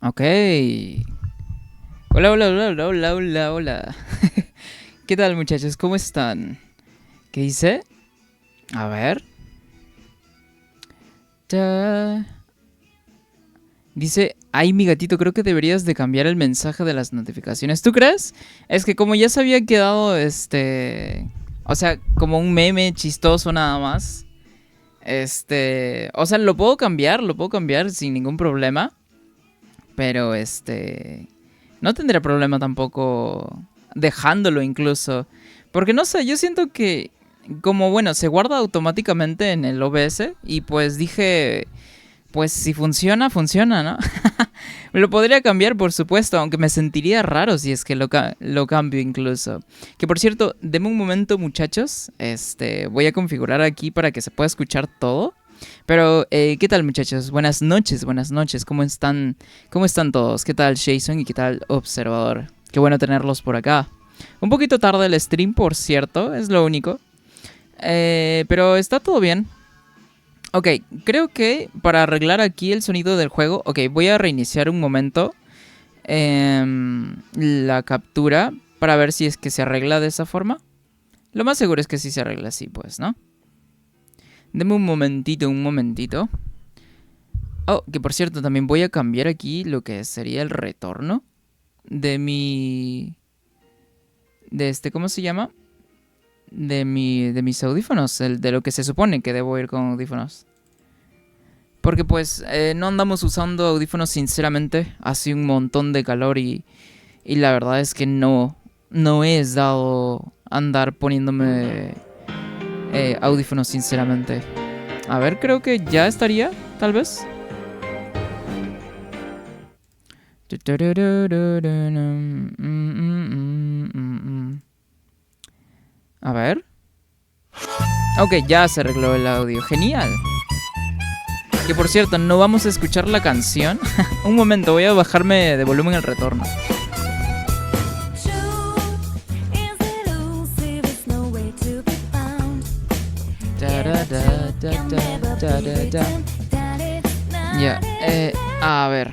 Ok. Hola, hola, hola, hola, hola, hola, hola. ¿Qué tal, muchachos? ¿Cómo están? ¿Qué dice? A ver. Ta- Dice, ay, mi gatito, creo que deberías de cambiar el mensaje de las notificaciones. ¿Tú crees? Es que como ya se había quedado, O sea, como un meme chistoso nada más. O sea, lo puedo cambiar sin ningún problema. Pero, no tendría problema tampoco dejándolo incluso. Porque no sé, yo siento que como bueno, se guarda automáticamente en el OBS y pues dije, pues si funciona, funciona, ¿no? Lo podría cambiar, por supuesto, aunque me sentiría raro si es que lo cambio incluso. Que por cierto, deme un momento, muchachos. Voy a configurar aquí para que se pueda escuchar todo. Pero, ¿qué tal, muchachos? Buenas noches, buenas noches. ¿Cómo están? ¿Cómo están todos? ¿Qué tal, Jason? ¿Y qué tal, Observador? Qué bueno tenerlos por acá. Un poquito tarde el stream, por cierto, es lo único. Pero está todo bien. Ok, creo que para arreglar aquí el sonido del juego, ok, voy a reiniciar un momento la captura para ver si es que se arregla de esa forma. Lo más seguro es que sí se arregla así, pues, ¿no? Deme un momentito, un momentito. Oh, que por cierto, también voy a cambiar aquí lo que sería el retorno de mi... ¿cómo se llama? De mis audífonos, de lo que se supone que debo ir con audífonos. Porque pues no andamos usando audífonos sinceramente, hace un montón de calor y la verdad es que no es dado andar poniéndome audífonos sinceramente. A ver, creo que ya estaría, tal vez. A ver. Ok, ya se arregló el audio. Genial. Que por cierto, no vamos a escuchar la canción. Un momento, voy a bajarme de volumen el retorno. Ya, a ver.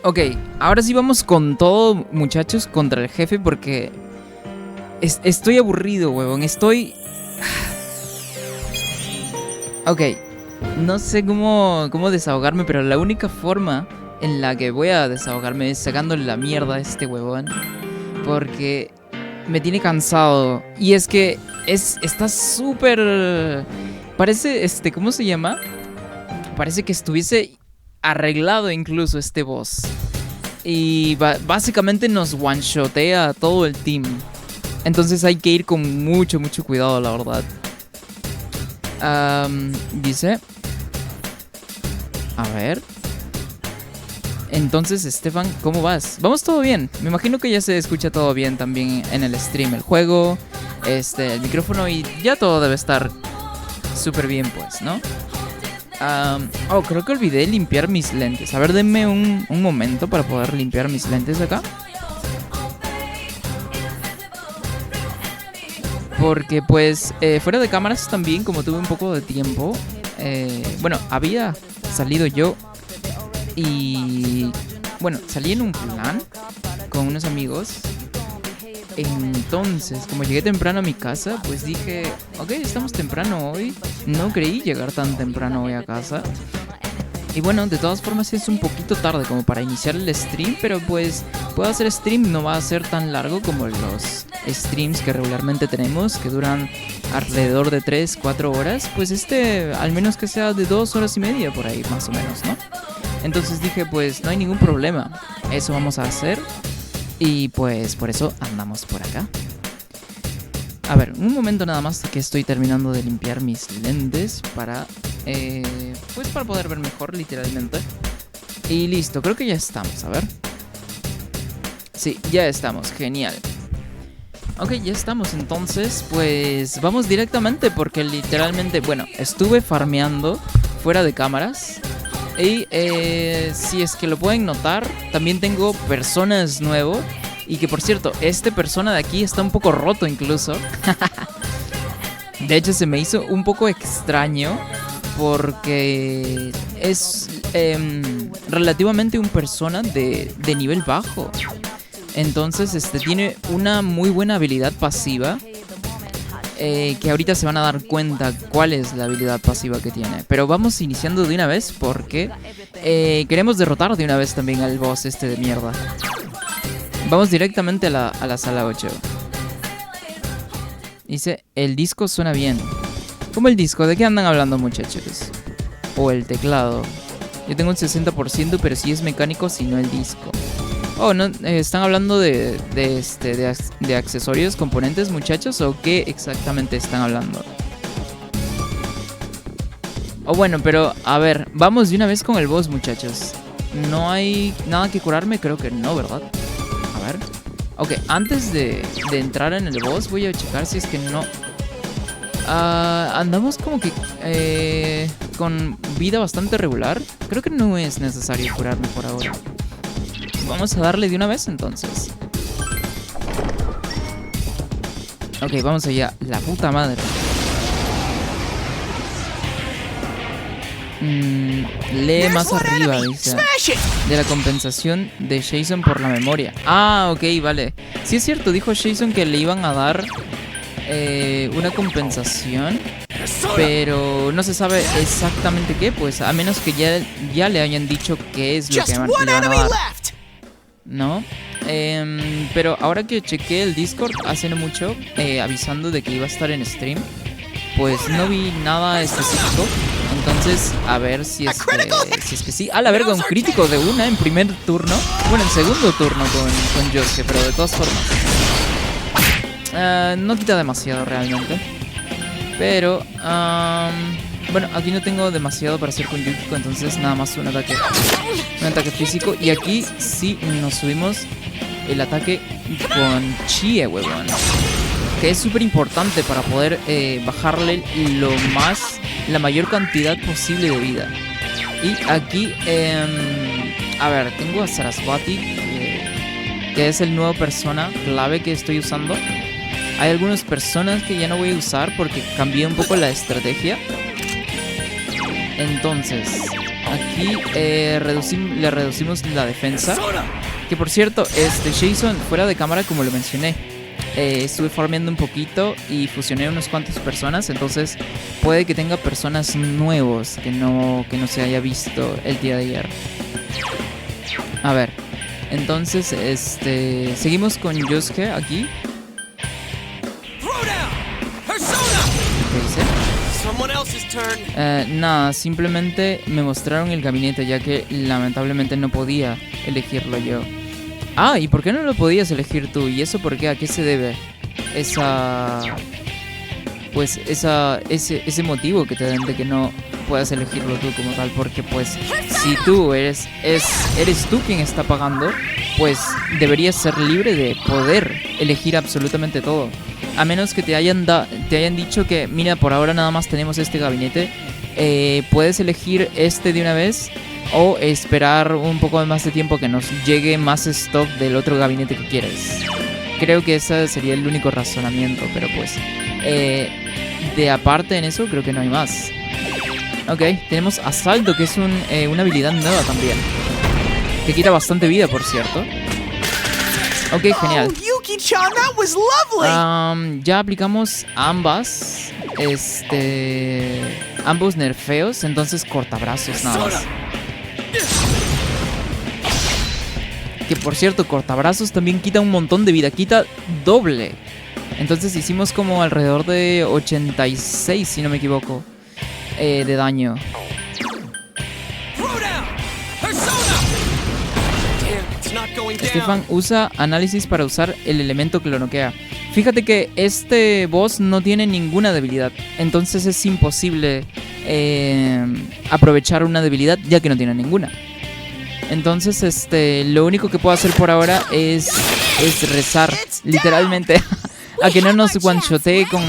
Ok, ahora sí vamos con todo, muchachos, contra el jefe porque estoy aburrido, huevón. Ok, no sé cómo desahogarme, pero la única forma en la que voy a desahogarme es sacándole la mierda a este huevón. Porque me tiene cansado. Y es que está súper... Parece, ¿cómo se llama? Parece que estuviese arreglado incluso este boss. Y básicamente nos one-shotea a todo el team. Entonces hay que ir con mucho, mucho cuidado, la verdad. Dice... A ver. Entonces, Estefan, ¿cómo vas? Vamos todo bien. Me imagino que ya se escucha todo bien también en el stream. El juego, el micrófono y ya todo debe estar súper bien, pues, ¿no? Oh, creo que olvidé limpiar mis lentes. A ver, denme un momento para poder limpiar mis lentes acá. Porque pues fuera de cámaras también, como tuve un poco de tiempo, bueno, había salido yo y bueno, salí en un plan con unos amigos. Entonces, como llegué temprano a mi casa, pues dije, ok, estamos temprano hoy. No creí llegar tan temprano hoy a casa. Y bueno, de todas formas es un poquito tarde como para iniciar el stream, pero pues puedo hacer stream, no va a ser tan largo como los streams que regularmente tenemos, que duran alrededor de 3-4 horas. Pues al menos que sea de 2 horas y media por ahí, más o menos, ¿no? Entonces dije, pues no hay ningún problema, eso vamos a hacer. Y pues por eso andamos por acá. A ver, un momento nada más que estoy terminando de limpiar mis lentes para... pues para poder ver mejor, literalmente. Y listo, creo que ya estamos, a ver. Sí, ya estamos, genial. Ok, ya estamos, entonces pues vamos directamente porque literalmente, bueno, estuve farmeando fuera de cámaras. Y si es que lo pueden notar, también tengo personas nuevos. Y que por cierto, este persona de aquí está un poco roto incluso. De hecho se me hizo un poco extraño porque relativamente un persona de nivel bajo. Entonces tiene una muy buena habilidad pasiva. Que ahorita se van a dar cuenta cuál es la habilidad pasiva que tiene. Pero vamos iniciando de una vez porque queremos derrotar de una vez también al boss de mierda. Vamos directamente a la sala 8. Dice, el disco suena bien. ¿Cómo el disco? ¿De qué andan hablando, muchachos? O el teclado. Yo tengo un 60%, pero sí es mecánico, si no el disco. Oh, no, ¿están hablando de accesorios, componentes, muchachos? ¿O qué exactamente están hablando? Oh, bueno, pero a ver, vamos de una vez con el boss, muchachos. ¿No hay nada que curarme? Creo que no, ¿verdad? A ver. Ok, antes de entrar en el boss voy a checar si es que no... andamos como que con vida bastante regular. Creo que no es necesario curarme por ahora. Vamos a darle de una vez entonces. Ok, vamos allá. La puta madre. Lee más arriba, dice. De la compensación de Jason por la memoria. Ah, ok, vale. Sí es cierto, dijo Jason que le iban a dar una compensación, pero no se sabe exactamente qué, pues a menos que ya le hayan dicho qué es lo que le van a dar. ¿No? Pero ahora que chequé el Discord hace no mucho, avisando de que iba a estar en stream, pues no vi nada específico. Entonces, a ver si es que sí. A la verga, un crítico de una en primer turno. Bueno, en segundo turno con Yosuke, pero de todas formas. No quita demasiado realmente. Pero, bueno, aquí no tengo demasiado para hacer con Yukiko, entonces nada más un ataque físico. Y aquí sí nos subimos el ataque con Chie, huevón. Que es súper importante para poder bajarle la mayor cantidad posible de vida. Y aquí, a ver, tengo a Sarasvati, que es el nuevo persona clave que estoy usando. Hay algunas personas que ya no voy a usar porque cambié un poco la estrategia. Entonces, aquí le reducimos la defensa. Que por cierto, Jason, fuera de cámara, como lo mencioné, estuve farmeando un poquito y fusioné unas cuantas personas. Entonces, puede que tenga personas nuevos que no se haya visto el día de ayer. A ver, entonces, seguimos con Yosuke aquí. Nada, simplemente me mostraron el gabinete, ya que lamentablemente no podía elegirlo yo. Ah, ¿y por qué no lo podías elegir tú? ¿Y eso por qué? ¿A qué se debe ese motivo que te dan de que no puedas elegirlo tú como tal? Porque pues si tú eres tú quien está pagando, pues deberías ser libre de poder elegir absolutamente todo. A menos que te hayan dicho que, mira, por ahora nada más tenemos este gabinete, puedes elegir de una vez o esperar un poco más de tiempo que nos llegue más stock del otro gabinete que quieres. Creo que ese sería el único razonamiento, pero pues de aparte en eso creo que no hay más. Ok, tenemos Asalto, que es una habilidad nueva también, que quita bastante vida, por cierto. Ok, genial. Ya aplicamos ambos nerfeos, entonces cortabrazos nada más. Que por cierto, cortabrazos también quita un montón de vida, quita doble. Entonces hicimos como alrededor de 86, si no me equivoco, de daño. Stefan usa análisis para usar el elemento que lo noquea. Fíjate que este boss no tiene ninguna debilidad, entonces es imposible aprovechar una debilidad ya que no tiene ninguna. Entonces lo único que puedo hacer por ahora es rezar literalmente a que no nos one-shotee con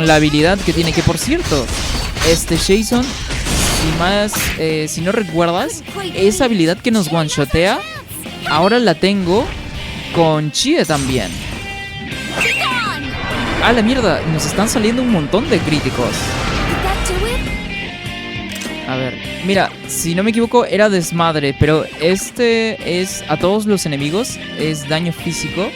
la habilidad que tiene. Que por cierto, Jason, si no recuerdas, esa habilidad que nos one-shotea, ahora la tengo con Chie también. ¡Ah, la mierda! Nos están saliendo un montón de críticos. A ver, mira, si no me equivoco era desmadre, pero este es a todos los enemigos, es daño físico.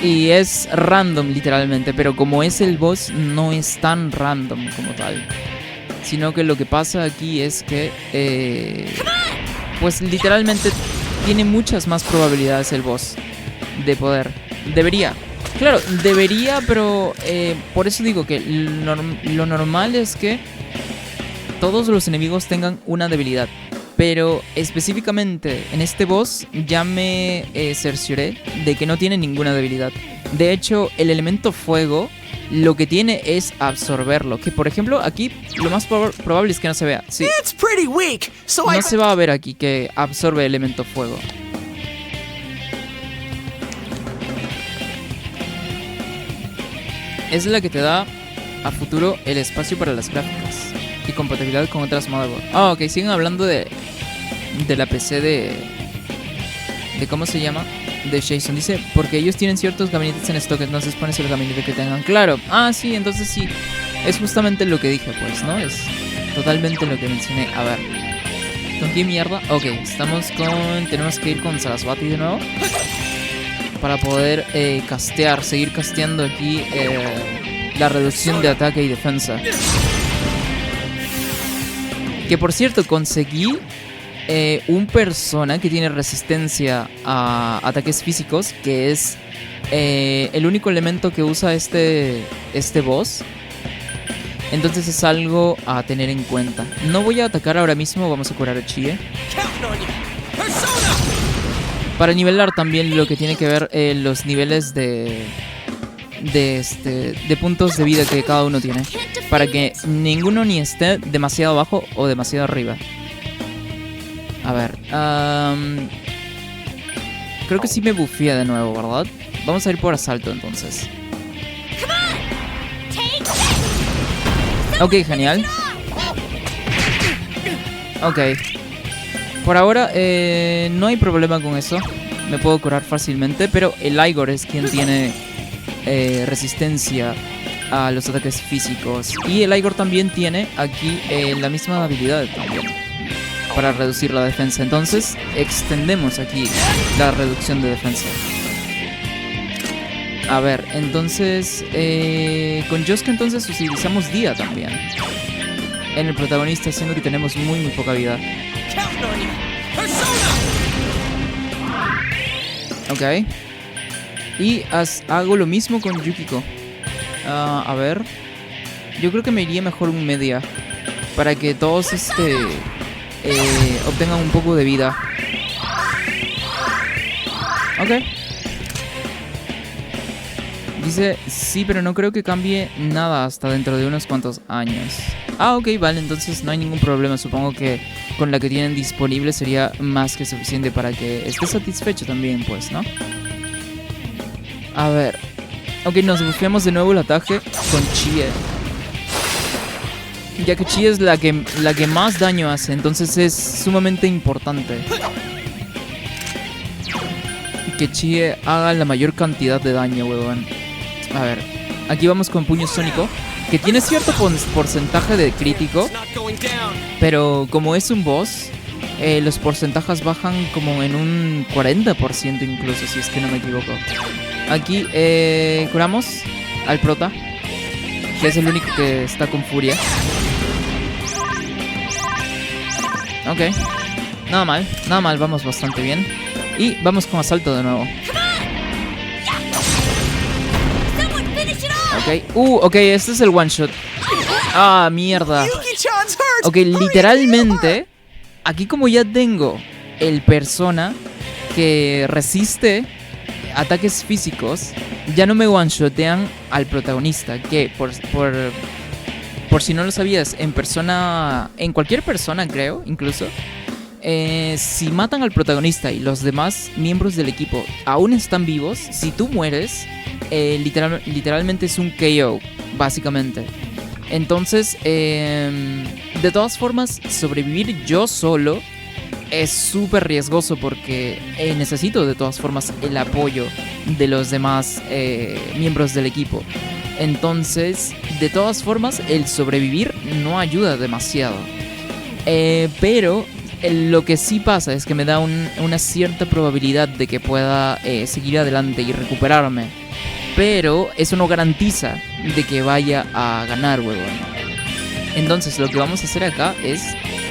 Y es random literalmente, pero como es el boss no es tan random como tal. Sino que lo que pasa aquí es que pues literalmente tiene muchas más probabilidades el boss de poder. Debería. Claro, debería, pero por eso digo que lo normal es que todos los enemigos tengan una debilidad. Pero específicamente en este boss ya me cercioré de que no tiene ninguna debilidad. De hecho, el elemento fuego lo que tiene es absorberlo. Que por ejemplo aquí lo más probable es que no se vea. Sí. No se va a ver aquí que absorbe el elemento fuego. Es la que te da a futuro el espacio para las gráficas y compatibilidad con otras motherboards. Ah, ok, siguen hablando de la PC de ¿cómo se llama? De Jason. Dice, porque ellos tienen ciertos gabinetes en stock, entonces pones el gabinete que tengan. Claro, sí, entonces sí. Es justamente lo que dije, pues, ¿no? Es totalmente lo que mencioné. A ver, ¿con qué mierda? Ok, tenemos que ir con Sarasvati de nuevo para poder castear, seguir casteando aquí la reducción de ataque y defensa. Que por cierto, conseguí un persona que tiene resistencia a ataques físicos, que es el único elemento que usa este boss. Entonces es algo a tener en cuenta. No voy a atacar ahora mismo, vamos a curar a Chie. Para nivelar también lo que tiene que ver los niveles de puntos de vida que cada uno tiene. Para que ninguno ni esté demasiado abajo o demasiado arriba. A ver, creo que sí me buffía de nuevo, ¿verdad? Vamos a ir por asalto entonces. Ok, genial. Ok. Por ahora no hay problema con eso. Me puedo curar fácilmente, pero el Igor es quien tiene resistencia a los ataques físicos. Y el Igor también tiene aquí la misma habilidad también para reducir la defensa. Entonces extendemos aquí la reducción de defensa. A ver, entonces con Yosuke entonces utilizamos Dia también en el protagonista, siendo que tenemos muy poca vida. Ok. Y hago lo mismo con Yukiko. A ver, yo creo que me iría mejor un media para que todos obtengan un poco de vida. Ok. Dice, sí, pero no creo que cambie nada hasta dentro de unos cuantos años. Ok, vale, entonces no hay ningún problema. Supongo que con la que tienen disponible sería más que suficiente para que esté satisfecho también, pues, ¿no? A ver. Ok, nos bufeamos de nuevo el ataque con Chie. Ya que Chie es la que más daño hace, entonces es sumamente importante que Chie haga la mayor cantidad de daño, huevón. A ver, aquí vamos con puño sónico, que tiene cierto porcentaje de crítico, pero como es un boss, los porcentajes bajan como en un 40% incluso, si es que no me equivoco. Aquí curamos al prota, que es el único que está con furia. Ok, nada mal, vamos bastante bien. Y vamos con asalto de nuevo. Ok, este es el one shot. Mierda. Ok, literalmente aquí como ya tengo el persona que resiste ataques físicos, ya no me one-shotean al protagonista. Que por si no lo sabías, en cualquier persona creo, incluso si matan al protagonista y los demás miembros del equipo aún están vivos, si tú mueres, literalmente es un KO, básicamente. Entonces, de todas formas, sobrevivir yo solo es súper riesgoso porque necesito de todas formas el apoyo de los demás miembros del equipo. Entonces, de todas formas, el sobrevivir no ayuda demasiado. Pero lo que sí pasa es que me da una cierta probabilidad de que pueda seguir adelante y recuperarme. Pero eso no garantiza de que vaya a ganar, huevón. Entonces lo que vamos a hacer acá es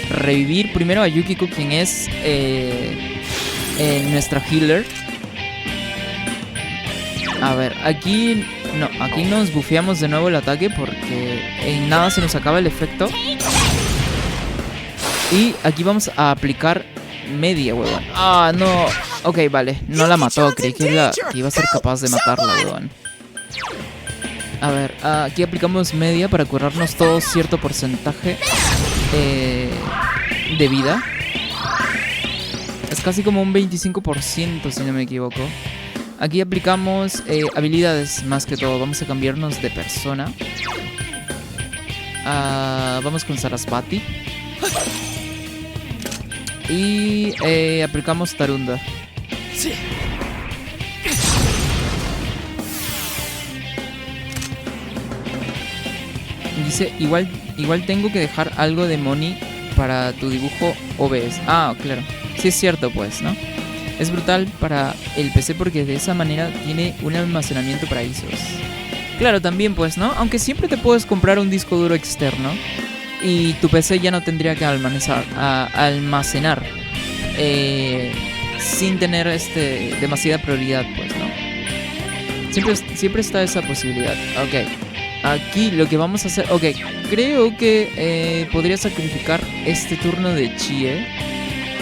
revivir primero a Yukiko, quien es nuestra healer. A ver, aquí nos bufeamos de nuevo el ataque porque en nada se nos acaba el efecto. Y aquí vamos a aplicar media, huevón. Ah, no. Ok, vale, no la mató. Creí que iba a ser capaz de matarla, huevón. A ver, aquí aplicamos media para curarnos todo cierto porcentaje de vida. Es casi como un 25%, si no me equivoco. Aquí aplicamos habilidades más que todo. Vamos a cambiarnos de persona. Vamos con Sarasvati. Y aplicamos Tarunda. Sí. Dice, igual tengo que dejar algo de money para tu dibujo OBS. Ah, claro. Sí es cierto, pues, ¿no? Es brutal para el PC porque de esa manera tiene un almacenamiento para ISOs. Claro, también, pues, ¿no? Aunque siempre te puedes comprar un disco duro externo y tu PC ya no tendría que almacenar sin tener demasiada prioridad, pues, ¿no? Siempre está esa posibilidad. Ok. Aquí lo que vamos a hacer... Ok, creo que podría sacrificar este turno de Chie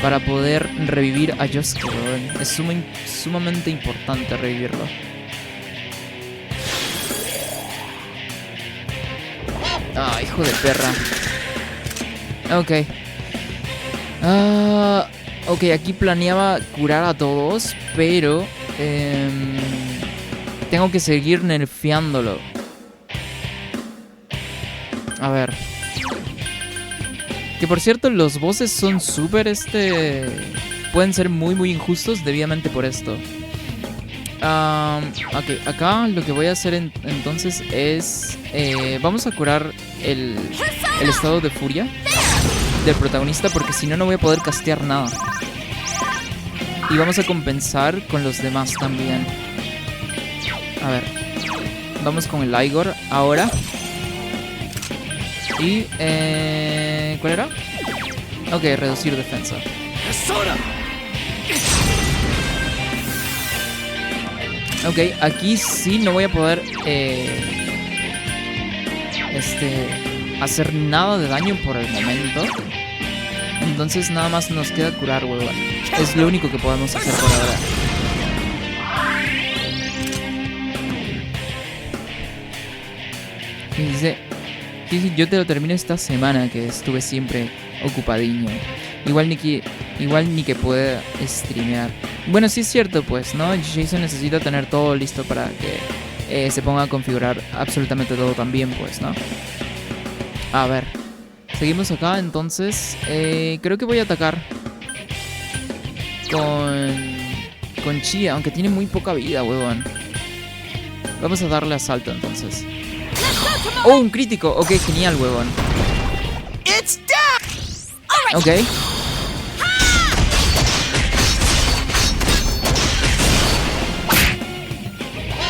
para poder revivir a Yosuke. Es sumamente importante revivirlo. Ah, hijo de perra. Ok. Ok, aquí planeaba curar a todos, pero tengo que seguir nerfeándolo. A ver. Que por cierto, los bosses son súper pueden ser muy muy injustos debidamente por esto. Ok, acá lo que voy a hacer entonces es... vamos a curar el estado de furia del protagonista, porque si no, no voy a poder castear nada. Y vamos a compensar con los demás también. A ver. Vamos con el Igor ahora. Y... ¿cuál era? Ok, reducir defensa. Ok, aquí sí no voy a poder hacer nada de daño por el momento. Entonces nada más nos queda curar, huevón. Es lo único que podemos hacer por ahora. Y dice, yo te lo termino esta semana, que estuve siempre ocupadiño. Igual ni que pueda streamear. Bueno, sí es cierto, pues, ¿no? Jason necesita tener todo listo para que se ponga a configurar absolutamente todo también, pues, ¿no? A ver. Seguimos acá, entonces. Creo que voy a atacar con Chie, aunque tiene muy poca vida, huevón. Vamos a darle asalto, entonces. ¡Oh, un crítico! Ok, genial, huevón. Ok.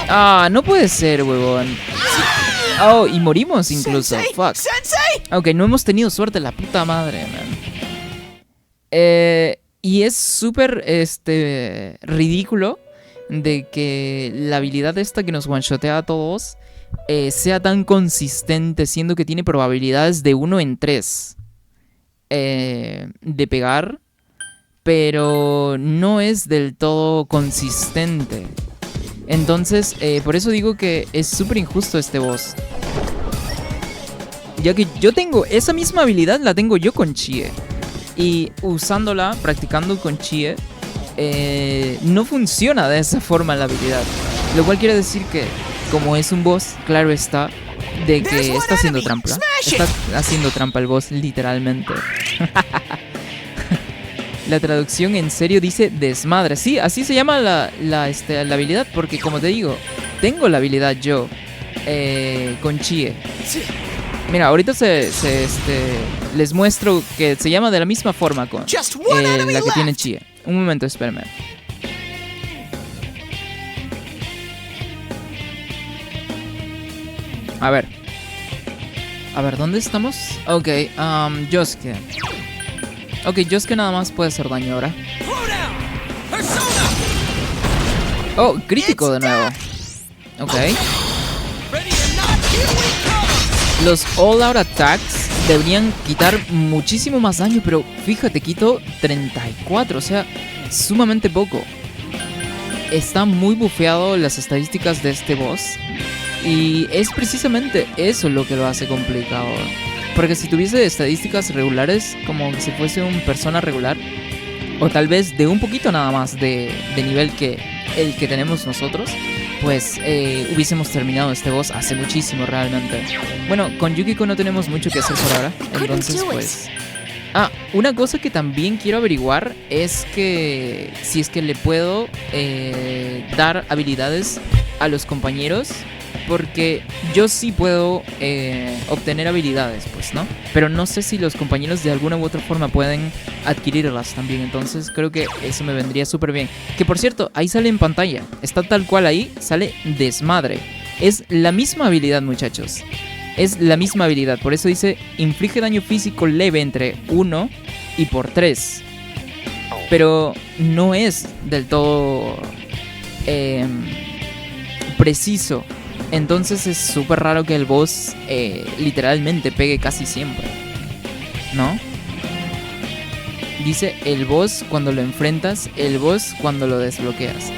Ah, no puede ser, huevón. Oh, y morimos incluso. Fuck. Ok, no hemos tenido suerte, la puta madre, man. Y es súper, ridículo de que la habilidad esta que nos one-shotea a todos sea tan consistente, siendo que tiene probabilidades de 1 en 3 de pegar, pero no es del todo consistente. Entonces, por eso digo que es súper injusto este boss. Ya que yo tengo esa misma habilidad, la tengo yo con Chie. Y usándola, practicando con Chie, no funciona de esa forma la habilidad. Lo cual quiere decir que, como es un boss, claro está, de que está haciendo trampa. Está haciendo trampa el boss, literalmente. La traducción en serio dice desmadre. Sí, así se llama la habilidad, porque como te digo, tengo la habilidad yo. con Chie. Mira, ahorita les muestro que se llama de la misma forma con la que tiene Chie. Un momento, espérame. A ver, ¿dónde estamos? Ok, Yosuke. Ok, Yosuke nada más puede hacer daño ahora. Oh, crítico de nuevo. Ok. Los All Out Attacks deberían quitar muchísimo más daño, pero fíjate, quito 34, o sea, sumamente poco. Está muy bufeado las estadísticas de este boss. Y es precisamente eso lo que lo hace complicado. Porque si tuviese estadísticas regulares, como si fuese un persona regular, o tal vez de un poquito nada más de nivel que el que tenemos nosotros, pues hubiésemos terminado este boss hace muchísimo realmente. Bueno, con Yukiko no tenemos mucho que hacer por ahora, entonces pues... Ah, una cosa que también quiero averiguar es que si es que le puedo dar habilidades a los compañeros, porque yo sí puedo obtener habilidades, pues, ¿no? Pero no sé si los compañeros de alguna u otra forma pueden adquirirlas también. Entonces creo que eso me vendría súper bien. Que por cierto, ahí sale en pantalla. Está tal cual ahí, sale desmadre. Es la misma habilidad, muchachos. Es la misma habilidad. Por eso dice, inflige daño físico leve entre 1 y por 3. Pero no es del todo preciso. Entonces es súper raro que el boss literalmente pegue casi siempre, ¿no? Dice el boss cuando lo enfrentas, el boss cuando lo desbloqueas.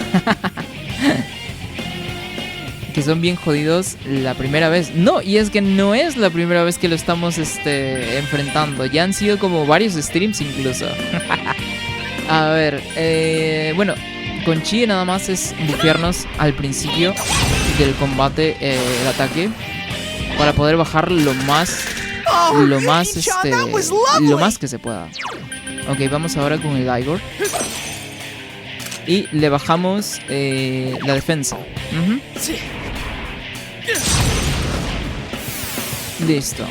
Que son bien jodidos la primera vez. No, y es que no es la primera vez que lo estamos enfrentando. Ya han sido como varios streams incluso. A ver, bueno, con Chie nada más es bufearnos al principio del combate el ataque para poder bajar lo más que se pueda. Ok, vamos ahora con el Igor y le bajamos la defensa. Listo.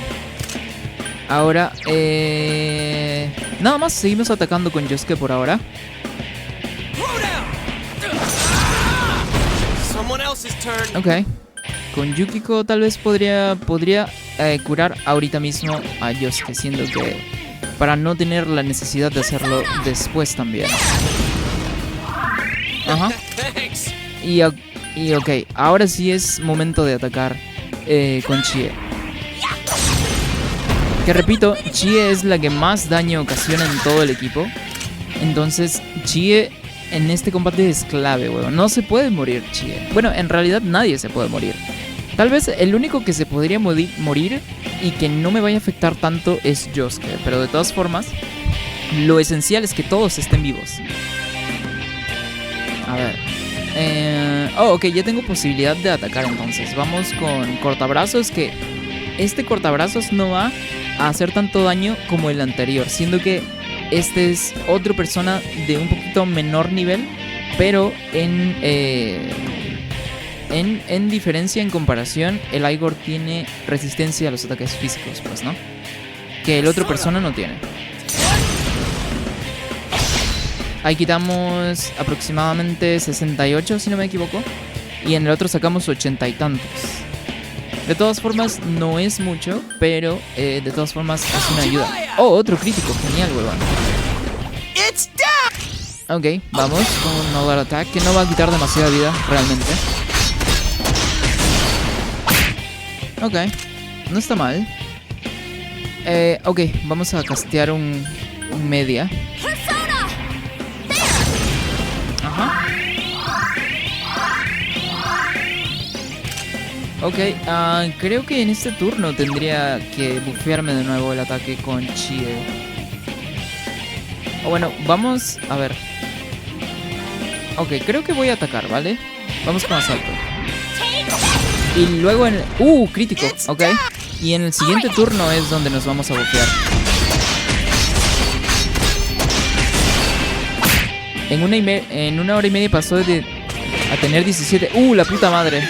Ahora nada más seguimos atacando con Yosuke por ahora. Ok. Con Yukiko tal vez podría curar ahorita mismo a Yosuke, siendo que para no tener la necesidad de hacerlo después también. Ajá. Y ok, ahora sí es momento de atacar con Chie. Que repito, Chie es la que más daño ocasiona en todo el equipo. Entonces Chie en este combate es clave, weón. No se puede morir Chie. Bueno, en realidad nadie se puede morir. Tal vez el único que se podría morir y que no me vaya a afectar tanto es Yosuke. Pero de todas formas, lo esencial es que todos estén vivos. A ver. Ok, ya tengo posibilidad de atacar entonces. Vamos con cortabrazos, que este cortabrazos no va a hacer tanto daño como el anterior, siendo que este es otra persona de un poquito menor nivel, pero en diferencia, en comparación, el Igor tiene resistencia a los ataques físicos, pues, ¿no? Que el otro persona no tiene. Ahí quitamos aproximadamente 68, si no me equivoco, y en el otro sacamos 80 y tantos. De todas formas, no es mucho, pero de todas formas es una ayuda. Oh, otro crítico, genial, huevón. Ok, vamos con un All Attack, que no va a quitar demasiada vida, realmente. Ok, no está mal. Ok, vamos a castear un media. Ajá. Ok, creo que en este turno tendría que bufearme de nuevo el ataque con Chie. O bueno, vamos a ver. Ok, creo que voy a atacar, ¿vale? Vamos con asalto. Y luego en el... crítico, ok. Y en el siguiente turno es donde nos vamos a bufear. En una hora y media pasó de A tener 17. La puta madre.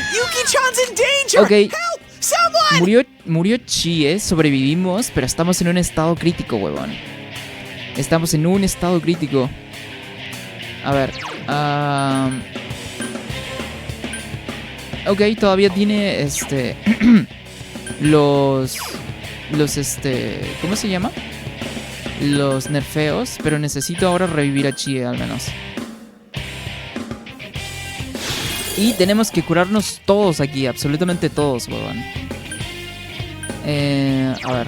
Ok. Murió Chie, sobrevivimos, pero estamos en un estado crítico, huevón. Estamos en un estado crítico. A ver. Ok, todavía tiene los ¿cómo se llama? Los nerfeos, pero necesito ahora revivir a Chie al menos. Y tenemos que curarnos todos aquí, absolutamente todos, huevón. A ver.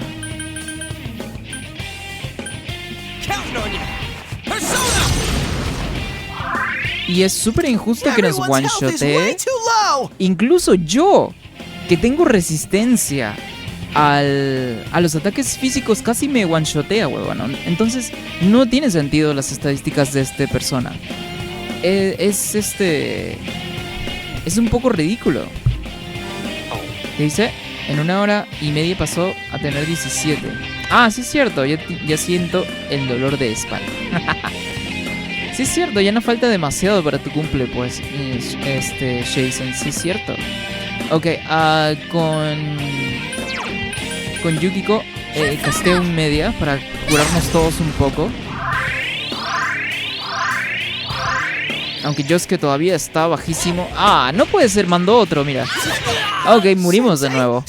Y es súper injusto que nos one-shotee. Incluso yo, que tengo resistencia a los ataques físicos, casi me one-shotea, huevón. Entonces, no tiene sentido las estadísticas de esta persona. Es un poco ridículo. ¿Qué dice? En 1 hora y media pasó a tener 17. Ah, sí es cierto, ya siento el dolor de espalda. Sí es cierto, ya no falta demasiado para tu cumple, pues, Jason, sí es cierto. Ok, con Yukiko casteo un media para curarnos todos un poco. Aunque Yosuke todavía está bajísimo. Ah, no puede ser, mandó otro, mira. Ok, murimos de nuevo.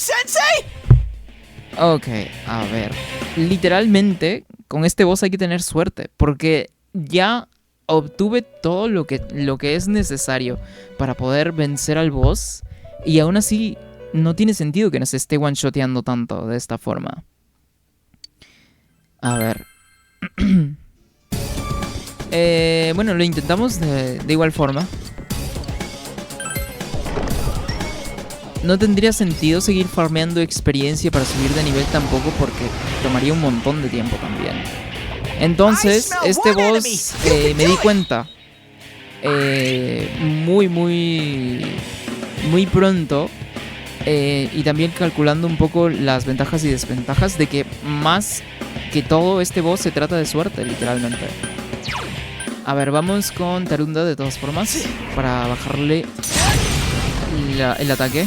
Ok, a ver. Literalmente, con este boss hay que tener suerte. Porque ya obtuve todo lo que es necesario para poder vencer al boss. Y aún así, no tiene sentido que nos esté one-shoteando tanto de esta forma. A ver. Bueno, lo intentamos de igual forma. No tendría sentido seguir farmeando experiencia para subir de nivel tampoco, porque tomaría un montón de tiempo también. Entonces, este boss me di cuenta muy pronto, y también calculando un poco las ventajas y desventajas de que más que todo este boss se trata de suerte, literalmente. A ver, vamos con Tarunda de todas formas para bajarle el ataque.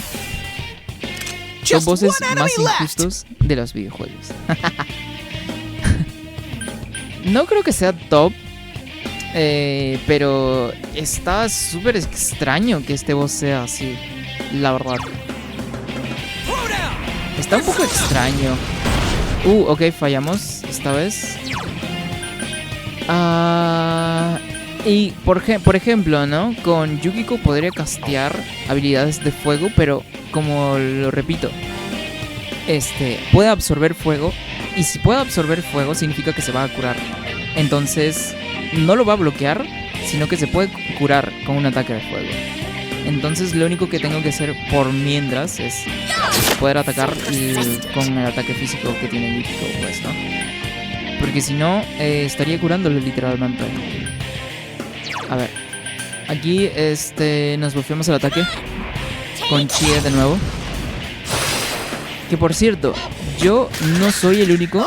Son bosses más injustos de los videojuegos. No creo que sea top, pero está súper extraño que este boss sea así, la verdad. Está un poco extraño. Ok, fallamos esta vez. Y por ejemplo, ¿no? Con Yukiko podría castear habilidades de fuego, pero como lo repito, puede absorber fuego. Y si puede absorber fuego, significa que se va a curar. Entonces, no lo va a bloquear, sino que se puede curar con un ataque de fuego. Entonces, lo único que tengo que hacer por mientras es poder atacar con el ataque físico que tiene Yukiko, pues, ¿no? Porque si no, estaría curándolo literalmente. A ver. Aquí, nos bufeamos el ataque con Chie de nuevo. Que por cierto, yo no soy el único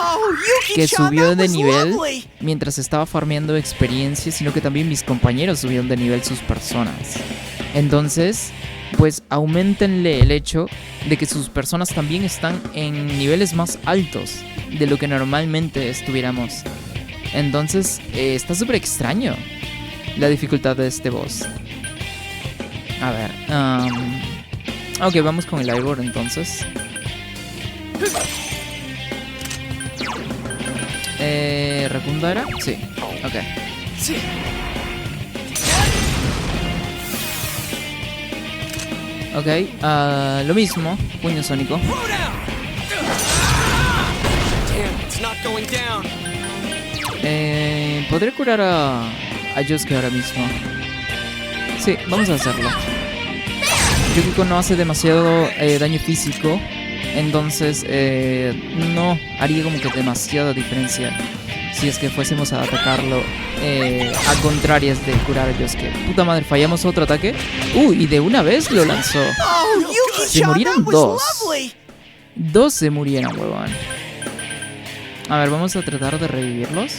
que subió de nivel mientras estaba farmeando experiencia, sino que también mis compañeros subieron de nivel sus personas. Entonces, pues aumentenle el hecho de que sus personas también están en niveles más altos de lo que normalmente estuviéramos. Entonces, está súper extraño la dificultad de este boss. A ver, ok, vamos con el Ivor entonces. ¿Rakunda era? Sí, ok. Ok, lo mismo, puño sónico. Podré curar a Yosuke ahora mismo. Sí, vamos a hacerlo. Yukiko no hace demasiado daño físico, entonces no haría como que demasiada diferencia si es que fuésemos a atacarlo a contrarias de curar a Yosuke. Puta madre, fallamos otro ataque. Y de una vez lo lanzó. Se murieron dos. Dos se murieron, huevón. A ver, vamos a tratar de revivirlos.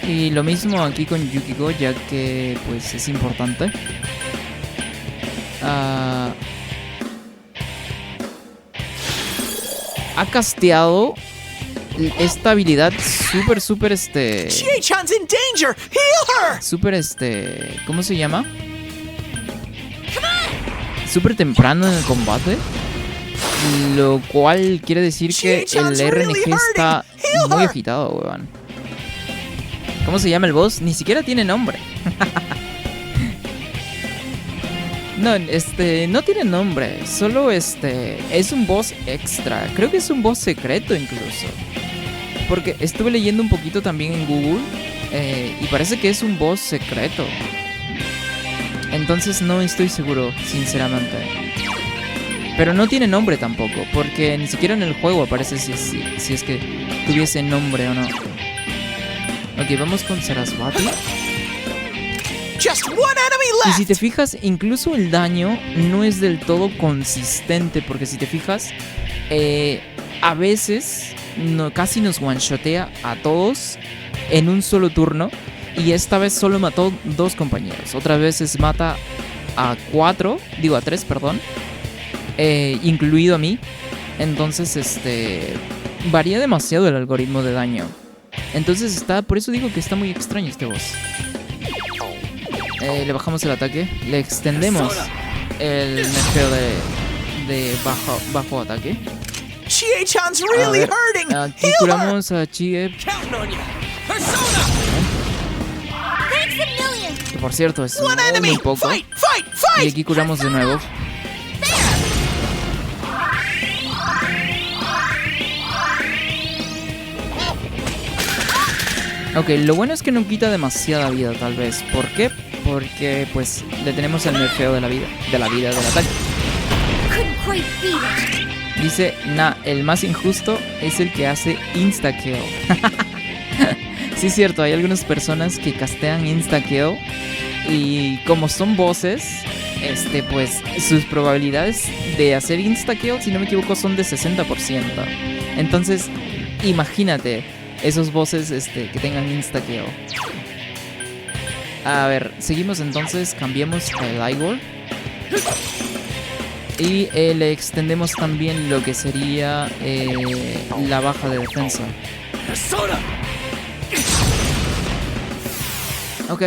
Y lo mismo aquí con Yukiko, ya que pues es importante. Ha casteado esta habilidad súper, Chie-chan's in danger! Heal her! súper, ¿cómo se llama? Súper temprano en el combate. Lo cual quiere decir que el RNG está muy agitado, weón. ¿Cómo se llama el boss? Ni siquiera tiene nombre. No, no tiene nombre. Solo es un boss extra. Creo que es un boss secreto incluso. Porque estuve leyendo un poquito también en Google. Y parece que es un boss secreto. Entonces no estoy seguro, sinceramente. Pero no tiene nombre tampoco, porque ni siquiera en el juego aparece si es que tuviese nombre o no. Ok, vamos con Sarasvati. Just one enemy Y left! si te fijas, incluso el daño no es del todo consistente, porque si te fijas, a veces casi nos one-shotea a todos en un solo turno. Y esta vez solo mató 2 compañeros. Otras veces mata a 3, perdón. Incluido a mí. Entonces, varía demasiado el algoritmo de daño. Entonces por eso digo que está muy extraño este boss. Le bajamos el ataque. Le extendemos el nerfeo de bajo ataque. Chie-chan's really hurting! Aquí Heal her! curamos a Chie. Counting on you! Persona! Thanks a million. Que por cierto es One enemy! muy poco. Fight! Fight! Y Fight! aquí curamos de nuevo. Ok, lo bueno es que no quita demasiada vida, tal vez. ¿Por qué? Porque, pues, le tenemos el nerfeo de la vida del ataque. Couldn't quite beat it. Dice, el más injusto es el que hace insta-kill. Sí, es cierto, hay algunas personas que castean insta-kill. Y como son bosses, pues, sus probabilidades de hacer insta-kill, si no me equivoco, son de 60%. Entonces, imagínate esos bosses que tengan insta-kill. A ver, seguimos entonces, cambiemos el Igor. Y le extendemos también lo que sería la baja de defensa. Persona! Ok.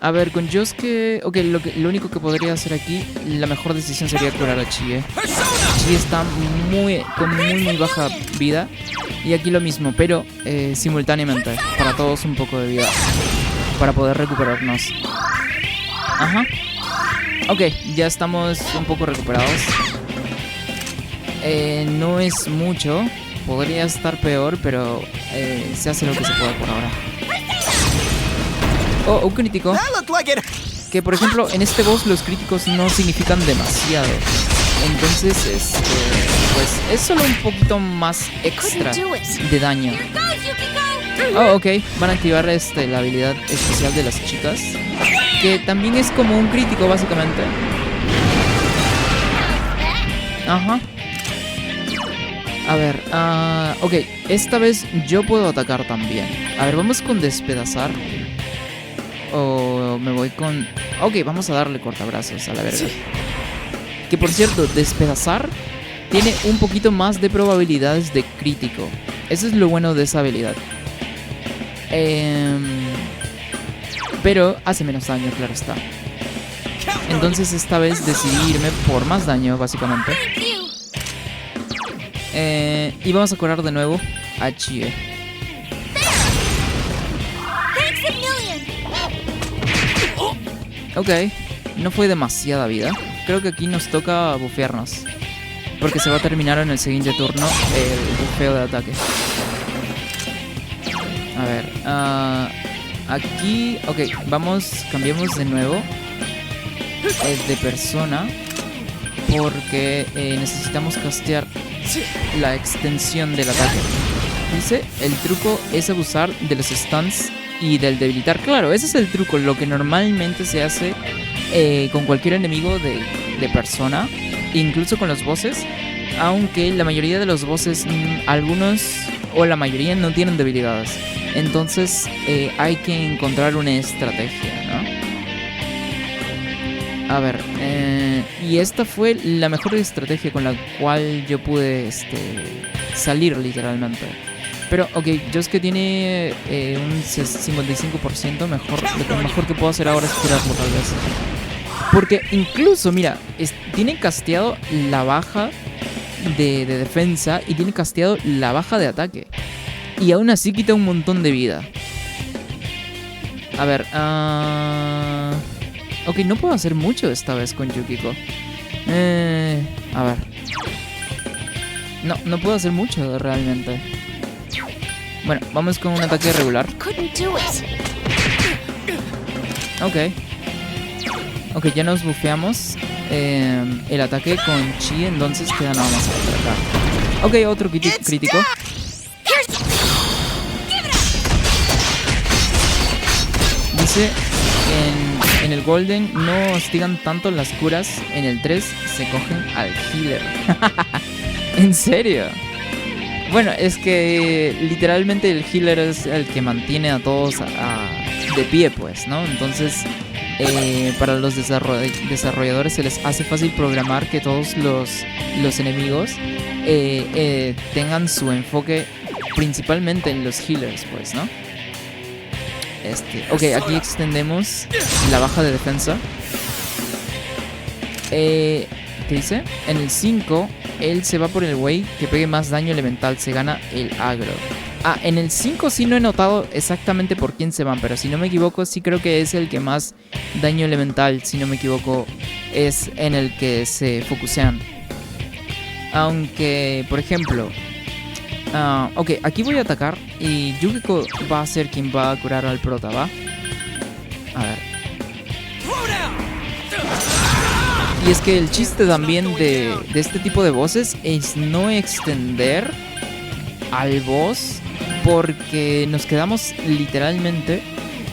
A ver, con Yosuke... Ok, lo único que podría hacer aquí, la mejor decisión sería curar a Chie. Chie está con muy baja vida. Y aquí lo mismo, pero simultáneamente, para todos un poco de vida. Para poder recuperarnos. Ajá. Ok, ya estamos un poco recuperados. No es mucho. Podría estar peor, pero se hace lo que se puede por ahora. Oh, un crítico. That looked like it! Que por ejemplo, en este boss los críticos no significan demasiado. Entonces, pues es solo un poquito más extra de daño. Here goes, Yukiko. Oh, ok. Van a activar la habilidad especial de las chicas. Que también es como un crítico, básicamente. Ajá. A ver, ok. Esta vez yo puedo atacar también. A ver, vamos con despedazar. O me voy con... Ok, vamos a darle cortabrazos a la verga. Que por cierto, despedazar tiene un poquito más de probabilidades de crítico. Eso es lo bueno de esa habilidad. Pero hace menos daño, claro está. Entonces esta vez decidí irme por más daño, básicamente. Thank you. Y vamos a curar de nuevo a Chie. Thanks a million. Ok, no fue demasiada vida. Creo que aquí nos toca bufearnos. Porque se va a terminar en el siguiente turno el bufeo de ataque. A ver, aquí... Ok, cambiamos de nuevo de persona. Porque necesitamos castear la extensión del ataque. Dice, el truco es abusar de los stuns y del debilitar. Claro, ese es el truco, lo que normalmente se hace con cualquier enemigo de persona, incluso con los bosses. Aunque la mayoría de los bosses, algunos o la mayoría no tienen debilidades. Entonces hay que encontrar una estrategia, ¿no? A ver, y esta fue la mejor estrategia con la cual yo pude salir literalmente. Pero, ok, Josuke tiene un 55%, lo mejor que puedo hacer ahora es curarlo tal vez. Porque incluso, mira, tiene casteado la baja de defensa y tiene casteado la baja de ataque. Y aún así quita un montón de vida. A ver, ok, no puedo hacer mucho esta vez con Yukiko. A ver. No puedo hacer mucho realmente. Bueno, vamos con un ataque regular. Ok, ya nos bufeamos el ataque con Chi, entonces queda nada más acá. Ok, otro crítico. Dice, en el Golden no hostigan tanto las curas, en el 3 se cogen al healer. ¿En serio? Bueno, es que literalmente el healer es el que mantiene a todos de pie, pues, ¿no? Entonces, para los desarrolladores se les hace fácil programar que todos los enemigos tengan su enfoque principalmente en los healers, pues, ¿no? Ok, aquí extendemos la baja de defensa. ¿Qué dice? En el 5, él se va por el way que pegue más daño elemental, se gana el agro. En el 5 sí no he notado exactamente por quién se van, pero si no me equivoco, sí creo que es el que más daño elemental, si no me equivoco, es en el que se focusean. Aunque, por ejemplo, ok, aquí voy a atacar y Yukiko va a ser quien va a curar al prota, ¿va? A ver. Y es que el chiste también de este tipo de bosses es no extender al boss, porque nos quedamos literalmente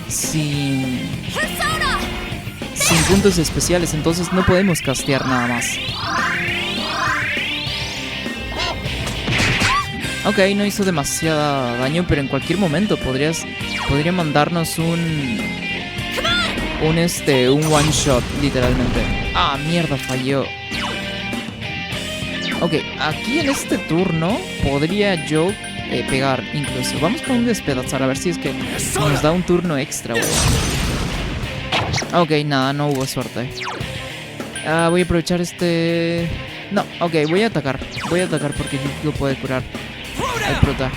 sin puntos especiales, entonces no podemos castear nada más. Ok, no hizo demasiado daño, pero en cualquier momento podría mandarnos un one shot, literalmente. Mierda, falló. Ok, aquí en este turno podría yo pegar incluso. Vamos con un despedazar a ver si es que nos da un turno extra, weón. Ok, nada, no hubo suerte. Voy a aprovechar No, ok, voy a atacar porque Yukiko puede curar al prota.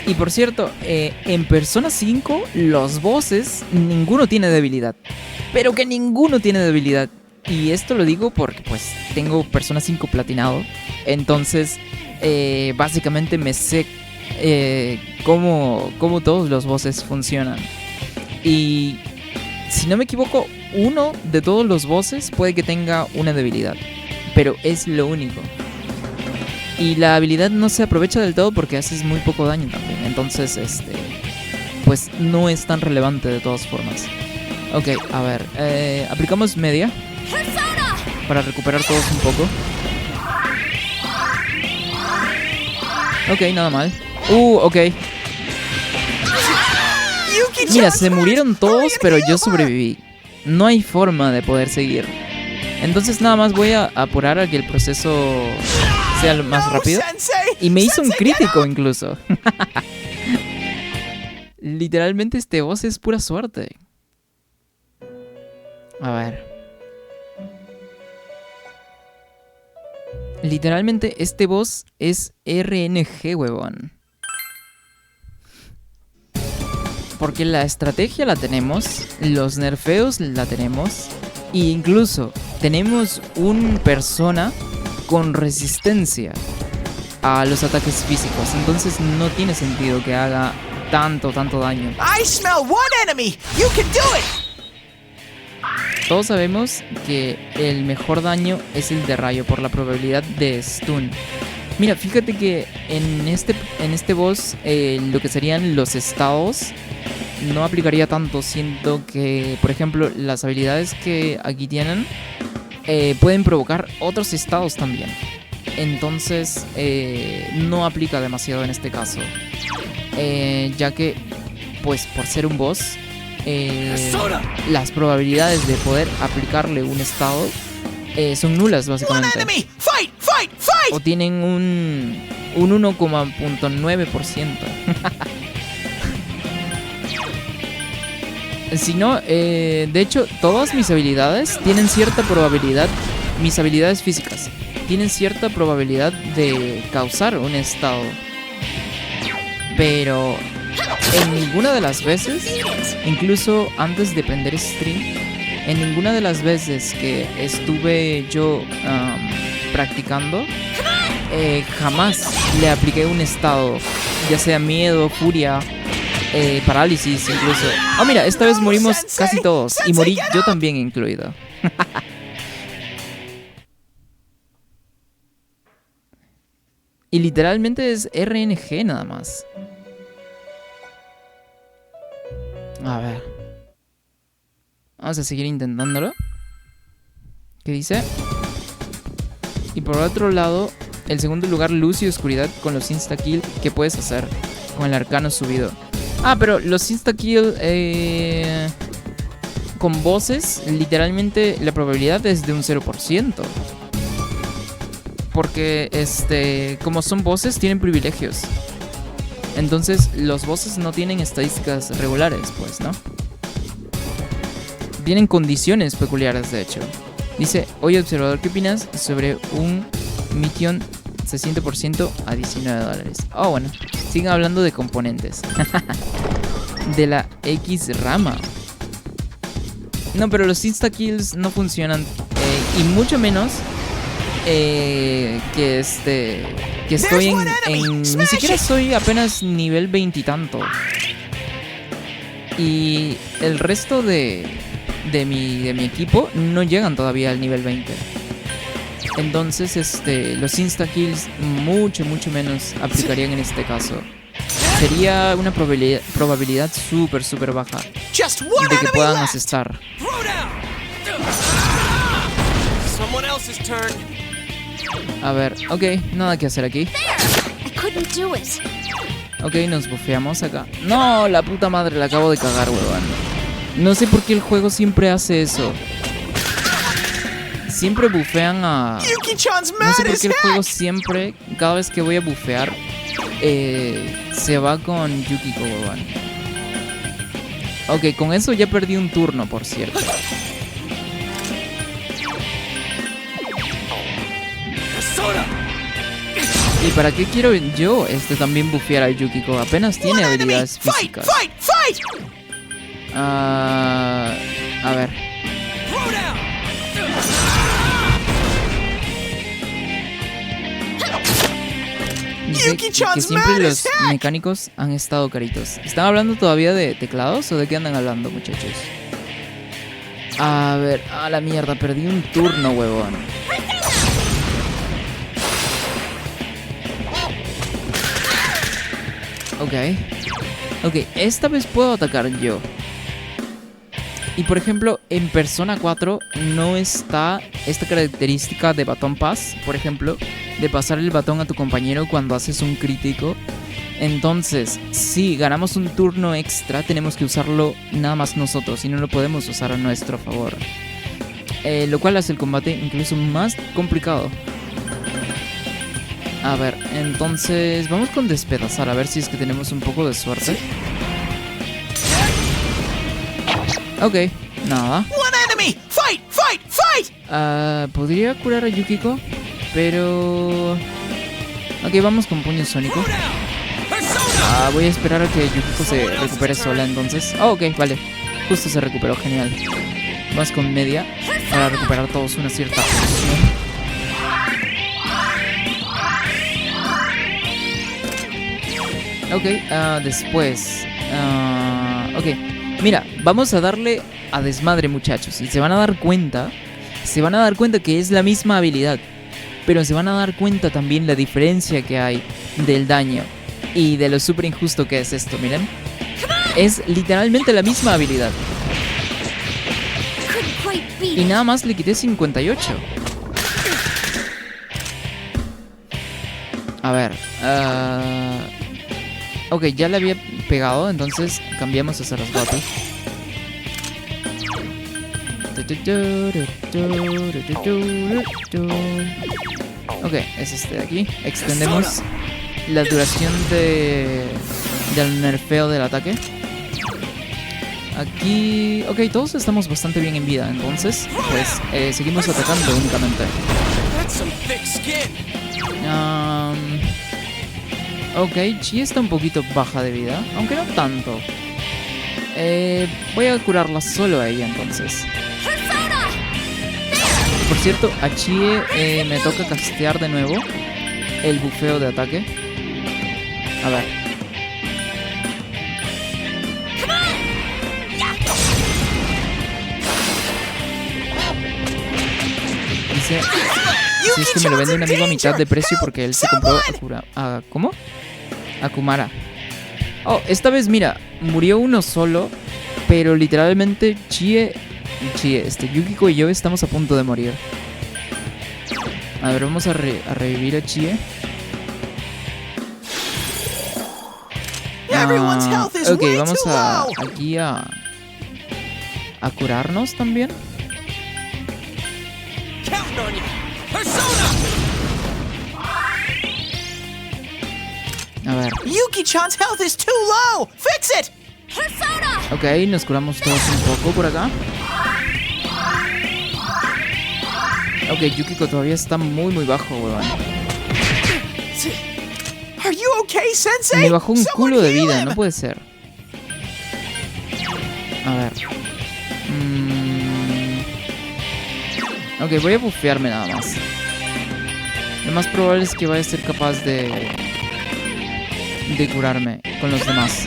Y por cierto, en Persona 5 los bosses ninguno tiene debilidad, pero que ninguno tiene debilidad. Y esto lo digo porque pues tengo Persona 5 platinado, entonces básicamente me sé cómo todos los bosses funcionan. Y si no me equivoco, uno de todos los bosses puede que tenga una debilidad, pero es lo único. Y la habilidad no se aprovecha del todo porque haces muy poco daño también. Entonces, pues no es tan relevante de todas formas. Ok, a ver, aplicamos media para recuperar todos un poco. Ok, nada mal. Ok. Mira, se murieron todos, pero yo sobreviví. No hay forma de poder seguir. Entonces nada más voy a apurar a que el proceso sea lo más rápido. Y me hizo un crítico incluso. Literalmente este boss es pura suerte. A ver. Literalmente este boss es RNG, huevón. Porque la estrategia la tenemos, los nerfeos la tenemos, e incluso tenemos un persona con resistencia a los ataques físicos. Entonces no tiene sentido que haga tanto daño. I smell one enemy. You can do it. Todos sabemos que el mejor daño es el de rayo por la probabilidad de stun. Mira, fíjate que en este boss lo que serían los estados no aplicaría tanto, siendo que, por ejemplo, las habilidades que aquí tienen pueden provocar otros estados también. Entonces no aplica demasiado en este caso, ya que pues por ser un boss las probabilidades de poder aplicarle un estado son nulas básicamente, o tienen un 1,9%. Si no, de hecho todas mis habilidades tienen cierta probabilidad, mis habilidades físicas tienen cierta probabilidad de causar un estado, pero en ninguna de las veces, incluso antes de prender stream, en ninguna de las veces que estuve yo practicando, jamás le apliqué un estado, ya sea miedo, furia, parálisis incluso. Oh, mira, esta vez morimos casi todos, y morí yo también incluido. Y literalmente es RNG nada más. A ver. Vamos a seguir intentándolo. ¿Qué dice? Y por otro lado, el segundo lugar, luz y oscuridad con los insta-kill. ¿Qué puedes hacer con el arcano subido? Ah, pero los insta-kill con bosses, literalmente la probabilidad es de un 0%. Porque como son bosses, tienen privilegios. Entonces los bosses no tienen estadísticas regulares, pues, ¿no? Tienen condiciones peculiares, de hecho. Dice, oye observador, ¿qué opinas sobre un Mission 60% a $19? Oh, bueno, siguen hablando de componentes. De la X rama. No, pero los insta-kills no funcionan. Y mucho menos que estoy en ni siquiera soy apenas nivel 20 y tanto. Y el resto de mi equipo no llegan todavía al nivel 20. Entonces los insta-kills mucho menos aplicarían en este caso. Sería una probabilidad súper baja de que puedan asestar. A ver, ok, nada que hacer aquí. Ok, nos bufeamos acá. No, la puta madre, la acabo de cagar, huevón. No sé por qué el juego siempre hace eso. Siempre bufean a... No sé por qué el juego siempre, cada vez que voy a bufear, se va con Yukiko, huevón. Ok, con eso ya perdí un turno, por cierto. ¿Y para qué quiero yo también bufear a Yukiko? Apenas tiene habilidades físicas. A ver. Dice que siempre los mecánicos han estado caritos. ¿Están hablando todavía de teclados o de qué andan hablando, muchachos? A ver, a la mierda, perdí un turno, huevón. Ok, esta vez puedo atacar yo. Y por ejemplo, en Persona 4 no está esta característica de Baton Pass, por ejemplo, de pasar el batón a tu compañero cuando haces un crítico. Entonces, si ganamos un turno extra, tenemos que usarlo nada más nosotros y no lo podemos usar a nuestro favor. Lo cual hace el combate incluso más complicado. A ver, entonces vamos con despedazar, a ver si es que tenemos un poco de suerte. Ok, nada. Podría curar a Yukiko, pero... Ok, vamos con puño sónico. Voy a esperar a que Yukiko se recupere sola entonces. Oh, ok, vale. Justo se recuperó, genial. Vamos con media para recuperar todos una cierta posición. Ok, después. Ok, mira, vamos a darle a desmadre, muchachos. Y se van a dar cuenta que es la misma habilidad. Pero se van a dar cuenta también la diferencia que hay del daño y de lo súper injusto que es esto, miren. Es literalmente la misma habilidad. Y nada más le quité 58. A ver. Ok, ya le había pegado, entonces cambiamos a Sarasvati. Ok, es este de aquí. Extendemos la duración del nerfeo del ataque. Aquí... Ok, todos estamos bastante bien en vida, entonces pues seguimos atacando únicamente. Ok, Chi está un poquito baja de vida, aunque no tanto. Voy a curarla solo a ella entonces. Por cierto, a Chie me toca castear de nuevo el bufeo de ataque. A ver. Dice, si es que me lo vende un amigo a mitad de precio porque él se compró ¿cómo? A Kumara. Oh, esta vez mira, murió uno solo, pero literalmente Yukiko y yo estamos a punto de morir. A ver, vamos a revivir a Chie. Ok, vamos aquí a curarnos también. A ver. Yuki-chan's health is too low. Fix it. Ok, nos curamos todos un poco por acá. Ok, Yukiko todavía está muy bajo, weón. Are you okay, Sensei? Me bajó un culo de vida, no puede ser. A ver. Ok, voy a bufearme nada más. Lo más probable es que vaya a ser capaz de curarme con los demás.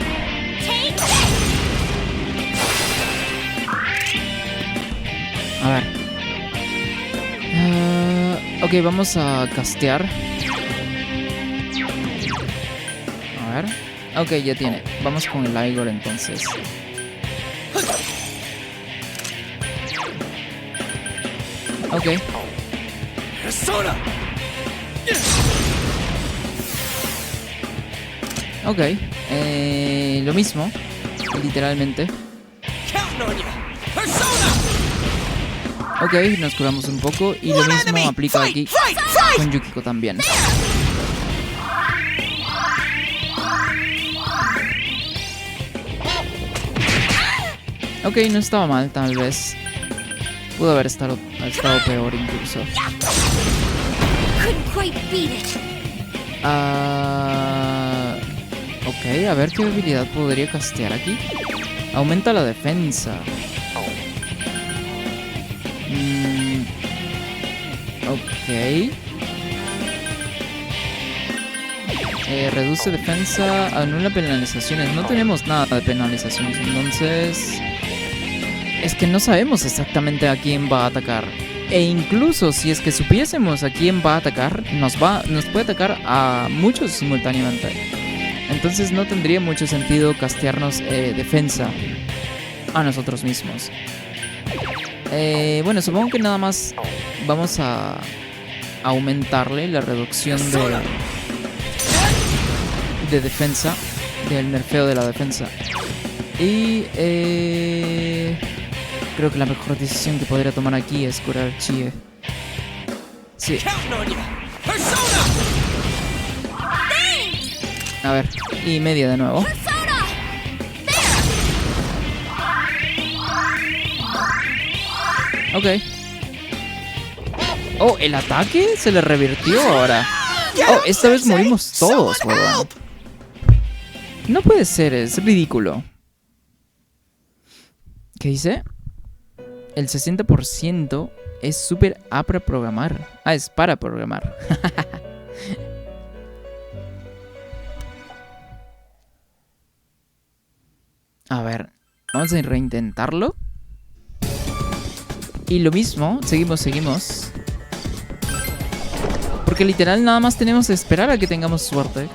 A ver. Ok, vamos a castear. A ver. Ok, ya tiene. Vamos con el Igor entonces. Ok. Ok. Lo mismo. Literalmente. Ok, nos curamos un poco. Y lo mismo aplica aquí con Yukiko también. Ok, no estaba mal, tal vez. Pudo haber estado peor incluso. Ok, a ver qué habilidad podría castear aquí. Aumenta la defensa. Ok. Reduce defensa, anula penalizaciones. No tenemos nada de penalizaciones, entonces... Es que no sabemos exactamente a quién va a atacar. E incluso si es que supiésemos a quién va a atacar, nos puede atacar a muchos simultáneamente. Entonces no tendría mucho sentido castearnos defensa a nosotros mismos. Bueno, supongo que nada más vamos a aumentarle la reducción de defensa, del nerfeo de la defensa. Y creo que la mejor decisión que podría tomar aquí es curar Chie. Sí. A ver, y media de nuevo. Ok. Oh, ¿el ataque se le revirtió ahora? Oh, esta vez morimos todos, weón. No puede ser, es ridículo. ¿Qué dice? El 60% es súper A para programar. Ah, es para programar. A ver, vamos a reintentarlo. Y lo mismo, seguimos. Porque literal nada más tenemos que esperar a que tengamos suerte.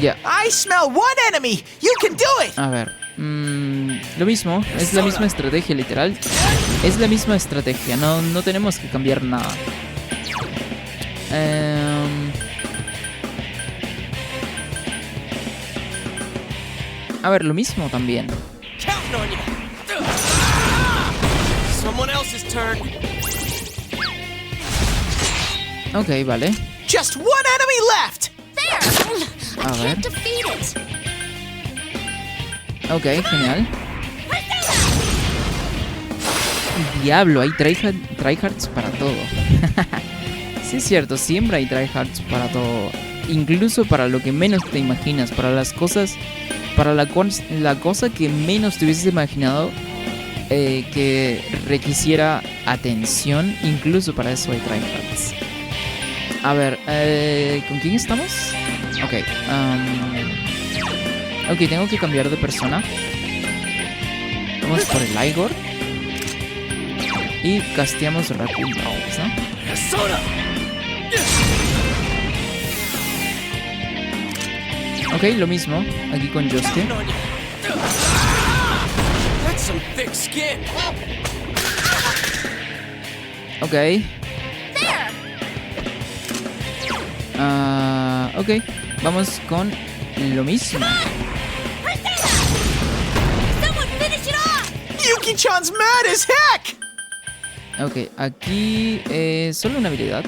Ya. I smell one enemy. You can do it. A ver. Lo mismo, es la misma estrategia, literal. Es la misma estrategia, no tenemos que cambiar nada. A ver, lo mismo también. Counting on you. Someone else's turn. Ok, vale. Just one enemy left. There! A I ver. can't defeat it! Ok, genial. Diablo, hay tryhards para todo. Sí es cierto, siempre hay tryhards para todo. Incluso para lo que menos te imaginas, para las cosas, para la cosa que menos te hubieses imaginado que requisiera atención, incluso para eso hay tryhards. A ver, ¿con quién estamos? Ok, ok, tengo que cambiar de persona. Vamos por el Igor. Y casteamos Raccoon Knights, ¿no? Persona. Ok, lo mismo. Aquí con Justin. Counting on you. That's some thick skin. Ok. There! Ok, vamos con lo mismo. Someone finish it off! Yuki-chan's mad as heck. Ok, aquí solo una habilidad.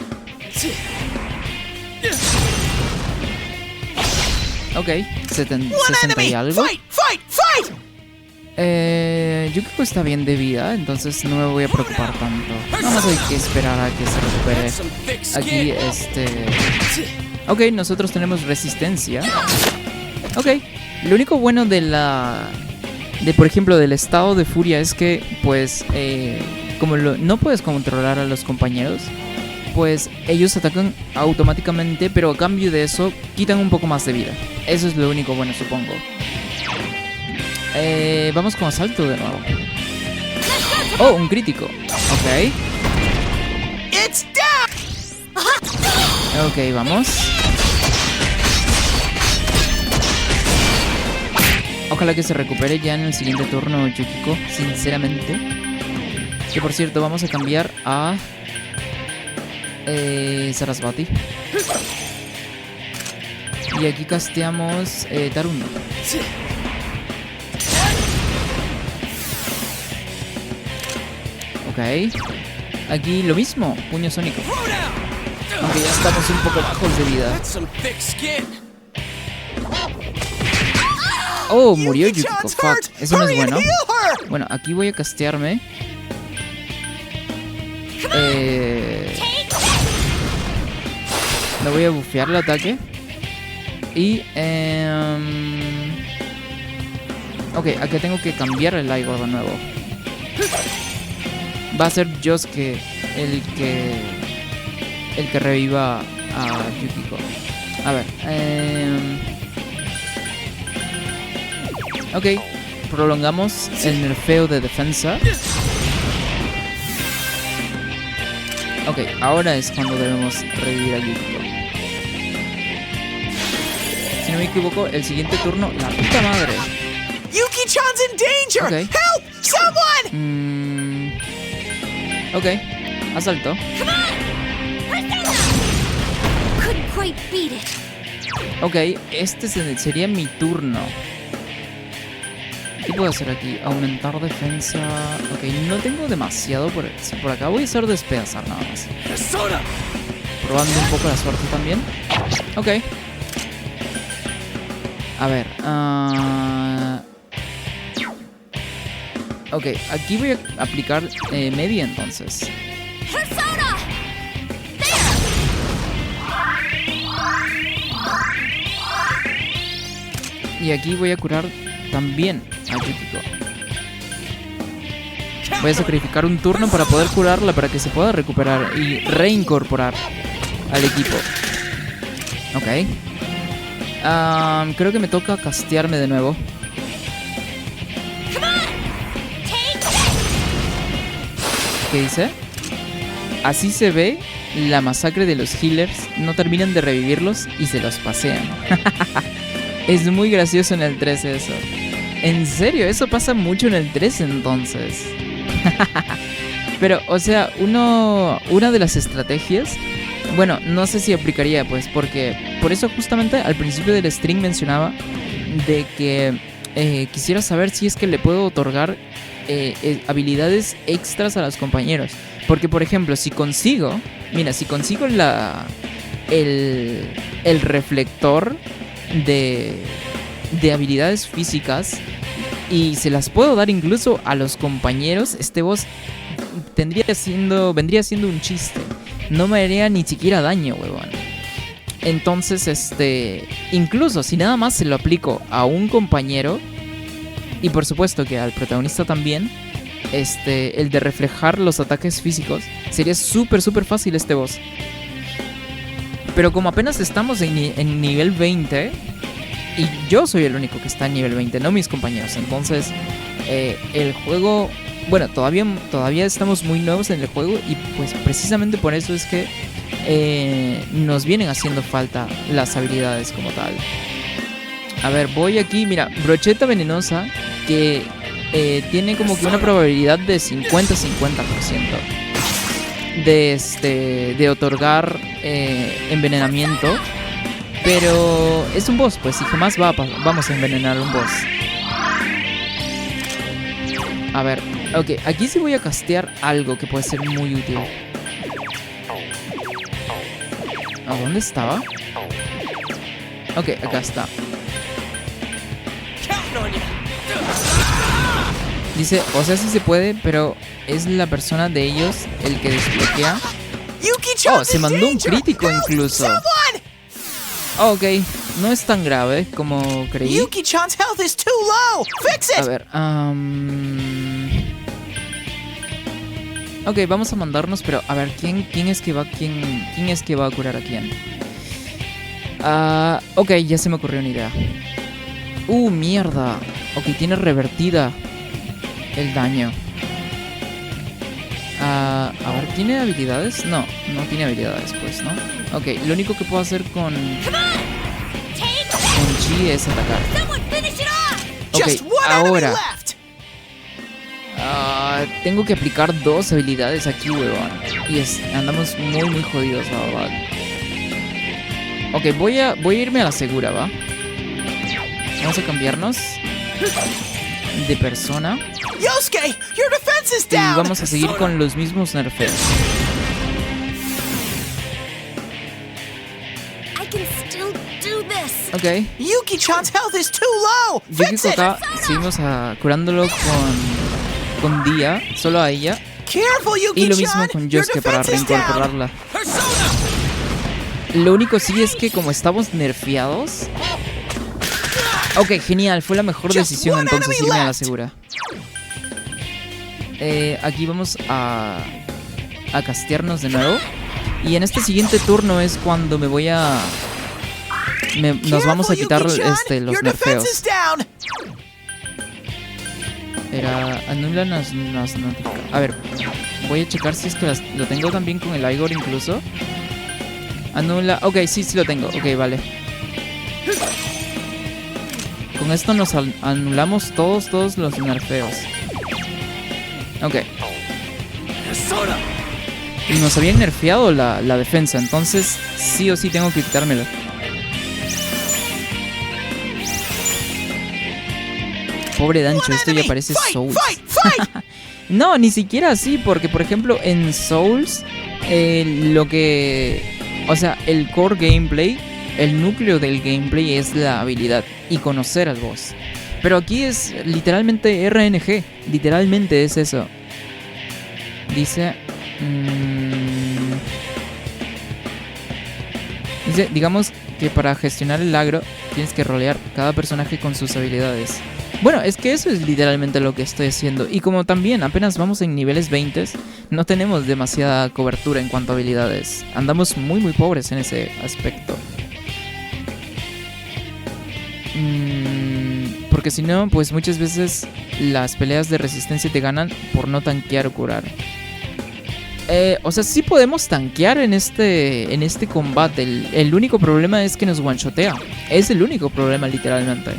Ok, 60 One 60 y enemy. algo. Fight, fight, fight. Yukiko está bien de vida, entonces no me voy a preocupar tanto. Nada más hay que esperar a que se recupere. That's some thick Aquí, skin. Ok, nosotros tenemos resistencia. Ok, lo único bueno de por ejemplo, del estado de furia es que, pues, como no puedes controlar a los compañeros, pues ellos atacan automáticamente, pero a cambio de eso quitan un poco más de vida. Eso es lo único bueno, supongo. Vamos con asalto de nuevo. Oh, un crítico. Ok. It's down. Ok, vamos. Ojalá que se recupere ya en el siguiente turno Yukiko, sinceramente. Que por cierto, vamos a cambiar a Sarasvati. Y aquí casteamos Taruno. Ok. Aquí lo mismo, puño sónico. Aunque ya estamos un poco bajos de vida. That's some thick skin. Oh, murió Yukiko. Yuki-chan's Fuck. hurt. Eso no es Hurry and bueno. heal her. Bueno, aquí voy a castearme. Me voy a bufear el ataque. Y ok, aquí tengo que cambiar el Igor de nuevo. Va a ser Josuke el que reviva a Yukiko. A ver. Ok, prolongamos el nerfeo de defensa. Ok, ahora es cuando debemos revivir a Yukiko. Si no me equivoco, el siguiente turno, la puta madre. Yuki-chan's in danger. Okay. Help! Someone! Ok, asalto. Couldn't quite beat it. Ok, este sería mi turno. ¿Qué puedo hacer aquí? Aumentar defensa. Ok, no tengo demasiado por acá. Voy a hacer despedazar nada más. Persona. Probando un poco la suerte también. Ok. A ver. Ok, aquí voy a aplicar media entonces. Persona! Y aquí voy a curar también a Yukiko. Voy a sacrificar un turno para poder curarla, para que se pueda recuperar y reincorporar al equipo. Ok. Creo que me toca castearme de nuevo. ¿Qué dice? Así se ve la masacre de los healers. No terminan de revivirlos y se los pasean. Es muy gracioso en el 13 eso. En serio, eso pasa mucho en el 3 entonces. Pero, o sea, una de las estrategias, bueno, no sé si aplicaría, pues, porque por eso justamente al principio del stream mencionaba de que quisiera saber si es que le puedo otorgar habilidades extras a los compañeros. Porque, por ejemplo, si consigo el reflector de habilidades físicas y se las puedo dar incluso a los compañeros, este boss vendría siendo un chiste. No me haría ni siquiera daño, huevón. Entonces, incluso si nada más se lo aplico a un compañero, y por supuesto que al protagonista también, el de reflejar los ataques físicos, sería súper fácil este boss. Pero como apenas estamos en nivel 20, y yo soy el único que está en nivel 20, no mis compañeros, entonces el juego, bueno, todavía estamos muy nuevos en el juego, y pues precisamente por eso es que nos vienen haciendo falta las habilidades como tal. A ver, voy aquí, mira, brocheta venenosa, que tiene como que una probabilidad de 50-50% de otorgar envenenamiento. Pero es un boss, pues, y jamás vamos a envenenar a un boss. A ver, ok, aquí sí voy a castear algo que puede ser muy útil. ¿A dónde estaba? Ok, acá está. Dice, o sea, sí se puede, pero es la persona de ellos el que desbloquea. Oh, se mandó un crítico incluso. Oh, ok, no es tan grave como creí. Yuki-chan's health is too low. Fix it. A ver, ok, vamos a mandarnos, pero a ver, ¿quién es que va a curar a quién? Ok, ya se me ocurrió una idea. Mierda. Ok, tiene revertida el daño. A ver, ¿tiene habilidades? No tiene habilidades, pues, ¿no? Ok, lo único que puedo hacer con Chi es atacar. Ok, ahora tengo que aplicar 2 habilidades aquí, huevón. Y andamos muy jodidos, la verdad. Ok, voy a irme a la segura, ¿va? Vamos a cambiarnos de persona. Yosuke, your defense is down. Y vamos a seguir con los mismos nerfeos. Ok. Yuki-chan's health is too low. Fix it. Acá seguimos curándolo con Dia, solo a ella. Careful, Y lo Yuki-chan. mismo con Your Yosuke para defense is down. reincorporarla. Lo único sí es que como estamos nerfeados. Ok, genial, fue la mejor decisión entonces irme a la segura. Aquí vamos a castearnos de nuevo. Y en este siguiente turno es cuando me voy a... nos vamos a quitar los nerfeos. Era... Anula las notificaciones. A ver, voy a checar si es que lo tengo también con el Igor incluso. Anula... Ok, sí lo tengo. Ok, vale. Con esto nos anulamos todos los nerfeos. Ok. Y nos habían nerfeado la defensa, entonces sí o sí tengo que quitármelo. Pobre Dancho, esto ya parece Souls. No, ni siquiera así, porque por ejemplo en Souls o sea, el core gameplay, el núcleo del gameplay es la habilidad y conocer al boss. Pero aquí es literalmente RNG, literalmente es eso. Dice... dice, digamos que para gestionar el agro tienes que rolear cada personaje con sus habilidades. Bueno, es que eso es literalmente lo que estoy haciendo. Y como también apenas vamos en niveles 20, no tenemos demasiada cobertura en cuanto a habilidades. Andamos muy pobres en ese aspecto. Porque si no, pues muchas veces las peleas de resistencia te ganan por no tanquear o curar. O sea, sí podemos tanquear en este combate. El único problema es que nos one-shotea. Es el único problema, literalmente.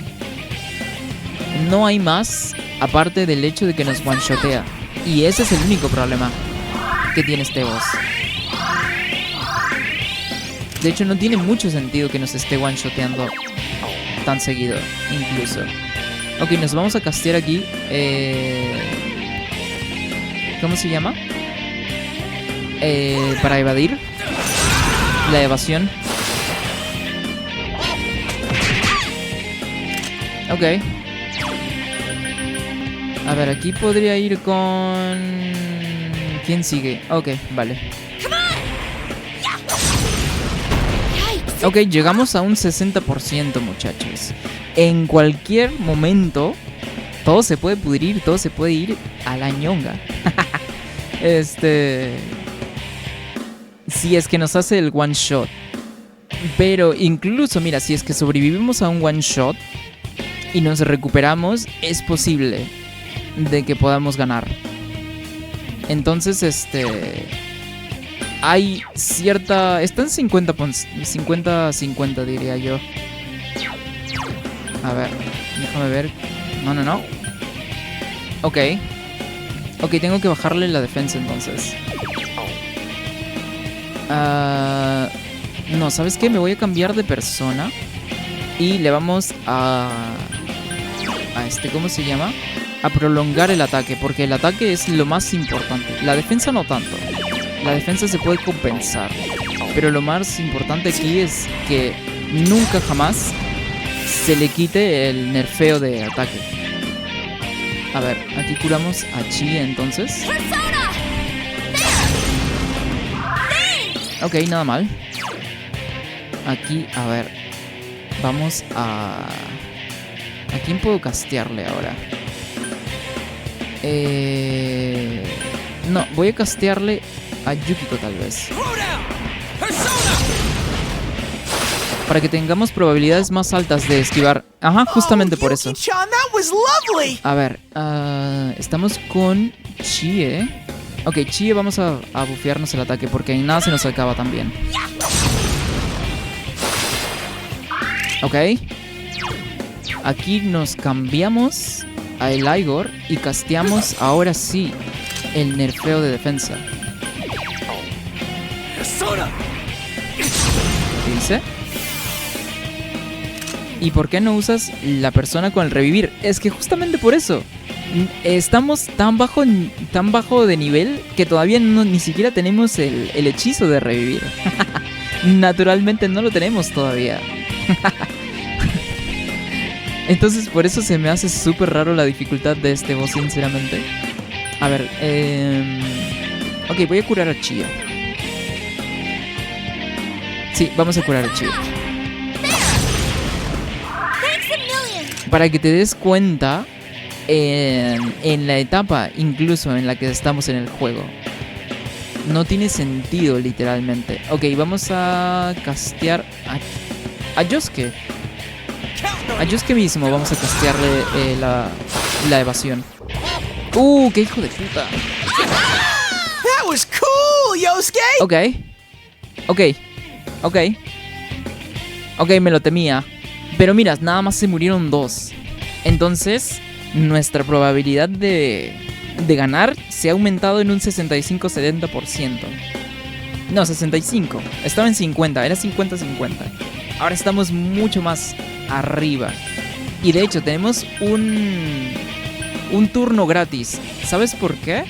no hay más aparte del hecho de que nos one-shotea. Y ese es el único problema que tiene este boss. De hecho, no tiene mucho sentido que nos esté one-shoteando tan seguido, incluso. Ok, nos vamos a castear aquí. ¿Cómo se llama? Para evadir. La evasión. Ok. A ver, aquí podría ir con... ¿Quién sigue? Ok, vale. Ok, llegamos a un 60%, muchachos. En cualquier momento, todo se puede pudrir, todo se puede ir a la ñonga. Si es que nos hace el one shot. Pero incluso, mira, si es que sobrevivimos a un one shot y nos recuperamos, es posible de que podamos ganar. Entonces, hay cierta... Está en 50-50, diría yo. A ver, déjame ver. No. Ok. Ok, tengo que bajarle la defensa entonces. No, ¿sabes qué? Me voy a cambiar de persona. Y le vamos a ¿cómo se llama? A prolongar el ataque, porque el ataque es lo más importante. La defensa no tanto. La defensa se puede compensar. Pero lo más importante aquí es que nunca jamás se le quite el nerfeo de ataque. A ver, aquí curamos a Chie entonces. Ok, nada mal. Aquí, a ver. Vamos a... ¿A quién puedo castearle ahora? No, voy a castearle a Yukiko tal vez. Para que tengamos probabilidades más altas de esquivar. Ajá, justamente por eso. A ver, estamos con Chie. Ok, Chie, vamos a bufearnos el ataque porque en nada se nos acaba también. Ok. Aquí nos cambiamos a el Igor y casteamos ahora sí el nerfeo de defensa. ¿Qué dice? ¿Y por qué no usas la persona con el revivir? Es que justamente por eso. Estamos tan bajo de nivel que todavía ni siquiera tenemos el hechizo de revivir. Naturalmente no lo tenemos todavía. Entonces por eso se me hace súper raro la dificultad de este boss, sinceramente. A ver, ok, voy a curar a Chie. Sí, vamos a curar a Chie. Para que te des cuenta, en la etapa incluso en la que estamos en el juego, no tiene sentido literalmente. Ok, vamos a castear a Yosuke. A Yosuke mismo vamos a castearle la evasión. ¡Qué hijo de puta! That was cool, Yosuke. Ok, me lo temía. Pero mira, nada más se murieron 2. Entonces, nuestra probabilidad de ganar se ha aumentado en un 65-70%. No, 65. Estaba en 50, era 50-50. Ahora estamos mucho más arriba. Y de hecho tenemos un turno gratis. ¿Sabes por qué?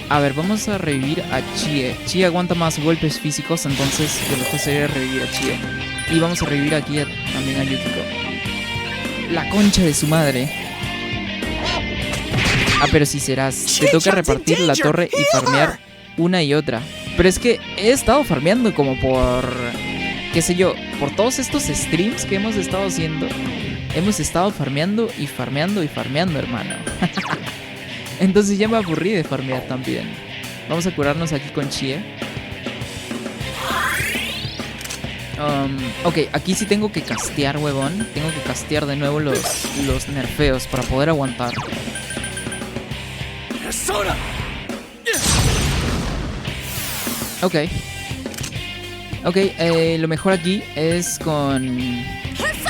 A ver, vamos a revivir a Chie. Chie aguanta más golpes físicos, entonces lo mejor sería revivir a Chie. Y vamos a revivir aquí también a Yukiko. La concha de su madre. Pero si serás, te toca repartir la torre y farmear una y otra. Pero es que he estado farmeando como por... qué sé yo, por todos estos streams que hemos estado haciendo. Hemos estado farmeando y farmeando y farmeando, hermano. Entonces ya me aburrí de farmear también. Vamos a curarnos aquí con Chie. Ok, aquí sí tengo que castear, huevón. Tengo que castear de nuevo los nerfeos para poder aguantar. Ok, lo mejor aquí es con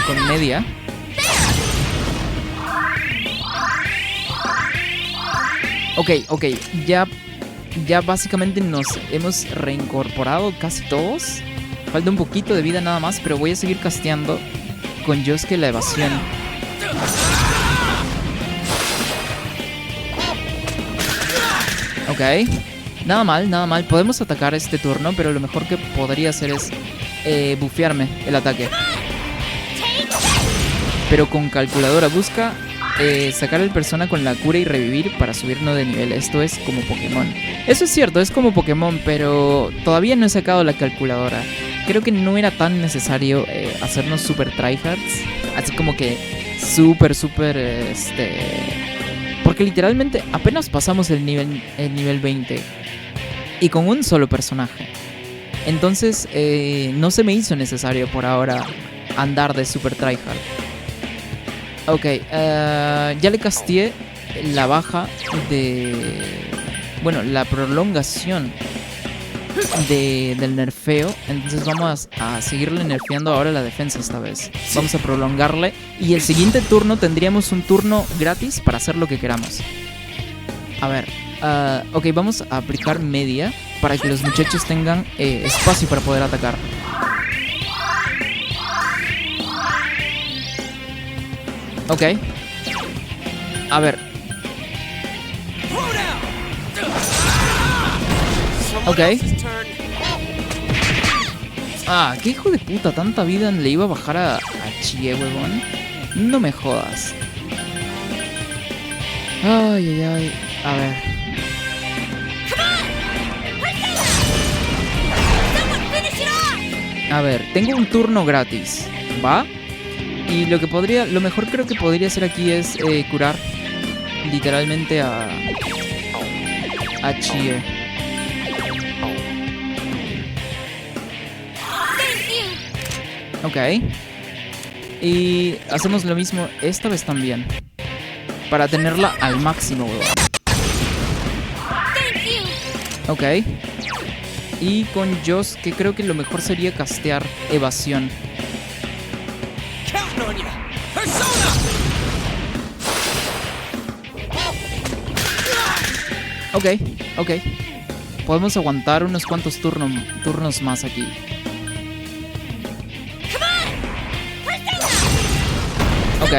con media. Ok, ya básicamente nos hemos reincorporado casi todos. Falta un poquito de vida nada más, pero voy a seguir casteando con Yosuke la evasión. Ok, nada mal. Podemos atacar este turno, pero lo mejor que podría hacer es bufearme el ataque. Pero con calculadora busca sacar el persona con la cura y revivir para subirnos de nivel. Esto es como Pokémon. Eso es cierto, es como Pokémon, pero todavía no he sacado la calculadora. Creo que no era tan necesario hacernos super tryhards. Así como que súper, porque literalmente apenas pasamos el nivel 20 y con un solo personaje. Entonces no se me hizo necesario por ahora andar de super tryhard. Ok, ya le casteé la baja de... Bueno, la prolongación del nerfeo. Entonces vamos a seguirle nerfeando ahora la defensa esta vez. Vamos a prolongarle. Y el siguiente turno tendríamos un turno gratis para hacer lo que queramos. A ver, ok, vamos a aplicar media para que los muchachos tengan espacio para poder atacar. Ok. A ver. Ok. Ah, qué hijo de puta. Tanta vida le iba a bajar a Chie, huevón. No me jodas. Ay. A ver. A ver, tengo un turno gratis. ¿Va? Y lo mejor creo que podría hacer aquí es curar literalmente a Chie. Ok. Y hacemos lo mismo esta vez también. Para tenerla al máximo, weón. Ok. Y con Joss, que creo que lo mejor sería castear evasión. Ok. Podemos aguantar unos cuantos turnos más aquí. Ok.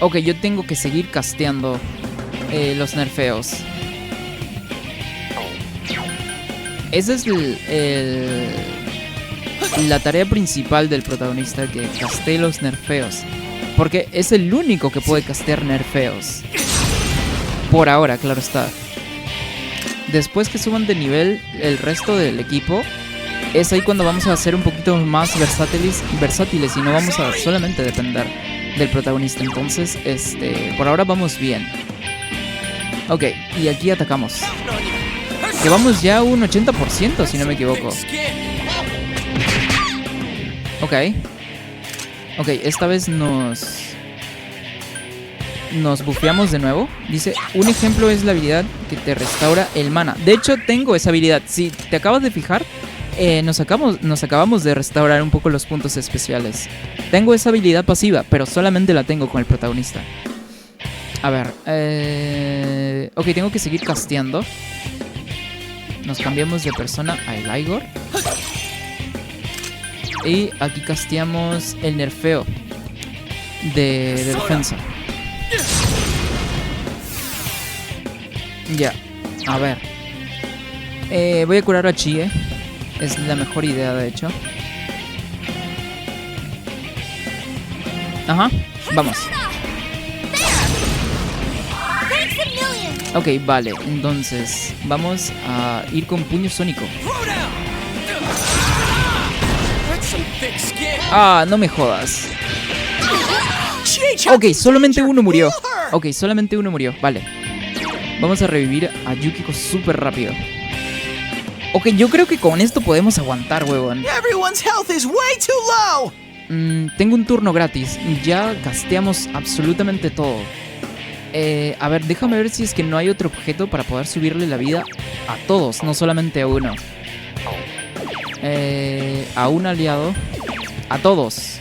Ok, yo tengo que seguir casteando los nerfeos. Esa es la tarea principal del protagonista, que castee los nerfeos. Porque es el único que puede castear nerfeos. Por ahora, claro está. Después que suban de nivel el resto del equipo, es ahí cuando vamos a ser un poquito más versátiles y no vamos a solamente depender del protagonista. Entonces, por ahora vamos bien. Ok, y aquí atacamos. Que vamos ya a un 80%, si no me equivoco. Ok, esta vez nos bufeamos de nuevo. Dice, un ejemplo es la habilidad que te restaura el mana. De hecho, tengo esa habilidad. Si te acabas de fijar, nos acabamos de restaurar un poco los puntos especiales. Tengo esa habilidad pasiva, pero solamente la tengo con el protagonista. A ver, ok, tengo que seguir casteando. Nos cambiamos de persona a el Igor. Y aquí casteamos el nerfeo de defensa. Ya, a ver. Voy a curar a Chie. Es la mejor idea, de hecho. Ajá, vamos. Ok, vale, entonces vamos a ir con puño sónico. Ah, no me jodas. Ok, solamente uno murió. Vale. Vamos a revivir a Yukiko súper rápido. Ok, yo creo que con esto podemos aguantar, huevón. Tengo un turno gratis. Ya casteamos absolutamente todo. A ver, déjame ver si es que no hay otro objeto para poder subirle la vida a todos, no solamente a uno. A un aliado. A todos.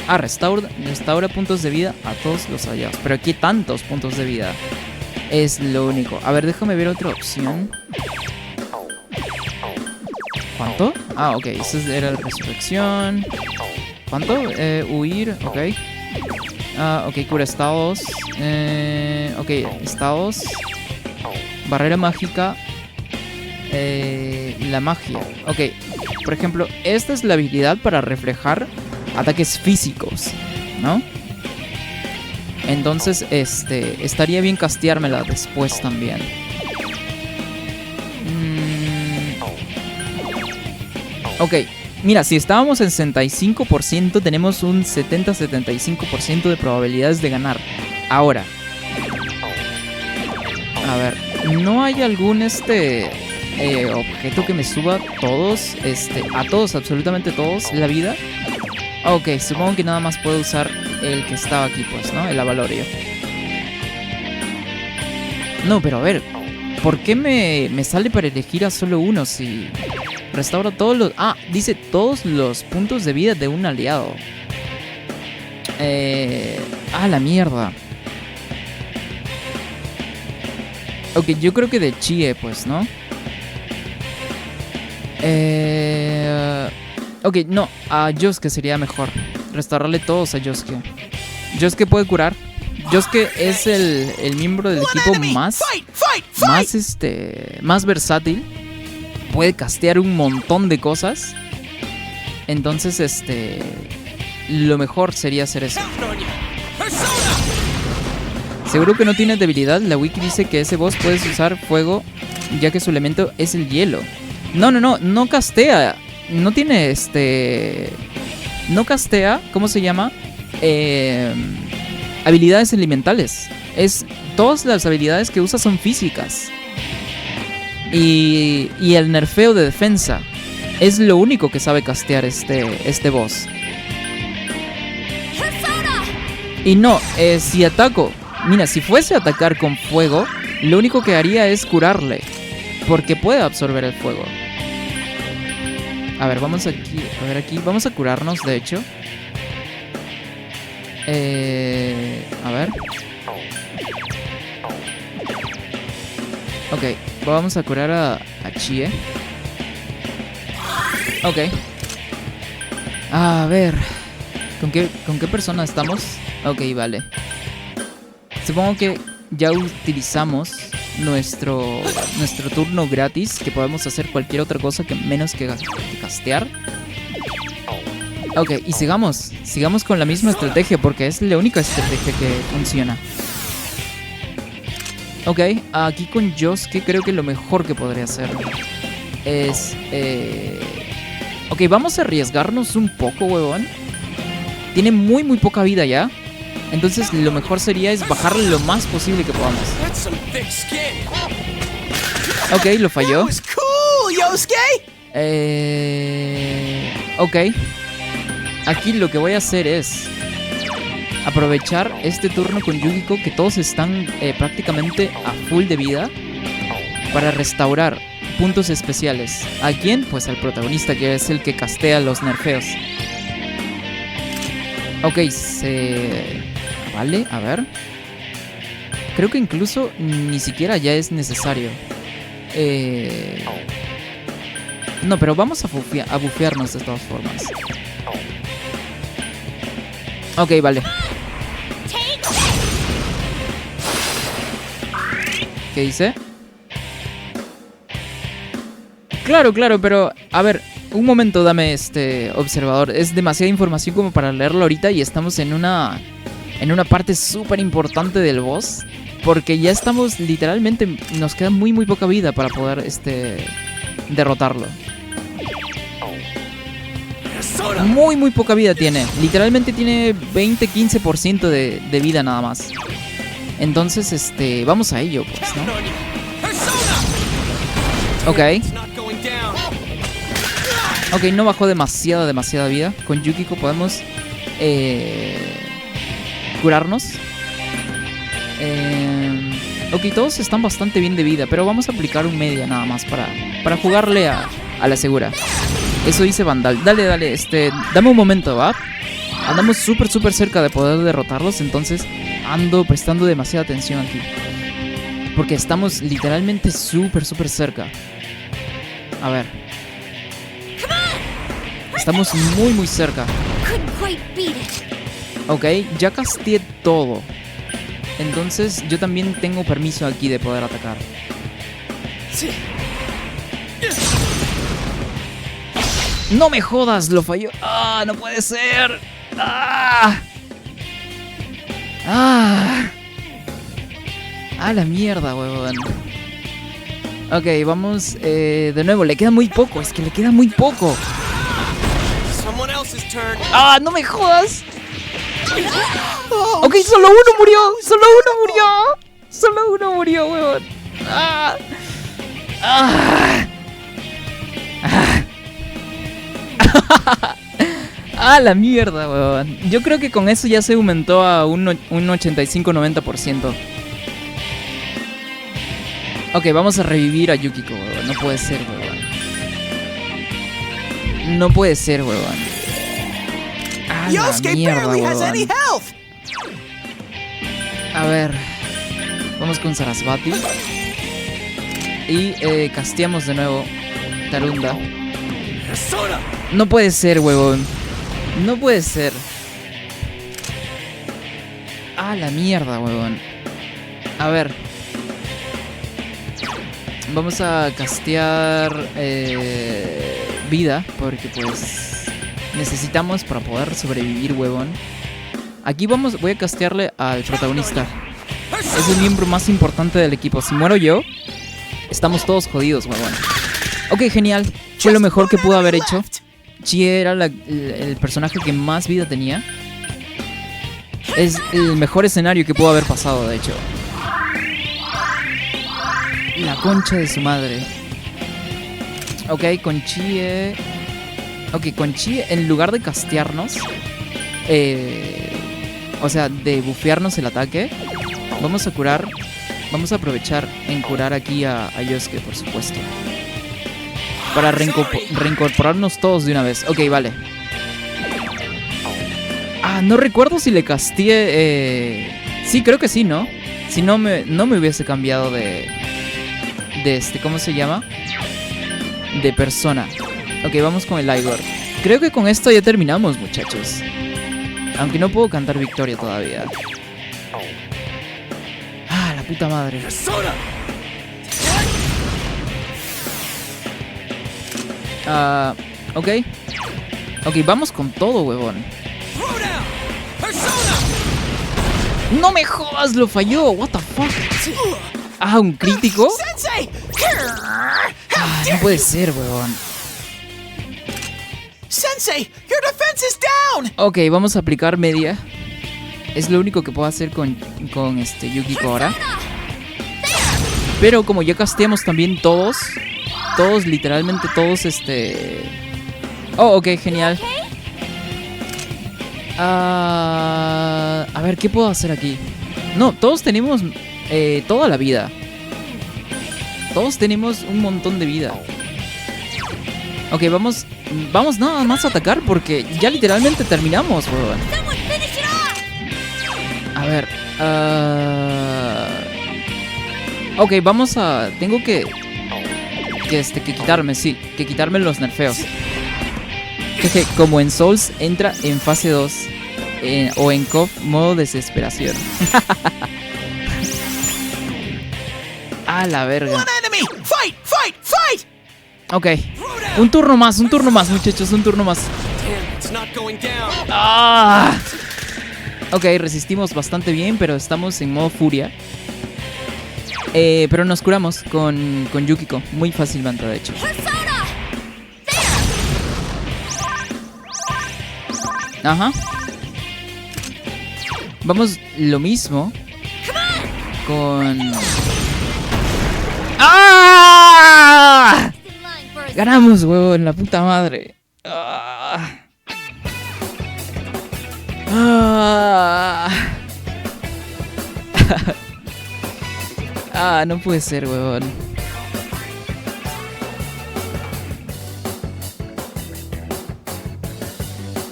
Ah, restaura puntos de vida a todos los aliados. Pero aquí tantos puntos de vida. Es lo único. A ver, déjame ver otra opción. ¿Cuánto? Ah, ok. Esa era la resurrección. ¿Cuánto? Huir, ok. Ah, ok, cura estados. Ok, estados. Barrera mágica. La magia. Ok, por ejemplo, esta es la habilidad para reflejar ataques físicos, ¿no? Entonces, estaría bien casteármela después también. Ok, mira, si estábamos en 65%, tenemos un 70-75% de probabilidades de ganar. Ahora, a ver, ¿no hay algún objeto que me suba todos, a todos, absolutamente todos, la vida? Ok, supongo que nada más puedo usar el que estaba aquí, pues, ¿no? El avalorio. No, pero a ver, ¿por qué me sale para elegir a solo uno si restaura todos los... Ah, dice todos los puntos de vida de un aliado. La mierda. Ok, yo creo que de Chie, pues, ¿no? Ok, no, a Yosuke sería mejor restaurarle todos a Yosuke. Yosuke puede curar. Yosuke es el miembro del equipo más versátil. Puede castear un montón de cosas. Entonces, lo mejor sería hacer eso. Seguro que no tiene debilidad. La wiki dice que ese boss puedes usar fuego, ya que su elemento es el hielo. No castea. No tiene no castea, ¿cómo se llama? Habilidades elementales. Todas las habilidades que usa son físicas. Y el nerfeo de defensa es lo único que sabe castear este boss. Y no, si ataco, mira, si fuese a atacar con fuego, lo único que haría es curarle, porque puede absorber el fuego. A ver, vamos aquí, vamos a curarnos, de hecho. A ver. Ok, vamos a curar a Chie. Ok. A ver, ¿con qué persona estamos? Ok, vale. Supongo que ya utilizamos nuestro turno gratis, que podemos hacer cualquier otra cosa que menos que castear. Ok, y sigamos con la misma estrategia, porque es la única estrategia que funciona. Ok, aquí con Yosuke creo que lo mejor que podría hacer es... Ok, vamos a arriesgarnos un poco, huevón. Tiene muy poca vida ya. Entonces lo mejor sería es bajarle lo más posible que podamos. Ok, lo falló. Ok. Aquí lo que voy a hacer es aprovechar este turno con Yukiko, que todos están prácticamente a full de vida, para restaurar puntos especiales. ¿A quién? Pues al protagonista, que es el que castea los nerfeos. Ok, Vale, a ver. Creo que incluso ni siquiera ya es necesario. No, pero vamos a bufearnos de todas formas. Ok, vale. ¿Qué dice? Claro, pero... A ver, un momento, dame observador. Es demasiada información como para leerlo ahorita y estamos en una parte súper importante del boss. Porque ya estamos, literalmente, nos queda muy poca vida para poder derrotarlo. Muy poca vida tiene. Literalmente tiene 20-15% de vida nada más. Entonces, vamos a ello, pues, ¿no? Ok. Ok, no bajó demasiada vida. Con Yukiko podemos curarnos. Ok, todos están bastante bien de vida, pero vamos a aplicar un media nada más para jugarle a la segura. Eso dice Vandal. Dale, dame un momento, ¿va? Andamos súper cerca de poder derrotarlos, entonces ando prestando demasiada atención aquí. Porque estamos literalmente súper cerca. A ver. Estamos muy cerca. Couldn't quite beat it. Ok, ya casteé todo. Entonces yo también tengo permiso aquí de poder atacar. ¡No me jodas! Lo falló. ¡Ah! ¡No puede ser! ¡Ah! ¡Ah! ¡Ah, la mierda, huevón! Ok, vamos de nuevo. Le queda muy poco. Es que le queda muy poco. Someone else's turn. ¡Ah! ¡No me jodas! Ok, solo uno murió. Solo uno murió, huevón. ¡Ah! ¡Ah! ¡Ah, la mierda, weón! Yo creo que con eso ya se aumentó a un 85-90%. Ok, vamos a revivir a Yukiko, weón. No puede ser, weón. No puede ser, weón. ¡Ah, la Yosuke mierda, barely has any weón! health. A ver. Vamos con Sarasvati. Y casteamos de nuevo Tarunda. Persona. No puede ser, huevón. No puede ser. Ah, la mierda, huevón. A ver. Vamos a castear vida, porque pues necesitamos para poder sobrevivir, huevón. Aquí voy a castearle al protagonista. Es el miembro más importante del equipo. Si muero yo, estamos todos jodidos, huevón. Ok, genial. Fue lo mejor que pudo haber hecho. Chie era el personaje que más vida tenía. Es el mejor escenario que pudo haber pasado, de hecho. La concha de su madre. Ok, con Chie... Ok, con Chie, en lugar de castearnos... o sea, de bufearnos el ataque... Vamos a curar... Vamos a aprovechar en curar aquí a Yosuke, por supuesto. Para reincorporarnos todos de una vez. Ok, vale. Ah, no recuerdo si le casteé... Sí, creo que sí, ¿no? Si no me hubiese cambiado de ¿cómo se llama? De persona. Ok, vamos con el Igor. Creo que con esto ya terminamos, muchachos. Aunque no puedo cantar victoria todavía. Ah, la puta madre. Persona. Ok. Ok, vamos con todo, huevón. Throw down. Persona. ¡No me jodas! ¡Lo falló! ¿What the fuck? Ah, ¿un crítico? Sensei. Ah, no puede ser, huevón. Sensei, your defense is down. Ok, vamos a aplicar media. Es lo único que puedo hacer con Yukiko ahora. Pero como ya casteamos también todos, literalmente todos, Oh, ok, genial. A ver, ¿qué puedo hacer aquí? No, todos tenemos toda la vida. Todos tenemos un montón de vida. Ok, vamos nada más a atacar porque ya literalmente terminamos, weón. Someone finish it off. A ver, ok, vamos a... Tengo que quitarme, sí. Que quitarme los nerfeos. Que como en Souls entra en fase 2. O en KOF modo desesperación. A la verga. One enemy. Fight, fight, fight. Ok. Un turno más, muchachos. Un turno más. Damn, it's not going down. ¡Ah! Ok, resistimos bastante bien, pero estamos en modo furia. Pero nos curamos con Yukiko. Muy fácilmente, de hecho. Persona. Ajá. Vamos lo mismo con... ¡Ah! In line for a Ganamos, huevón, la puta madre. Ah. Ah. Ah, no puede ser, huevón.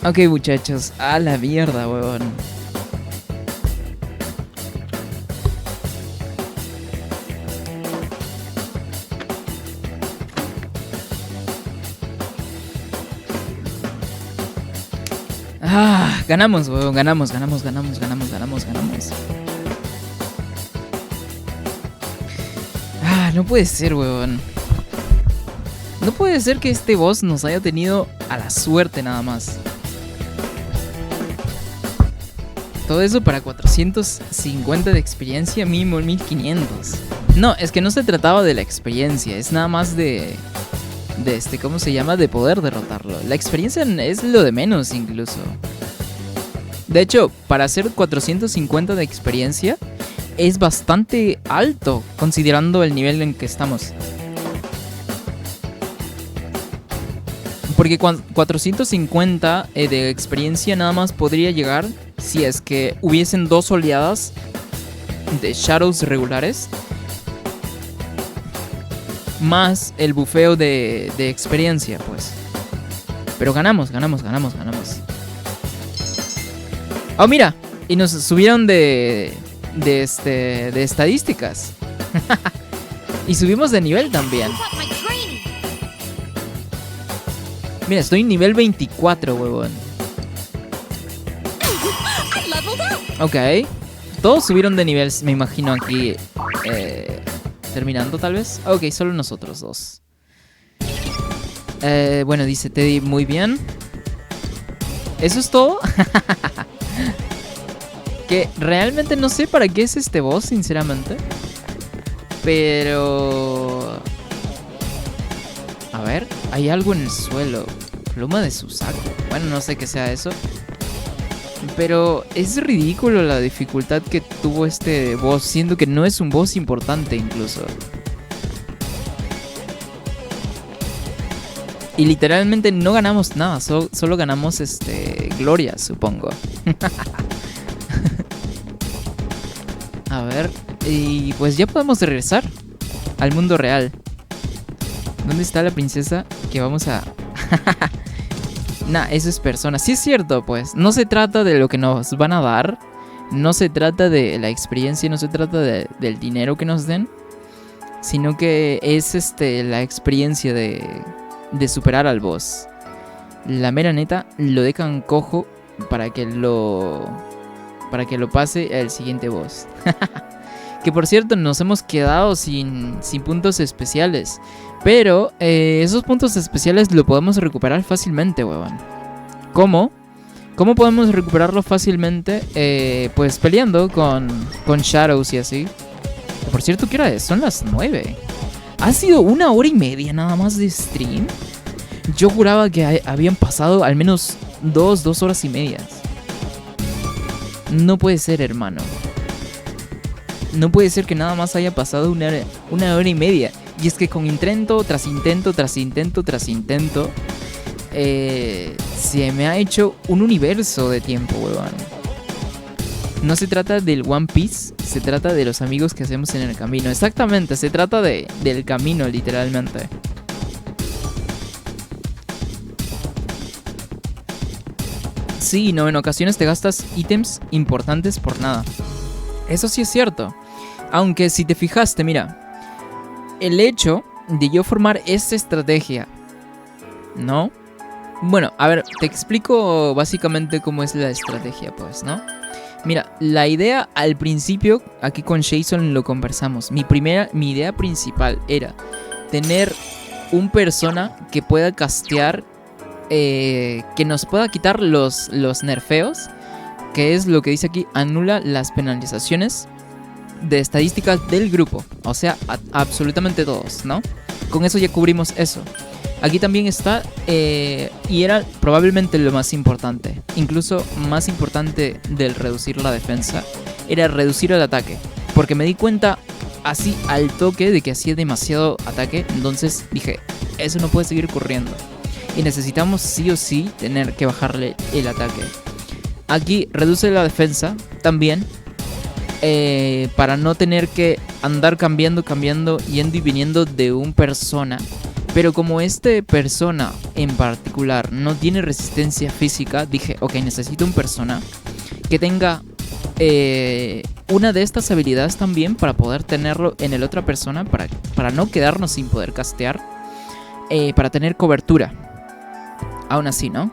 Ok, muchachos, a la mierda, huevón. Ganamos, huevón, ganamos. No puede ser, huevón. No puede ser que este boss nos haya tenido a la suerte nada más. Todo eso para 450 de experiencia, mínimo 1500. No, es que no se trataba de la experiencia, es nada más de ¿cómo se llama? De poder derrotarlo. La experiencia es lo de menos incluso. De hecho, para hacer 450 de experiencia es bastante alto considerando el nivel en que estamos. Porque 450 de experiencia nada más podría llegar si es que hubiesen 2 oleadas de Shadows regulares más el bufeo de experiencia, pues. Pero ganamos. Oh, mira, y nos subieron de estadísticas. Y subimos de nivel también. Mira, estoy en nivel 24, huevón. Ok. Todos subieron de nivel, me imagino aquí. Terminando, tal vez. Ok, solo nosotros dos. Bueno, dice Teddy, muy bien. ¿Eso es todo? Que realmente no sé para qué es este boss, sinceramente. Pero... a ver, hay algo en el suelo. Pluma de Suzaku. Bueno, no sé qué sea eso. Pero es ridículo la dificultad que tuvo este boss, siendo que no es un boss importante incluso. Y literalmente no ganamos nada, solo ganamos gloria, supongo. A ver, y pues ya podemos regresar al mundo real. ¿Dónde está la princesa que vamos a...? Nah, eso es persona. Sí es cierto, pues. No se trata de lo que nos van a dar. No se trata de la experiencia. No se trata del dinero que nos den. Sino que es la experiencia de superar al boss. La mera neta lo dejan cojo para que lo pase al siguiente boss. Que por cierto nos hemos quedado sin puntos especiales. Pero esos puntos especiales lo podemos recuperar fácilmente, huevón. ¿Cómo? ¿Cómo podemos recuperarlo fácilmente? Pues peleando con Shadows y así. Por cierto, ¿qué hora es? Son las 9. ¿Ha sido 1 hora y media nada más de stream? Yo juraba que habían pasado al menos 2 horas y medias. No puede ser, hermano. No puede ser que nada más haya pasado una hora y media. Y es que con intento tras intento tras intento tras intento, se me ha hecho un universo de tiempo, huevón. No se trata del One Piece, se trata de los amigos que hacemos en el camino. Exactamente, se trata del camino, literalmente. Sí, no, en ocasiones te gastas ítems importantes por nada. Eso sí es cierto. Aunque si te fijaste, mira, el hecho de yo formar esta estrategia, ¿no? Bueno, a ver, te explico básicamente cómo es la estrategia, pues, ¿no? Mira, la idea al principio, aquí con Jason lo conversamos. Mi idea principal era tener un persona que pueda castear, que nos pueda quitar los nerfeos, que es lo que dice aquí, anula las penalizaciones de estadísticas del grupo. O sea, absolutamente todos, ¿no? Con eso ya cubrimos eso. Aquí también está, y era probablemente lo más importante, incluso más importante del reducir la defensa, era reducir el ataque. Porque me di cuenta así al toque de que hacía demasiado ataque, entonces dije, eso no puede seguir ocurriendo. Y necesitamos sí o sí tener que bajarle el ataque. Aquí reduce la defensa también, para no tener que andar cambiando, yendo y viniendo de un persona Pero como este persona en particular no tiene resistencia física, dije, ok, necesito un persona que tenga una de estas habilidades también para poder tenerlo en el otra persona, para no quedarnos sin poder castear, para tener cobertura. Aún así, ¿no?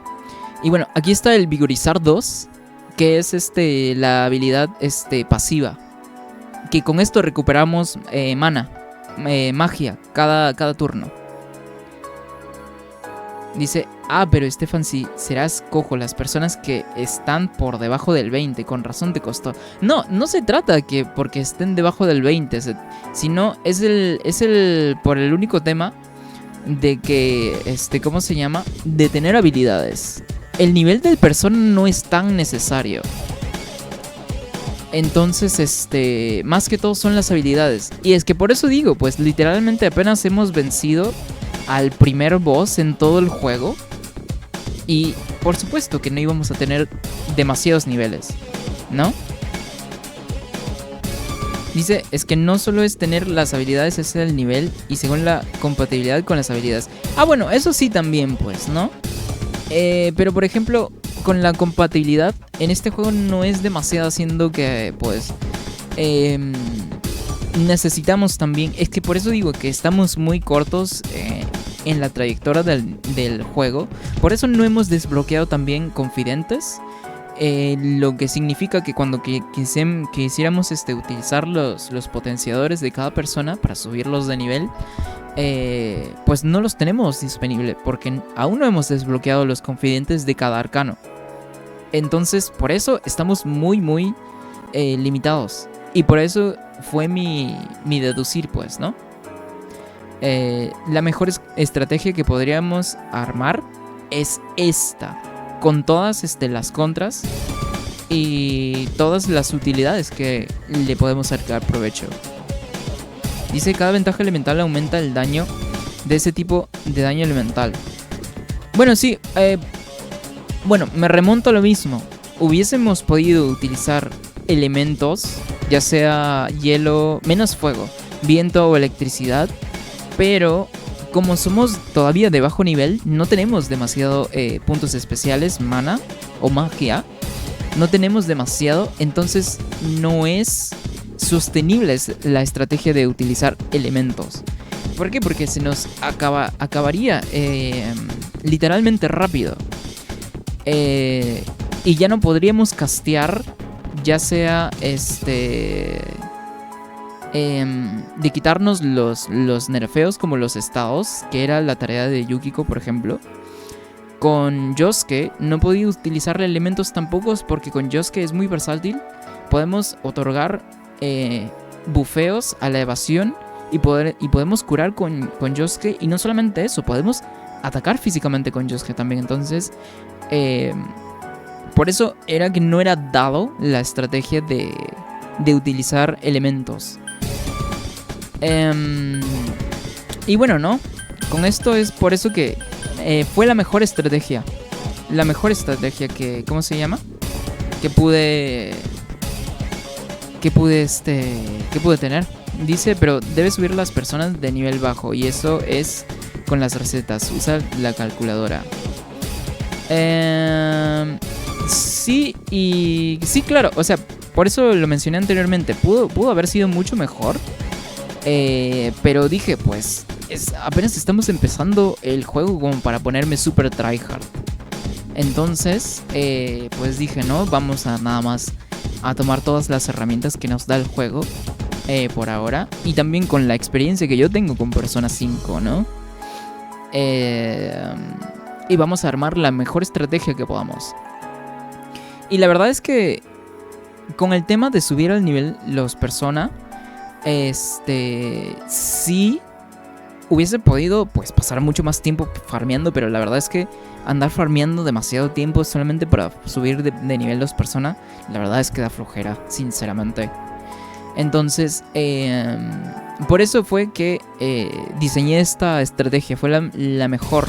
Y bueno, aquí está el Vigorizar 2, que es la habilidad pasiva. Que con esto recuperamos mana, magia, cada turno. Dice, pero Stefan, si serás cojo, las personas que están por debajo del 20, con razón te costó. No se trata que porque estén debajo del 20, sino es por el único tema de que, ¿cómo se llama? De tener habilidades. El nivel del persona no es tan necesario. Entonces, más que todo son las habilidades. Y es que por eso digo, pues literalmente apenas hemos vencido al primer boss en todo el juego. Y por supuesto que no íbamos a tener demasiados niveles, ¿no? Dice, es que no solo es tener las habilidades, es el nivel y según la compatibilidad con las habilidades. Bueno, eso sí también, pues, ¿no? Pero por ejemplo, con la compatibilidad en este juego no es demasiado, haciendo que, pues, necesitamos también... Es que por eso digo que estamos muy cortos en la trayectoria del juego. Por eso no hemos desbloqueado también confidentes. Lo que significa que cuando quisiéramos utilizar los potenciadores de cada persona para subirlos de nivel, pues no los tenemos disponibles porque aún no hemos desbloqueado los confidentes de cada arcano. Entonces por eso estamos muy limitados. Y por eso fue mi deducir, pues, ¿no? La mejor estrategia que podríamos armar es esta, con todas las contras y todas las utilidades que le podemos sacar provecho. Dice, cada ventaja elemental aumenta el daño de ese tipo de daño elemental. Bueno, sí, bueno, me remonto a lo mismo. Hubiésemos podido utilizar elementos, ya sea hielo, menos fuego, viento o electricidad, pero como somos todavía de bajo nivel, no tenemos demasiado puntos especiales, mana o magia. No tenemos demasiado, entonces no es sostenible la estrategia de utilizar elementos. ¿Por qué? Porque se nos acabaría literalmente rápido. Y ya no podríamos castear, ya sea de quitarnos los nerfeos como los estados, que era la tarea de Yukiko, por ejemplo. Con Yosuke no podía utilizar elementos tampoco, porque con Yosuke es muy versátil. Podemos otorgar bufeos a la evasión y podemos curar con Yosuke. Y no solamente eso, podemos atacar físicamente con Yosuke también. Entonces, por eso era que no era dado la estrategia de utilizar elementos. Y bueno, ¿no? Con esto es por eso que fue la mejor estrategia. La mejor estrategia que... ¿Cómo se llama? Que pude tener. Dice, pero debes subir las personas de nivel bajo. Y eso es con las recetas. Usa la calculadora. Sí, y... Sí, claro. O sea, por eso lo mencioné anteriormente. Pudo haber sido mucho mejor. Pero dije, pues... apenas estamos empezando el juego como para ponerme super tryhard. Entonces, pues dije, no, vamos a nada más a tomar todas las herramientas que nos da el juego por ahora. Y también con la experiencia que yo tengo con Persona 5, ¿no? Y vamos a armar la mejor estrategia que podamos. Y la verdad es que con el tema de subir al nivel los Persona, sí hubiese podido pues pasar mucho más tiempo farmeando, pero la verdad es que andar farmeando demasiado tiempo solamente para subir de nivel 2 persona, la verdad es que da flojera, sinceramente. Entonces, por eso fue que diseñé esta estrategia, fue la mejor,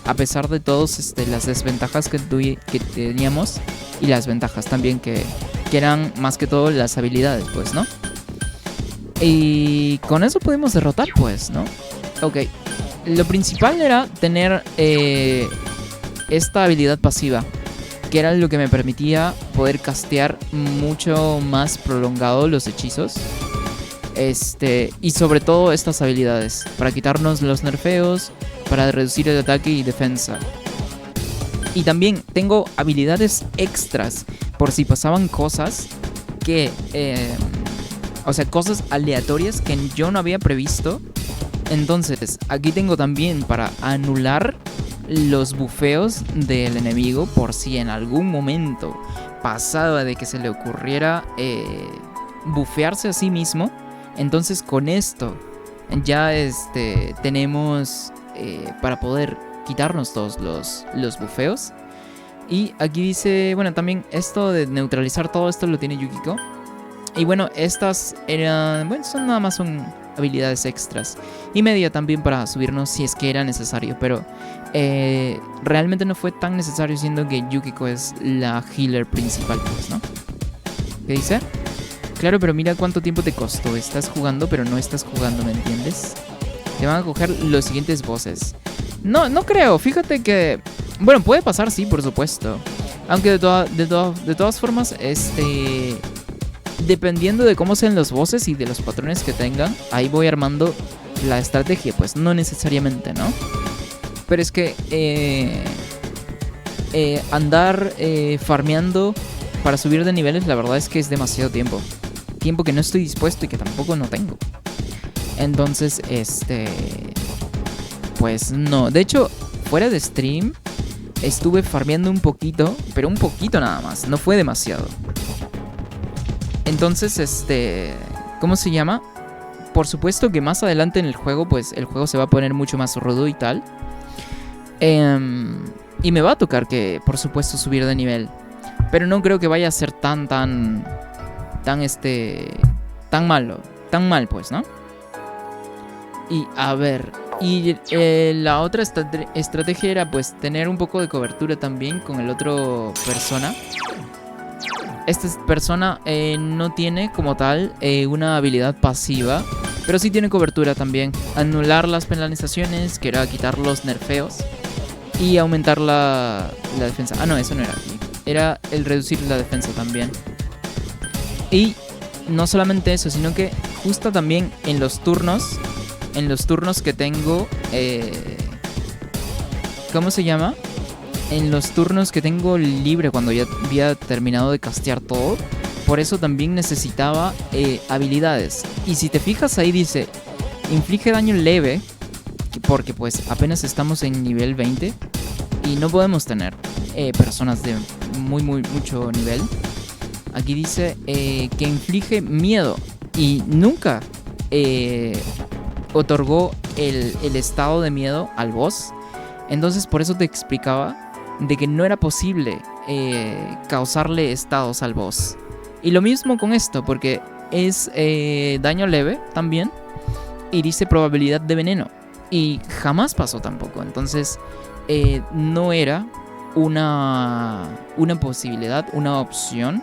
a pesar de todas las desventajas que teníamos y las ventajas también que eran más que todo las habilidades, pues, ¿no? Y con eso pudimos derrotar, pues, ¿no? Ok. lo principal era tener esta habilidad pasiva, que era lo que me permitía poder castear mucho más prolongado los hechizos. Y sobre todo estas habilidades, para quitarnos los nerfeos, para reducir el ataque y defensa. Y también tengo habilidades extras por si pasaban cosas que... o sea, cosas aleatorias que yo no había previsto. Entonces, aquí tengo también para anular los bufeos del enemigo por si en algún momento pasaba de que se le ocurriera bufearse a sí mismo. Entonces con esto ya tenemos para poder quitarnos todos los bufeos. Y aquí dice, bueno, también esto de neutralizar todo esto lo tiene Yukiko. Y bueno, estas eran, bueno, son habilidades extras. Y media también para subirnos si es que era necesario. Pero realmente no fue tan necesario, siendo que Yukiko es la healer principal, pues, ¿no? ¿Qué dice? Claro, pero mira cuánto tiempo te costó. Estás jugando, pero no estás jugando, ¿me entiendes? Te van a coger los siguientes bosses. No creo. Fíjate que... Bueno, puede pasar, sí, por supuesto. Aunque de todas formas, dependiendo de cómo sean los bosses y de los patrones que tengan, ahí voy armando la estrategia. Pues no necesariamente, ¿no? Pero es que andar farmeando para subir de niveles, la verdad es que es demasiado tiempo. Tiempo que no estoy dispuesto y que tampoco no tengo. Entonces, pues no. De hecho, fuera de stream estuve farmeando un poquito, pero un poquito nada más. No fue demasiado. Entonces, ¿cómo se llama? Por supuesto que más adelante en el juego, pues el juego se va a poner mucho más rudo y tal. Y me va a tocar que, por supuesto, subir de nivel. Pero no creo que vaya a ser tan malo. Tan mal, pues, ¿no? Y a ver. Y la otra estrategia era, pues, tener un poco de cobertura también con el otro persona. Esta persona no tiene como tal una habilidad pasiva, pero sí tiene cobertura también. Anular las penalizaciones, que era quitar los nerfeos, y aumentar la defensa. Ah, no, eso no era aquí. Era el reducir la defensa también. Y no solamente eso, sino que justo también en los turnos que tengo, ¿cómo se llama? En los turnos que tengo libre cuando ya había terminado de castear todo. Por eso también necesitaba habilidades. Y si te fijas ahí dice, inflige daño leve, porque pues apenas estamos en nivel 20 y no podemos tener personas de mucho nivel. Aquí dice que inflige miedo y nunca otorgó el estado de miedo al boss. Entonces por eso te explicaba de que no era posible causarle estados al boss. Y lo mismo con esto, porque es daño leve también y dice probabilidad de veneno. Y jamás pasó tampoco. Entonces no era una posibilidad, una opción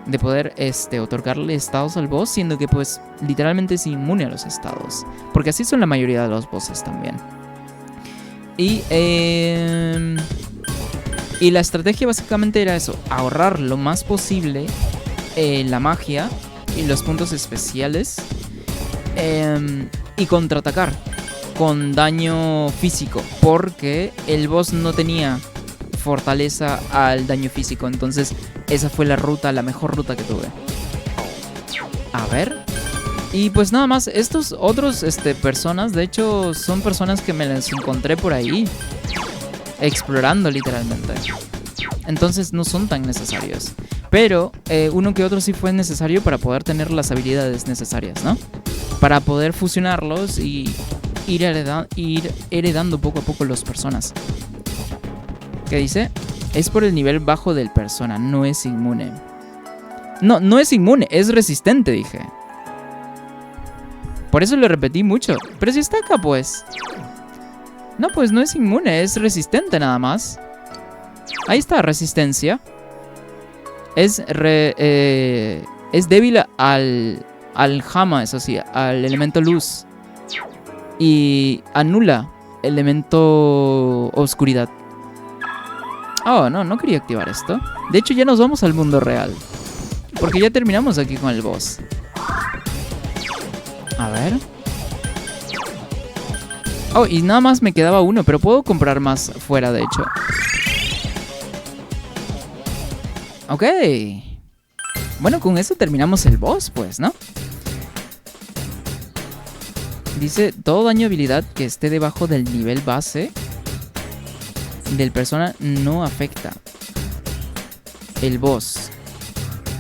de poder otorgarle estados al boss, siendo que pues literalmente es inmune a los estados, porque así son la mayoría de los bosses también. Y la estrategia básicamente era eso, ahorrar lo más posible la magia y los puntos especiales, y contraatacar con daño físico, porque el boss no tenía fortaleza al daño físico. Entonces esa fue la mejor ruta que tuve. A ver. Y pues nada más, estos otros personas, de hecho son personas que me las encontré por ahí explorando literalmente. Entonces no son tan necesarios. Pero uno que otro sí fue necesario para poder tener las habilidades necesarias, ¿no? Para poder fusionarlos y ir heredando poco a poco los personas. ¿Qué dice? Es por el nivel bajo del persona, no es inmune. No es inmune, es resistente, dije. Por eso lo repetí mucho. Pero si está acá, pues. No, pues no es inmune, es resistente nada más. Ahí está, resistencia. Es débil al Hama, eso sí, al elemento luz. Y anula elemento oscuridad. Oh, no quería activar esto. De hecho, ya nos vamos al mundo real. Porque ya terminamos aquí con el boss. A ver. Oh, y nada más me quedaba uno, pero puedo comprar más fuera, de hecho. Ok. Bueno, con eso terminamos el boss, pues, ¿no? Dice, todo daño habilidad que esté debajo del nivel base del persona no afecta el boss.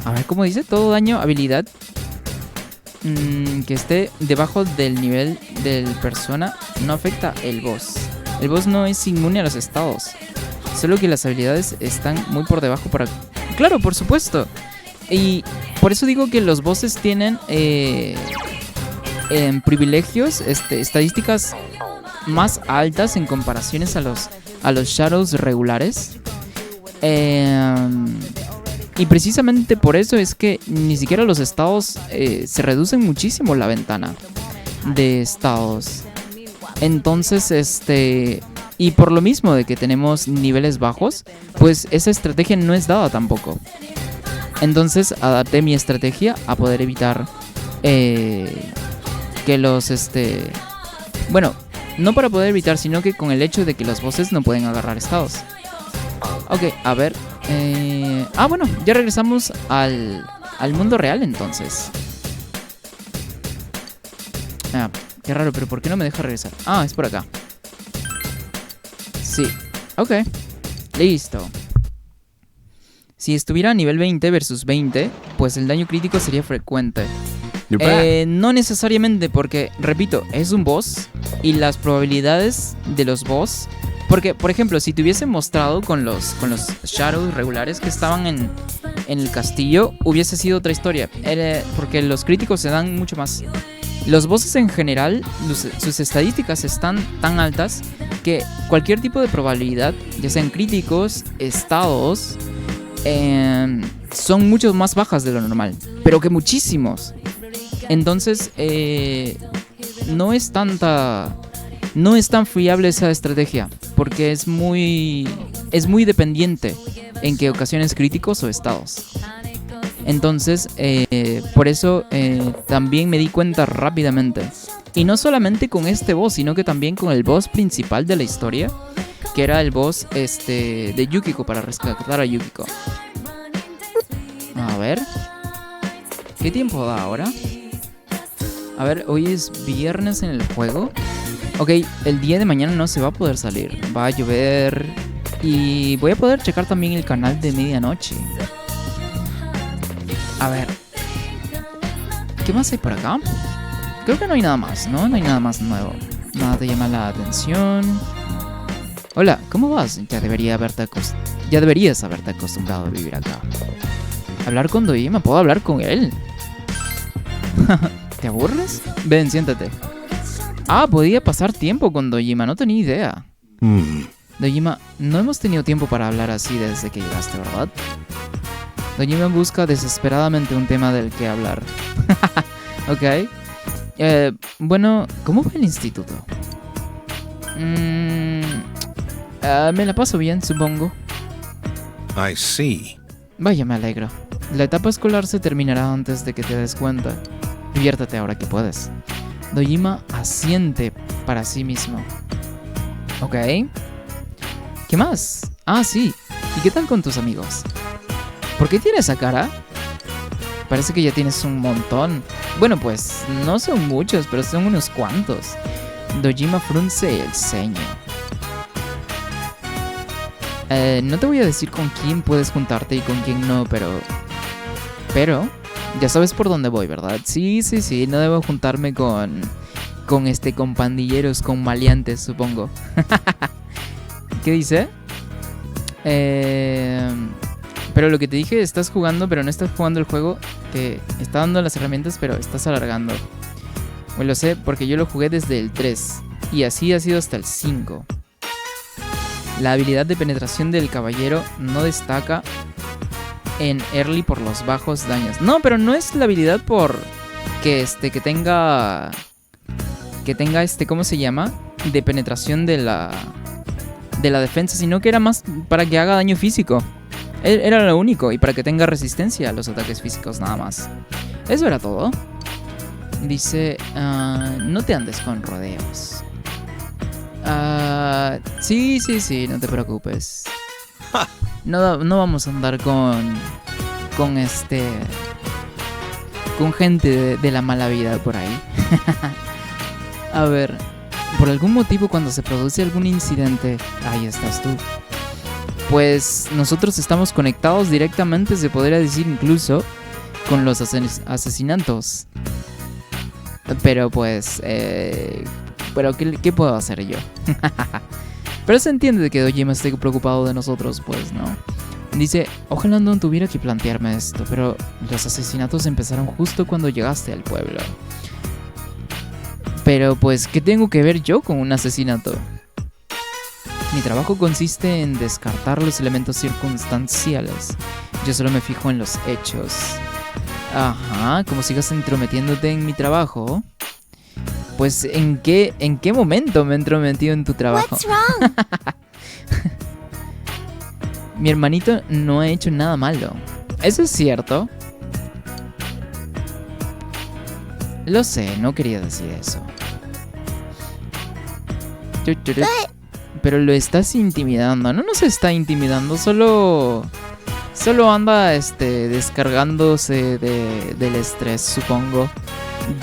A ver, ¿cómo dice? Todo daño habilidad que esté debajo del nivel del persona no afecta el boss. El boss no es inmune a los estados. Solo que las habilidades están muy por debajo para... Claro, por supuesto. Y por eso digo que los bosses tienen privilegios, estadísticas más altas en comparaciones a los Shadows regulares. Y precisamente por eso es que ni siquiera los estados se reducen muchísimo la ventana de estados. Entonces, y por lo mismo de que tenemos niveles bajos, pues esa estrategia no es dada tampoco. Entonces adapté mi estrategia a poder evitar que los bueno, no para poder evitar, sino que con el hecho de que los bosses no pueden agarrar estados. Ok, a ver. Bueno, ya regresamos al mundo real entonces. Qué raro, pero ¿por qué no me deja regresar? Es por acá. Sí, ok. Listo. Si estuviera a nivel 20 versus 20, pues el daño crítico sería frecuente. No necesariamente, porque, repito, es un boss y las probabilidades de los boss... Porque, por ejemplo, si te hubiesen mostrado con los Shadows regulares que estaban en el castillo, hubiese sido otra historia. Porque los críticos se dan mucho más. Los bosses en general, sus estadísticas están tan altas que cualquier tipo de probabilidad, ya sean críticos, estados, son mucho más bajas de lo normal. Pero que muchísimos. Entonces, no es tan fiable esa estrategia, porque es muy dependiente en qué ocasiones críticos o estados. Entonces, por eso también me di cuenta rápidamente. Y no solamente con este boss, sino que también con el boss principal de la historia, que era el boss de Yukiko, para rescatar a Yukiko. A ver, ¿qué tiempo da ahora? A ver, hoy es viernes en el juego. Ok, el día de mañana no se va a poder salir. Va a llover. Y voy a poder checar también el canal de medianoche. A ver, ¿qué más hay por acá? Creo que no hay nada más, ¿no? No hay nada más nuevo. Nada te llama la atención. Hola, ¿cómo vas? Ya deberías haberte acostumbrado a vivir acá. ¿Hablar con Dojima? ¿Puedo hablar con él? ¿Te aburres? Ven, siéntate. Podía pasar tiempo con Dojima, no tenía idea. Dojima, no hemos tenido tiempo para hablar así desde que llegaste, ¿verdad? Dojima busca desesperadamente un tema del que hablar. Ok. Bueno, ¿cómo va el instituto? Me la paso bien, supongo. I see. Vaya, me alegro. La etapa escolar se terminará antes de que te des cuenta. Diviértete ahora que puedes. Dojima asiente para sí mismo. Ok. ¿Qué más? Sí. ¿Y qué tal con tus amigos? ¿Por qué tienes esa cara? Parece que ya tienes un montón. Bueno, pues no son muchos, pero son unos cuantos. Dojima frunce el ceño. No te voy a decir con quién puedes juntarte y con quién no, pero ya sabes por dónde voy, ¿verdad? Sí, no debo juntarme con pandilleros, con maleantes, supongo. ¿Qué dice? Pero lo que te dije, estás jugando, pero no estás jugando el juego. Te está dando las herramientas, pero estás alargando. Pues lo sé, porque yo lo jugué desde el 3. Y así ha sido hasta el 5. La habilidad de penetración del caballero no destaca en early por los bajos daños. No, pero no es la habilidad por que tenga ¿cómo se llama? de penetración de la defensa, sino que era más para que haga daño físico. Era lo único, y para que tenga resistencia a los ataques físicos nada más. Eso era todo. Dice, no te andes con rodeos. Sí, no te preocupes. No vamos a andar con gente de la mala vida por ahí. A ver, por algún motivo cuando se produce algún incidente, ahí estás tú. Pues nosotros estamos conectados directamente, se podría decir incluso, con los asesinatos. Pero pues, pero ¿qué puedo hacer yo? Pero se entiende de que Dojima esté preocupado de nosotros, pues, ¿no? Dice, ojalá no tuviera que plantearme esto, pero los asesinatos empezaron justo cuando llegaste al pueblo. Pero pues, ¿qué tengo que ver yo con un asesinato? Mi trabajo consiste en descartar los elementos circunstanciales. Yo solo me fijo en los hechos. Ajá, como sigas entrometiéndote en mi trabajo. Pues, ¿en qué momento me he entrometido en tu trabajo? What's wrong? Mi hermanito no ha hecho nada malo. ¿Eso es cierto? Lo sé, no quería decir eso. Pero lo estás intimidando. No nos está intimidando, solo anda descargándose del estrés, supongo.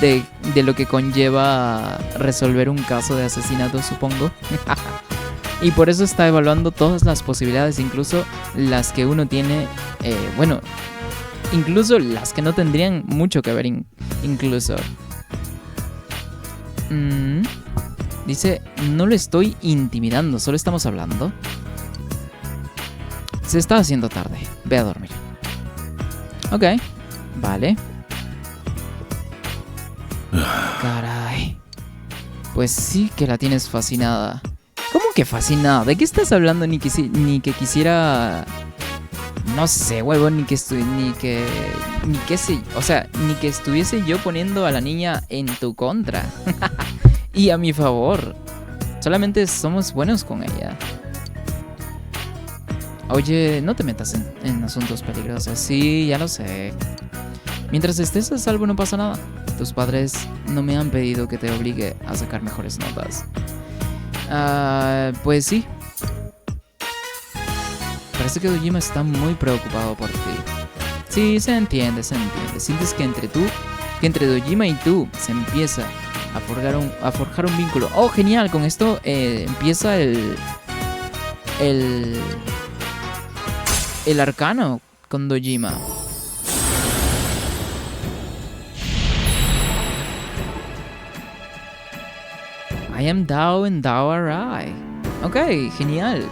De lo que conlleva resolver un caso de asesinato, supongo. Y por eso está evaluando todas las posibilidades, incluso las que uno tiene, bueno, incluso las que no tendrían mucho que ver, incluso. Dice, no lo estoy intimidando, solo estamos hablando. Se está haciendo tarde, ve a dormir. Ok, vale. Caray. Pues sí que la tienes fascinada. ¿Cómo que fascinada? ¿De qué estás hablando? Ni que quisiera... No sé, huevo, ni que estuviese yo poniendo a la niña en tu contra. Y a mi favor. Solamente somos buenos con ella. Oye, no te metas en asuntos peligrosos. Sí, ya lo sé. Mientras estés a salvo no pasa nada. Tus padres no me han pedido que te obligue a sacar mejores notas. Pues sí. Parece que Dojima está muy preocupado por ti. Sí, se entiende. Sientes que entre Dojima y tú se empieza a forjar un vínculo. Oh, genial, con esto empieza el arcano con Dojima. I am Dao and Dao are I. Ok, genial.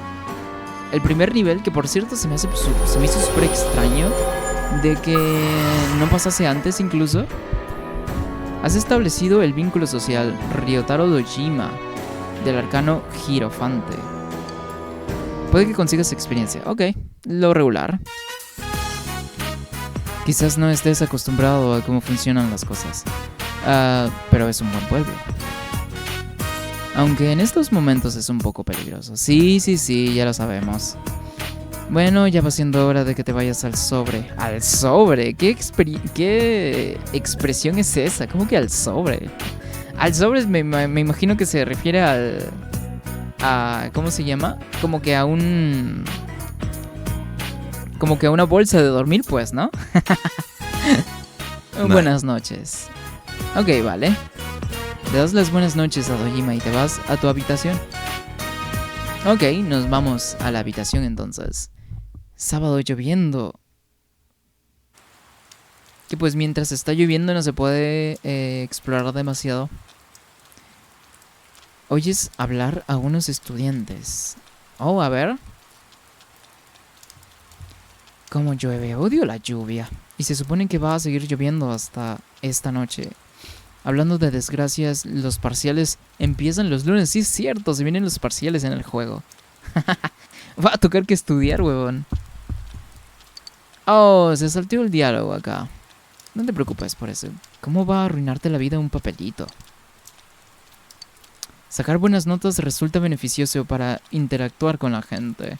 El primer nivel, que por cierto se me hizo súper extraño de que no pasase antes incluso. Has establecido el vínculo social Ryotaro Dojima del arcano Hierophante. Puede que consigas experiencia. Ok, lo regular. Quizás no estés acostumbrado a cómo funcionan las cosas. Pero es un buen pueblo. Aunque en estos momentos es un poco peligroso. Sí, ya lo sabemos. Bueno, ya va siendo hora de que te vayas al sobre. ¿Al sobre? ¿Qué expresión es esa? ¿Cómo que al sobre? Al sobre me imagino que se refiere ¿cómo se llama? Como que a una bolsa de dormir, pues, ¿no? Buenas noches. Ok, vale. Le das las buenas noches a Dojima y te vas a tu habitación. Ok, nos vamos a la habitación entonces. Sábado lloviendo. Que pues mientras está lloviendo no se puede explorar demasiado. Oyes hablar a unos estudiantes. Oh, a ver. Como llueve, odio la lluvia. Y se supone que va a seguir lloviendo hasta esta noche. Hablando de desgracias, los parciales empiezan los lunes. Sí, es cierto, se vienen los parciales en el juego. Va a tocar que estudiar, huevón. Oh, se salteó el diálogo acá. No te preocupes por eso. ¿Cómo va a arruinarte la vida un papelito? Sacar buenas notas resulta beneficioso para interactuar con la gente.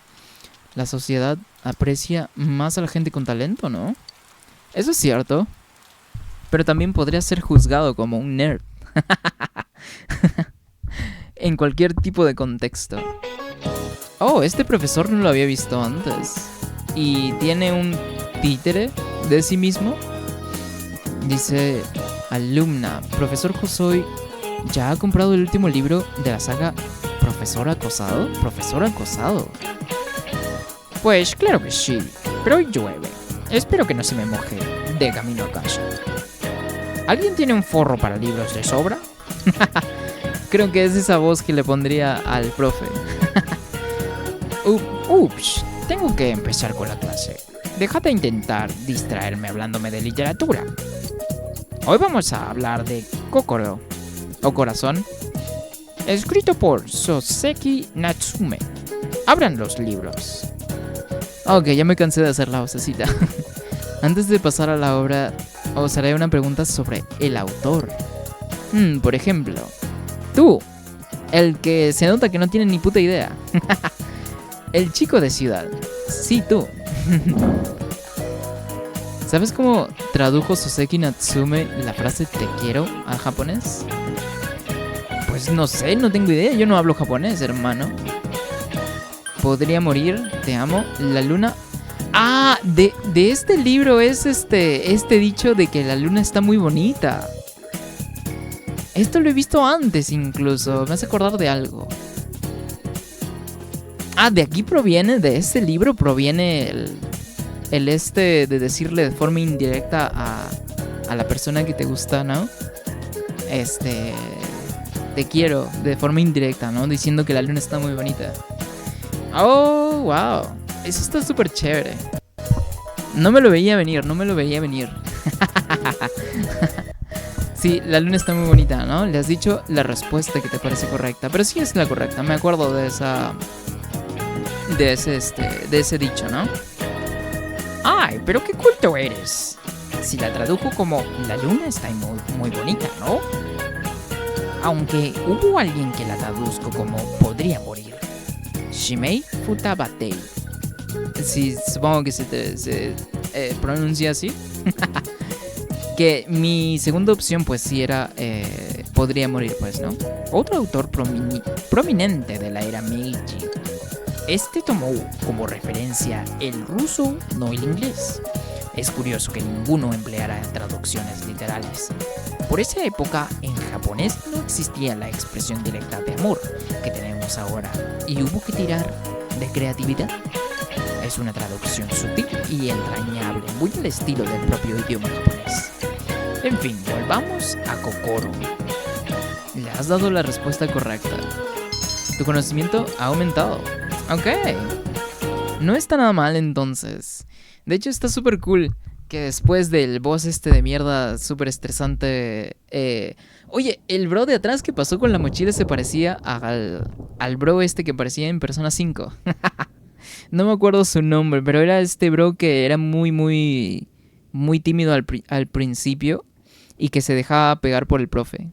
La sociedad aprecia más a la gente con talento, ¿no? Eso es cierto. Pero también podría ser juzgado como un nerd. En cualquier tipo de contexto. Oh, este profesor no lo había visto antes. Y tiene un títere de sí mismo. Dice: alumna, profesor Hosoi ya ha comprado el último libro de la saga ¿Profesor acosado? ¿Profesor acosado? Pues claro que sí, pero hoy llueve. Espero que no se me moje de camino a casa. ¿Alguien tiene un forro para libros de sobra? Creo que es esa voz que le pondría al profe. Ups, tengo que empezar con la clase. Déjate intentar distraerme hablándome de literatura. Hoy vamos a hablar de Kokoro, o Corazón, escrito por Soseki Natsume. Abran los libros. Ok, ya me cansé de hacer la vocecita. Antes de pasar a la obra, os haré una pregunta sobre el autor. Por ejemplo, tú, el que se nota que no tiene ni puta idea. El chico de ciudad. Sí, tú. ¿Sabes cómo tradujo Soseki Natsume la frase te quiero al japonés? Pues no sé, no tengo idea. Yo no hablo japonés, hermano. Podría morir, te amo, la luna. Ah, de este libro es este dicho de que la luna está muy bonita. Esto lo he visto antes incluso, me hace acordar de algo. Ah, de aquí proviene, de este libro proviene el de decirle de forma indirecta a la persona que te gusta, ¿no? Te quiero, de forma indirecta, ¿no? Diciendo que la luna está muy bonita. Oh, wow. Eso está súper chévere. No me lo veía venir. Sí, la luna está muy bonita, ¿no? Le has dicho la respuesta que te parece correcta. Pero sí es la correcta. Me acuerdo de ese dicho, ¿no? Ay, pero qué culto eres. Si la tradujo como la luna está muy, muy bonita, ¿no? Aunque hubo alguien que la traduzco como podría morir. Shimei Futabatei. Sí, supongo que se pronuncia así. Que mi segunda opción pues sí era podría morir, pues, ¿no? Otro autor prominente de la era Meiji. Este tomó como referencia el ruso, no el inglés. Es curioso que ninguno empleara traducciones literales. Por esa época, en japonés no existía la expresión directa de amor que tenemos ahora y hubo que tirar de creatividad. Es una traducción sutil y entrañable, muy al estilo del propio idioma japonés. En fin, volvamos a Kokoro. Le has dado la respuesta correcta. Tu conocimiento ha aumentado. Ok. No está nada mal entonces. De hecho está súper cool que después del boss de mierda súper estresante... Oye, el bro de atrás que pasó con la mochila se parecía al bro que aparecía en Persona 5. No me acuerdo su nombre, pero era este bro que era muy tímido al principio y que se dejaba pegar por el profe.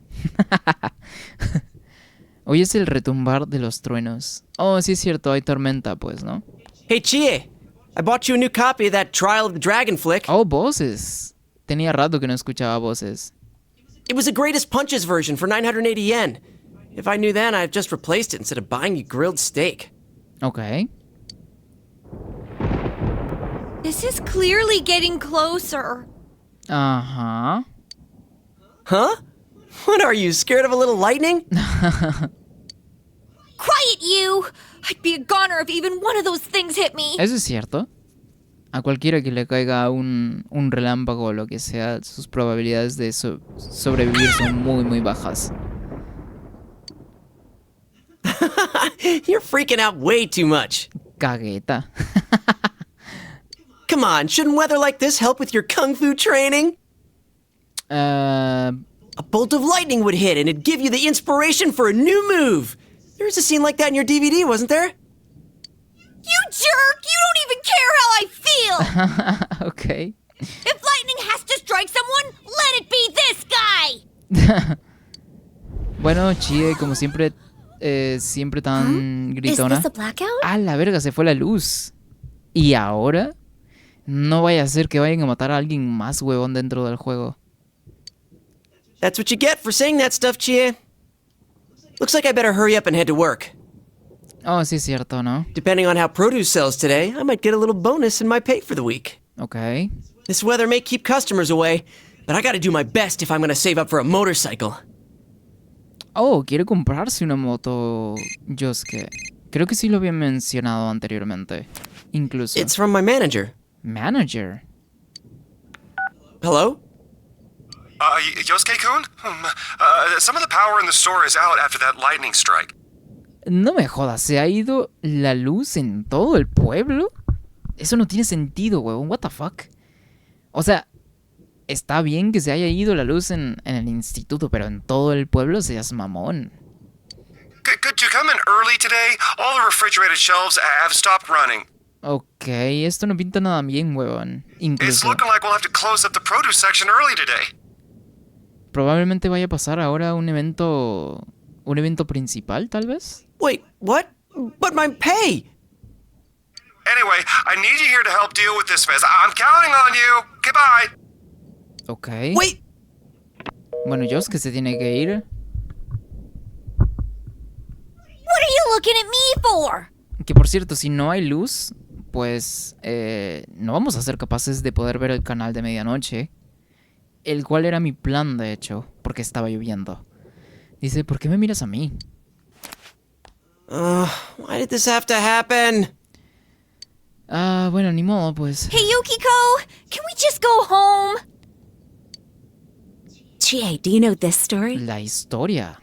Hoy es el retumbar de los truenos. Oh, sí es cierto, hay tormenta, pues, ¿no? Hey, Chie, I bought you a new copy of that Trial of the Dragon flick. Oh, voces. Tenía rato que no escuchaba voces. It was the greatest punches version for 980 yen. If I knew then, I'd just replaced it instead of buying you grilled steak. Ok. This is clearly getting closer. Ajá. Huh? What are you, scared of a little lightning? Quiet, you! I'd be a goner if even one of those things hit me. Eso es cierto. A cualquiera que le caiga un relámpago o lo que sea, sus probabilidades de sobrevivir son muy bajas. You're freaking out way too much. Cagueta. Come on, shouldn't weather like this help with your kung fu training? A bolt of lightning would hit and it'd give you the inspiration for a new move. There was a scene like that in your DVD, wasn't there? You jerk! You don't even care how I feel! Ok. If lightning has to strike someone, let it be this guy! Bueno, Chie, como siempre, siempre tan gritona. Is this a blackout? ¡Ah, la verga! Se fue la luz. ¿Y ahora? No vaya a ser que vayan a matar a alguien más huevón dentro del juego. That's what you get for saying that stuff, Chie. Looks like I better hurry up and head to work. Oh, sí es cierto, ¿no? Depending on how produce sells today, I might get a little bonus in my pay for the week. Ok. This weather may keep customers away, but I gotta do my best if I'm gonna save up for a motorcycle. Oh, quiere comprarse una moto, Yosuke. Creo que sí lo había mencionado anteriormente. Incluso. It's from my manager. Manager. Hello? Yosuke-kun? Some of the power in the store is out after that lightning strike. No me jodas, ¿se ha ido la luz en todo el pueblo? Eso no tiene sentido, huevón. What the fuck? O sea, está bien que se haya ido la luz en el instituto, pero en todo el pueblo seas mamón. Could you come in early today? All the refrigerated shelves have stopped running. Ok, esto no pinta nada bien, huevón. It's Incluso, looking like we'll have to close up the produce section early today. probablemente vaya a pasar ahora un evento principal, tal vez. Wait, what? But my pay! Anyway, I need you here to help deal with this mess. I'm counting on you. Goodbye. Ok. Wait! Bueno, Yosuke se tiene que ir. What are you looking at me for? Que por cierto, si no hay luz, pues no vamos a ser capaces de poder ver el canal de medianoche. El cual era mi plan, de hecho, porque estaba lloviendo. Dice, ¿por qué me miras a mí? Why did this have to happen? Ah, bueno, ni modo, pues. Hey, Yukiko, can we just go home? Chie, do you know this story? La historia.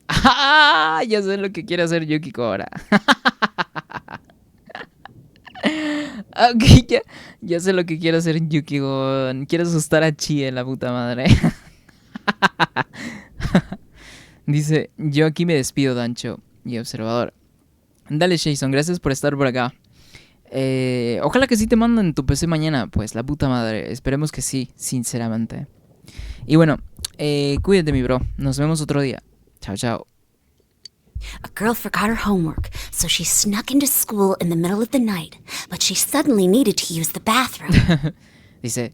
¡Ah! Ya sé lo que quiere hacer Yukiko ahora. Ok, ya sé lo que quiere hacer Yukiko. Quiere asustar a Chie, la puta madre. Dice, yo aquí me despido, Dancho y observador. Dale, Jason, gracias por estar por acá. Ojalá que sí te manden tu PC mañana. Pues la puta madre, esperemos que sí, sinceramente. Y bueno, cuídate, mi bro. Nos vemos otro día. Chao, chao. A girl forgot her homework, so she snuck into school in the middle of the night, but she suddenly needed to use the bathroom. Dice,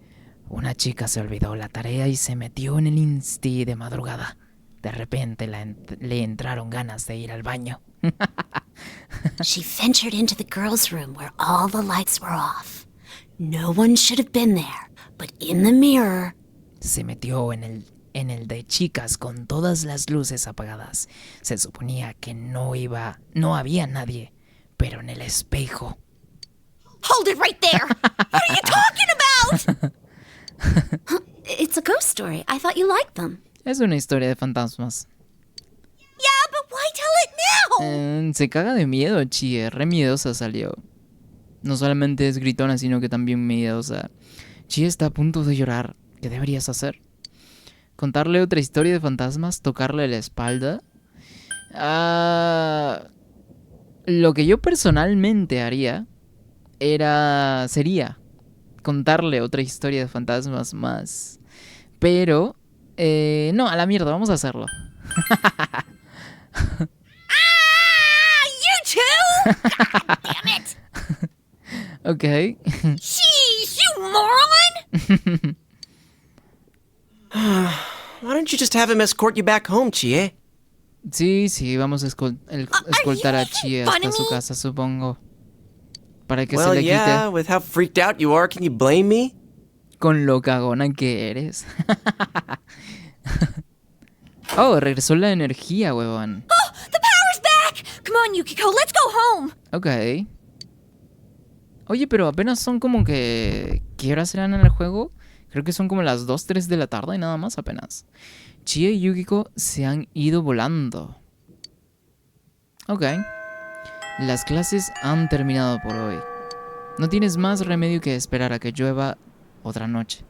una chica se olvidó la tarea y se metió en el Insti de madrugada. De repente le entraron ganas de ir al baño. She ventured into the girls' room where all the lights were off. No one should have been there, but in the mirror... Se metió en el de chicas con todas las luces apagadas. Se suponía que no había nadie, pero en el espejo. Hold it right there! What are you talking about? It's a ghost story. I thought you liked them. Es una historia de fantasmas. Yeah, but why tell it now? Se caga de miedo, Chie. Re miedosa salió. No solamente es gritona, sino que también miedosa. Chie está a punto de llorar. ¿Qué deberías hacer? ¿Contarle otra historia de fantasmas? ¿Tocarle la espalda? Lo que yo personalmente haría sería contarle otra historia de fantasmas más. Pero, no, a la mierda, vamos a hacerlo. You too? God damn it! Ok. Jeez, you moron! Why don't you just have him escort you back home, Chie? Sí, vamos a escoltar a Chie hasta su casa, supongo. Para que se le quite. Yeah, with how freaked out you are, can you blame me? Con lo cagona que eres. Oh, regresó la energía, huevón. Oh, the power's back! Come on, Yukiko, let's go home! Ok. Oye, pero apenas son como que... ¿Qué horas serán en el juego? Creo que son como las 2, 3 de la tarde y nada más apenas. Chie y Yukiko se han ido volando. Ok. Las clases han terminado por hoy. No tienes más remedio que esperar a que llueva otra noche.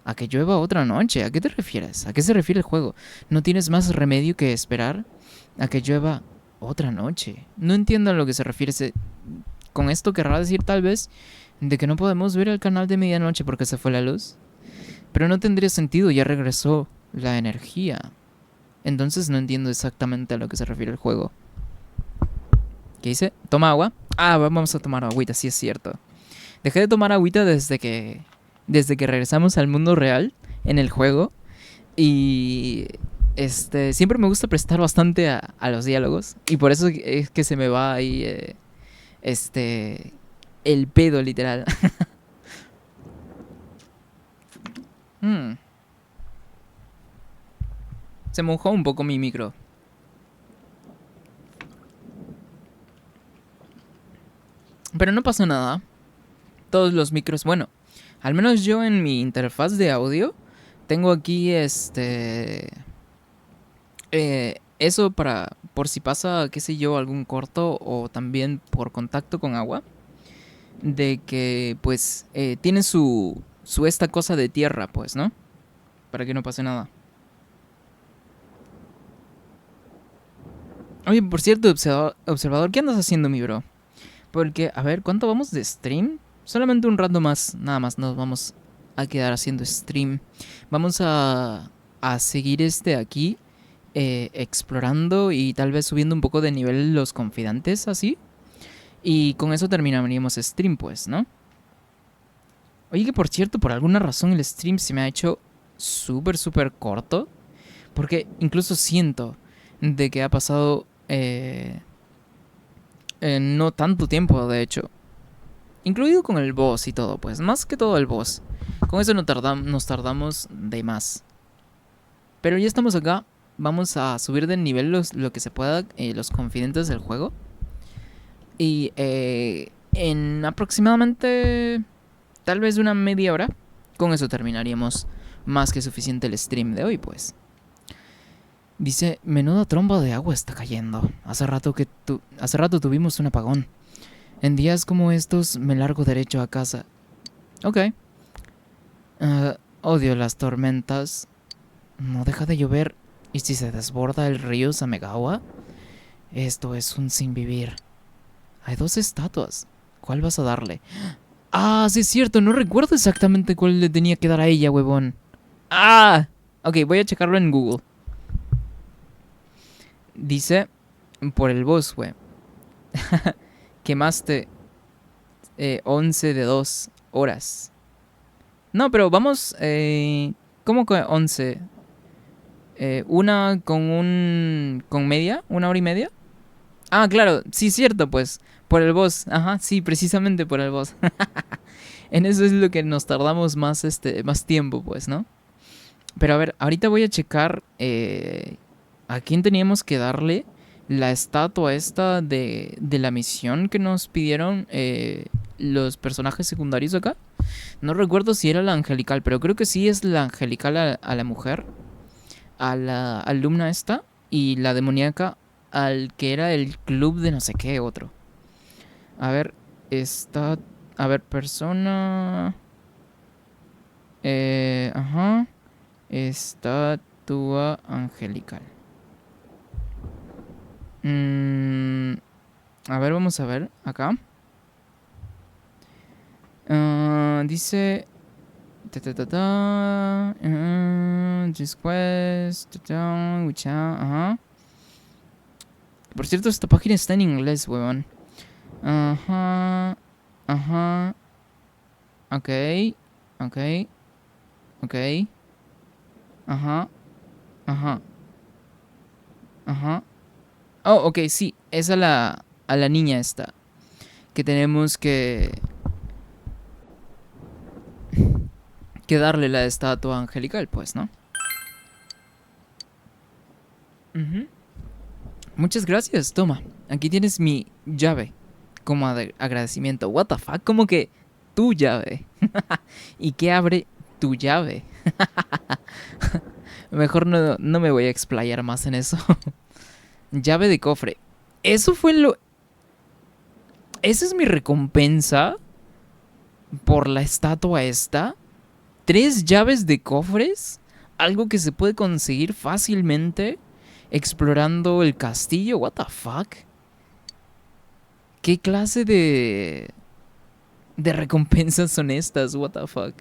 ¿A que llueva otra noche? ¿A qué te refieres? ¿A qué se refiere el juego? No tienes más remedio que esperar a que llueva otra noche. No entiendo a lo que se refiere. Con esto querrá decir tal vez de que no podemos ver el canal de medianoche porque se fue la luz. Pero no tendría sentido, ya regresó la energía. Entonces no entiendo exactamente a lo que se refiere el juego. ¿Qué dice? ¿Toma agua? Ah, vamos a tomar agüita, sí es cierto. Dejé de tomar agüita desde que regresamos al mundo real en el juego. Y siempre me gusta prestar bastante a los diálogos. Y por eso es que se me va ahí el pedo, literal. Se mojó un poco mi micro. Pero no pasó nada. Todos los micros, bueno, al menos yo en mi interfaz de audio tengo aquí eso por si pasa, qué sé yo, algún corto o también por contacto con agua, de que pues tiene su esta cosa de tierra, pues, ¿no? Para que no pase nada. Oye, por cierto, observador, ¿qué andas haciendo, mi bro? Porque, a ver, ¿cuánto vamos de stream? Solamente un rato más, nada más nos vamos a quedar haciendo stream. Vamos a seguir aquí explorando y tal vez subiendo un poco de nivel los confidentes, así. Y con eso terminaríamos stream, pues, ¿no? Oye, que por cierto, por alguna razón el stream se me ha hecho súper, súper corto. Porque incluso siento de que ha pasado no tanto tiempo, de hecho. Incluido con el boss y todo, pues. Más que todo el boss. Con eso nos tardamos de más. Pero ya estamos acá. Vamos a subir de nivel lo que se pueda los confidentes del juego. Y en aproximadamente tal vez una media hora, con eso terminaríamos más que suficiente el stream de hoy, pues. Dice, menuda tromba de agua está cayendo. Hace rato tuvimos un apagón. En días como estos me largo derecho a casa. Ok. Odio las tormentas. No deja de llover. ¿Y si se desborda el río Samegawa? Esto es un sinvivir. Hay 2 estatuas. ¿Cuál vas a darle? Ah, sí es cierto. No recuerdo exactamente cuál le tenía que dar a ella, huevón. Ah. Ok, voy a checarlo en Google. Dice, por el boss, güey. Quemaste 11 de 2 horas. No, pero vamos... ¿cómo que 11? Una con media, 1 hora y media. Ah, claro, sí, cierto, pues. Por el boss, ajá, sí, precisamente por el boss. En eso es lo que nos tardamos más tiempo, pues, ¿no? Pero a ver, ahorita voy a checar a quién teníamos que darle la estatua esta de la misión que nos pidieron los personajes secundarios acá. No recuerdo si era la angelical, pero creo que sí es la angelical a la mujer, a la alumna esta, y la demoníaca al que era el club de no sé qué otro. A ver, persona... ajá. Estatua angelical. A ver, vamos a ver acá. Dice... Just quest. Ajá. Por cierto, esta página está en inglés, weón. Ajá. Ajá. Ok. Ok. Ok. Ajá. Ajá. Ajá. Oh, ok, sí. Es a la niña esta. Que tenemos que darle la estatua angelical, pues, ¿no? Muchas gracias, toma. Aquí tienes mi llave como agradecimiento. What the fuck, como que tu llave. ¿Y qué abre tu llave? Mejor no me voy a explayar más en eso. Llave de cofre. Eso fue esa es mi recompensa por la estatua esta. 3 llaves de cofres. Algo que se puede conseguir fácilmente explorando el castillo. What the fuck. ¿Qué clase de recompensas son estas? What the fuck.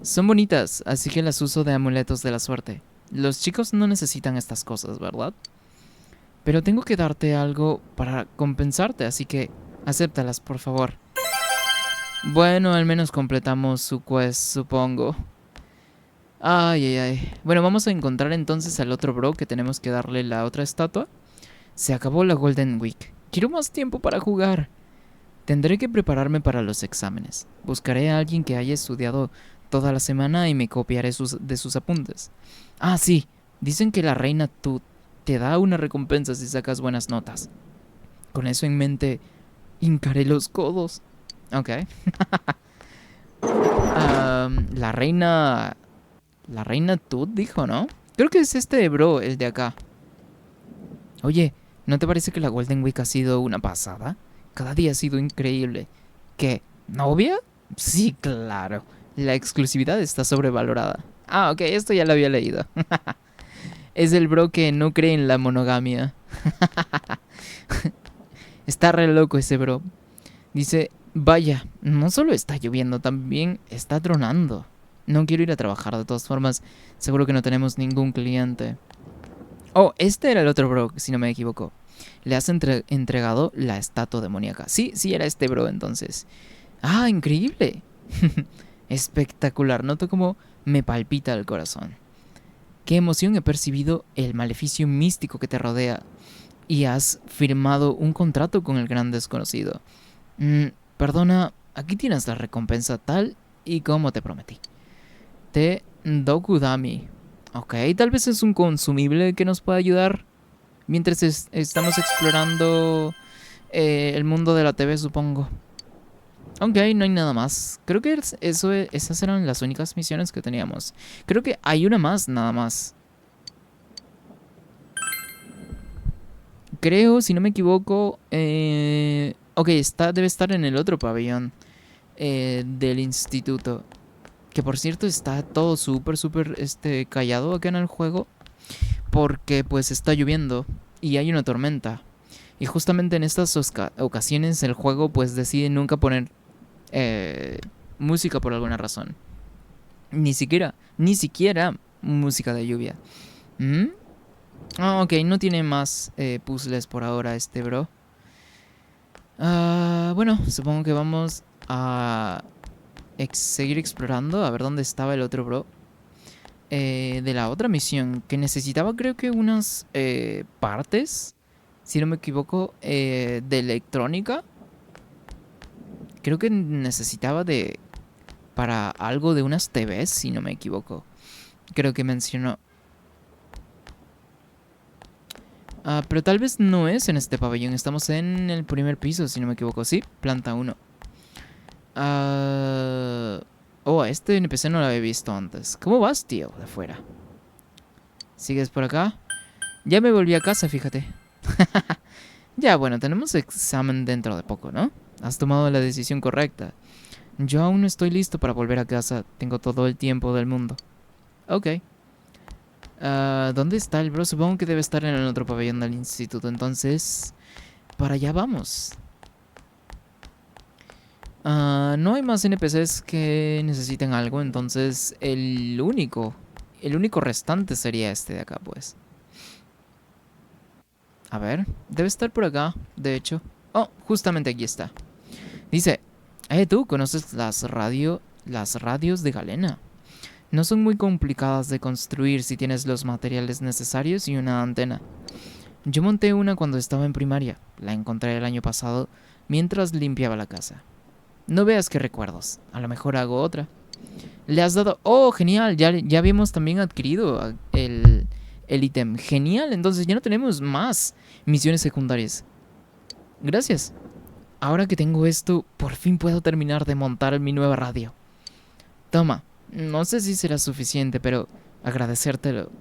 Son bonitas, así que las uso de amuletos de la suerte. Los chicos no necesitan estas cosas, ¿verdad? Pero tengo que darte algo para compensarte, así que acéptalas, por favor. Bueno, al menos completamos su quest, supongo. Ay, ay, ay. Bueno, vamos a encontrar entonces al otro bro que tenemos que darle la otra estatua. Se acabó la Golden Week. Quiero más tiempo para jugar. Tendré que prepararme para los exámenes. Buscaré a alguien que haya estudiado toda la semana y me copiaré de sus apuntes. Ah, sí. Dicen que la reina Tut te da una recompensa si sacas buenas notas. Con eso en mente, hincaré los codos. Ok. La reina... La reina Tut dijo, ¿no? Creo que es este bro, el de acá. Oye, ¿no te parece que la Golden Week ha sido una pasada? Cada día ha sido increíble. ¿Qué? ¿Novia? Sí, claro. La exclusividad está sobrevalorada. Ah, ok, esto ya lo había leído. Es el bro que no cree en la monogamia. Está re loco ese bro. Dice, vaya, no solo está lloviendo, también está tronando. No quiero ir a trabajar de todas formas. Seguro que no tenemos ningún cliente. Oh, este era el otro bro, si no me equivoco. Le has entregado la estatua demoníaca. Sí, era este bro entonces. Ah, increíble. Espectacular. Noto como me palpita el corazón. Qué emoción he percibido el maleficio místico que te rodea. Y has firmado un contrato con el gran desconocido. Perdona, aquí tienes la recompensa tal y como te prometí. Te Dokudami. Ok, tal vez es un consumible que nos pueda ayudar mientras estamos explorando el mundo de la TV, supongo. Ok, no hay nada más. Creo que esas eran las únicas misiones que teníamos. Creo que hay una más, nada más. Creo, si no me equivoco... ok, debe estar en el otro pabellón del instituto. Que por cierto está todo súper callado acá en el juego. Porque pues está lloviendo y hay una tormenta. Y justamente en estas ocasiones el juego pues decide nunca poner música por alguna razón. Ni siquiera música de lluvia. Ok, no tiene más puzzles por ahora este bro. Bueno, supongo que vamos a seguir explorando. A ver dónde estaba el otro bro. De la otra misión, que necesitaba creo que unas partes, si no me equivoco, de electrónica. Creo que necesitaba para algo de unas TVs, si no me equivoco. Creo que mencionó. Pero tal vez no es en este pabellón. Estamos en el primer piso, si no me equivoco. Sí, planta 1. Oh, este NPC no lo había visto antes. ¿Cómo vas, tío? De afuera. ¿Sigues por acá? Ya me volví a casa, fíjate. Ya, bueno, tenemos examen dentro de poco, ¿no? Has tomado la decisión correcta. Yo aún no estoy listo para volver a casa. Tengo todo el tiempo del mundo. Ok. ¿Dónde está el bro? Supongo que debe estar en el otro pabellón del instituto. Entonces, para allá vamos. No hay más NPCs que necesiten algo. Entonces, el único restante sería este de acá, pues. A ver, debe estar por acá, de hecho. Oh, justamente aquí está. Dice, tú, ¿conoces las radios de Galena? No son muy complicadas de construir si tienes los materiales necesarios y una antena. Yo monté una cuando estaba en primaria. La encontré el año pasado mientras limpiaba la casa. No veas qué recuerdos. A lo mejor hago otra. Le has dado... Oh, genial. Ya habíamos también adquirido el ítem. Genial. Entonces ya no tenemos más misiones secundarias. Gracias. Ahora que tengo esto, por fin puedo terminar de montar mi nueva radio. Toma. No sé si será suficiente, pero agradecértelo.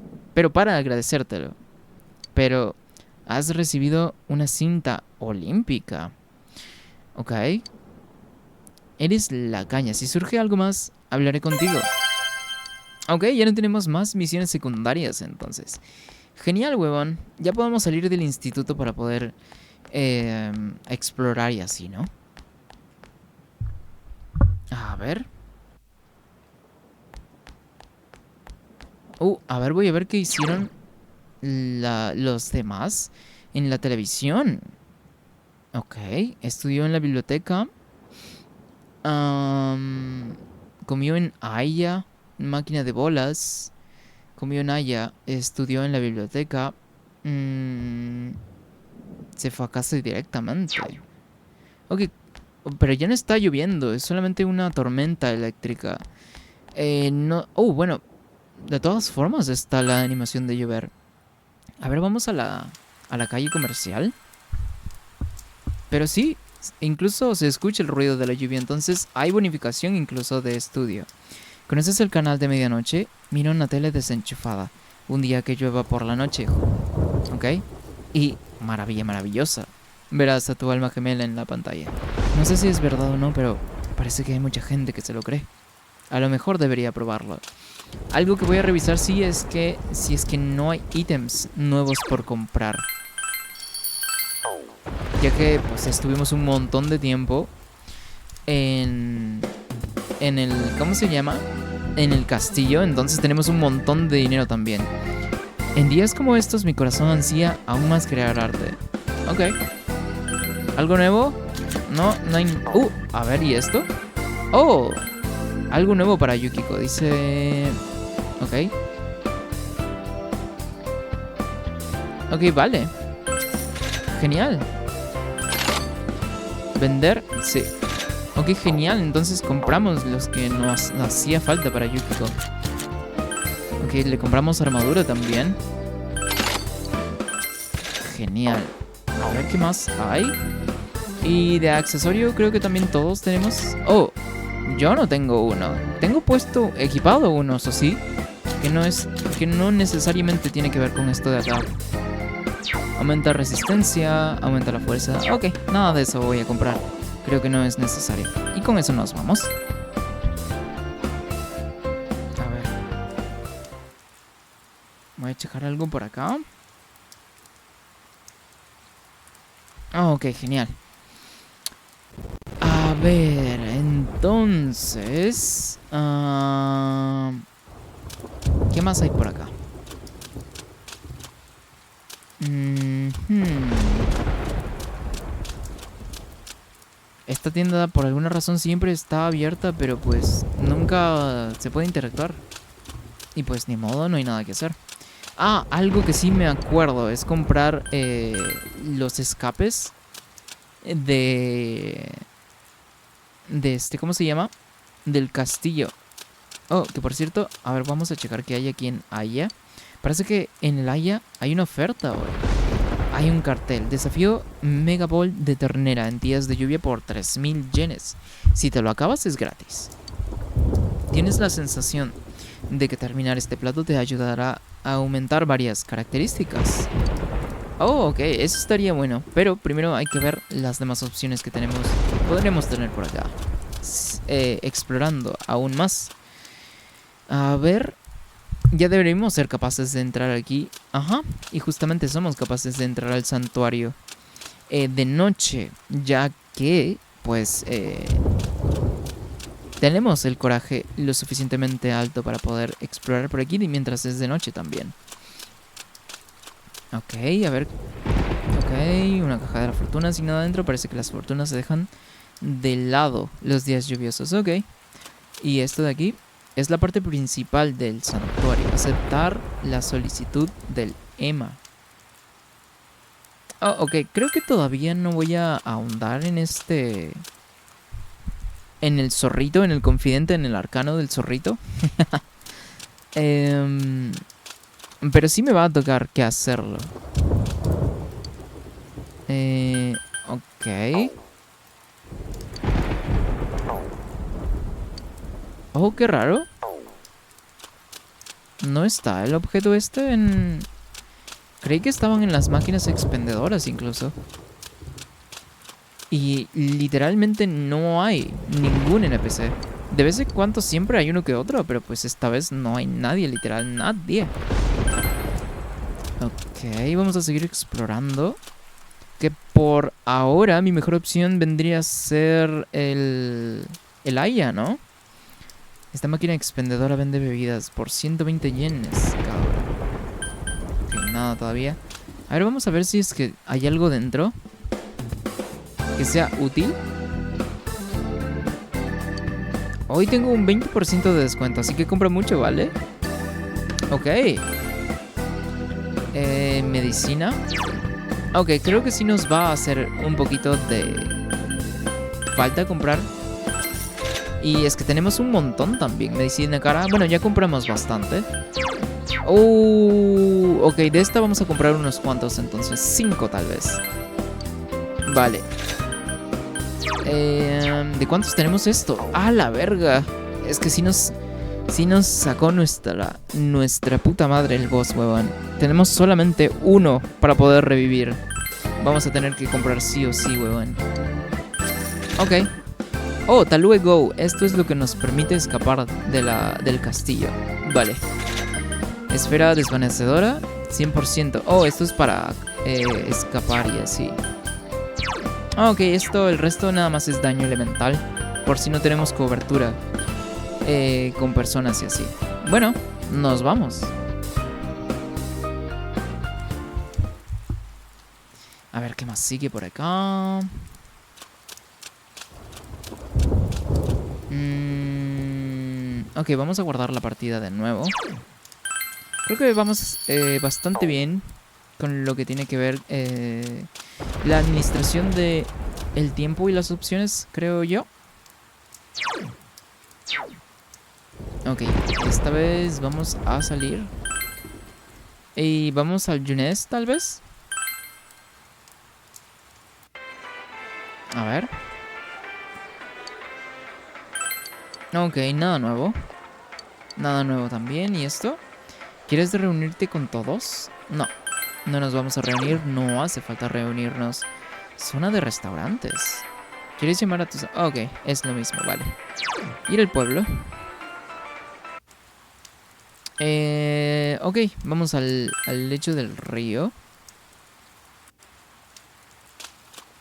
Para agradecértelo. Pero has recibido una cinta olímpica. Ok. Eres la caña. Si surge algo más, hablaré contigo. Ok, ya no tenemos más misiones secundarias entonces. Genial, huevón. Ya podemos salir del instituto para poder explorar y así, ¿no? A ver. A ver, voy a ver qué hicieron los demás en la televisión. Ok, estudió en la biblioteca. Comió en Aya, máquina de bolas. Comió en Aya, estudió en la biblioteca. Se fue a casa directamente. Ok, pero ya no está lloviendo, es solamente una tormenta eléctrica. No. Bueno, de todas formas está la animación de llover. A ver, vamos a la calle comercial. Pero sí, incluso se escucha el ruido de la lluvia, entonces hay bonificación incluso de estudio. ¿Conoces el canal de medianoche? Mira una tele desenchufada. Un día que llueva por la noche. ¿Ok? Y maravilla maravillosa. Verás a tu alma gemela en la pantalla. No sé si es verdad o no, pero parece que hay mucha gente que se lo cree. A lo mejor debería probarlo. Algo que voy a revisar si es que no hay ítems nuevos por comprar. Ya que pues estuvimos un montón de tiempo en el... ¿Cómo se llama? En el castillo, entonces tenemos un montón de dinero también. En días como estos mi corazón ansía aún más crear arte. Ok. ¿Algo nuevo? No hay... a ver, ¿y esto? ¡Oh! Algo nuevo para Yukiko, dice... Ok. Ok, vale. Genial. ¿Vender? Sí. Ok, genial. Entonces compramos los que nos hacía falta para Yukiko. Ok, le compramos armadura también. Genial. A ver qué más hay. Y de accesorio creo que también todos tenemos... Yo no tengo uno. Tengo puesto, equipado uno, eso sí. Que no necesariamente tiene que ver con esto de acá. Aumenta resistencia, aumenta la fuerza. Ok, nada de eso voy a comprar. Creo que no es necesario. Y con eso nos vamos. A ver. Voy a checar algo por acá. Ok, genial. A ver, entonces... ¿qué más hay por acá? Esta tienda por alguna razón siempre está abierta, pero pues nunca se puede interactuar. Y pues ni modo, no hay nada que hacer. Algo que sí me acuerdo es comprar los escapes de ¿cómo se llama? Del castillo. Que por cierto, a ver, vamos a checar qué hay aquí en Aya. Parece que en el Aya hay una oferta ahora. Hay un cartel. Desafío Mega Ball de ternera en días de lluvia por 3000 yenes. Si te lo acabas es gratis. Tienes la sensación de que terminar este plato te ayudará a aumentar varias características. Ok, eso estaría bueno. Pero primero hay que ver las demás opciones que podremos tener por acá. Explorando aún más. A ver... Ya deberíamos ser capaces de entrar aquí. Ajá. Y justamente somos capaces de entrar al santuario de noche. Ya que, pues, tenemos el coraje lo suficientemente alto para poder explorar por aquí. Y mientras es de noche también. Ok, a ver. Ok, una caja de la fortuna sin nada adentro. Parece que las fortunas se dejan de lado los días lluviosos. Ok. Y esto de aquí... es la parte principal del santuario. Aceptar la solicitud del Ema. Ok. Creo que todavía no voy a ahondar en en el zorrito, en el confidente, en el arcano del zorrito. Pero sí me va a tocar que hacerlo. Ok. Qué raro. No está el objeto este en... Creí que estaban en las máquinas expendedoras incluso. Y literalmente no hay ningún NPC. De vez en cuando siempre hay uno que otro, pero pues esta vez no hay nadie, literal nadie. Ok, vamos a seguir explorando. Que por ahora mi mejor opción vendría a ser el Aya, ¿no? Esta máquina expendedora vende bebidas por 120 yenes cada hora. Ok, nada todavía. A ver, vamos a ver si es que hay algo dentro que sea útil. Hoy tengo un 20% de descuento, así que compra mucho, ¿vale? Ok. Medicina. Ok, creo que sí nos va a hacer un poquito de falta comprar. Y es que tenemos un montón también. Medicina cara. Bueno, ya compramos bastante. Ok, de esta vamos a comprar unos cuantos entonces. 5 tal vez. Vale. ¿De cuántos tenemos esto? ¡Ah, la verga! Es que sí nos sacó nuestra puta madre el boss, huevón. Tenemos solamente uno para poder revivir. Vamos a tener que comprar sí o sí, huevón. Ok. Oh, Talue Go. Esto es lo que nos permite escapar del castillo. Vale. Esfera desvanecedora, 100%. Oh, esto es para escapar y así. Ok, el resto nada más es daño elemental. Por si no tenemos cobertura con personas y así. Bueno, nos vamos. A ver qué más sigue por acá. Ok, vamos a guardar la partida de nuevo. Creo que vamos bastante bien con lo que tiene que ver la administración de el tiempo y las opciones, creo yo. Ok, esta vez vamos a salir. Y vamos al Junes, tal vez. A ver. Ok, nada nuevo. Nada nuevo también. ¿Y esto? ¿Quieres reunirte con todos? No. No nos vamos a reunir. No hace falta reunirnos. Zona de restaurantes. ¿Quieres llamar a tus...? Ok, es lo mismo, vale. Ir al pueblo. Ok, vamos al lecho del río.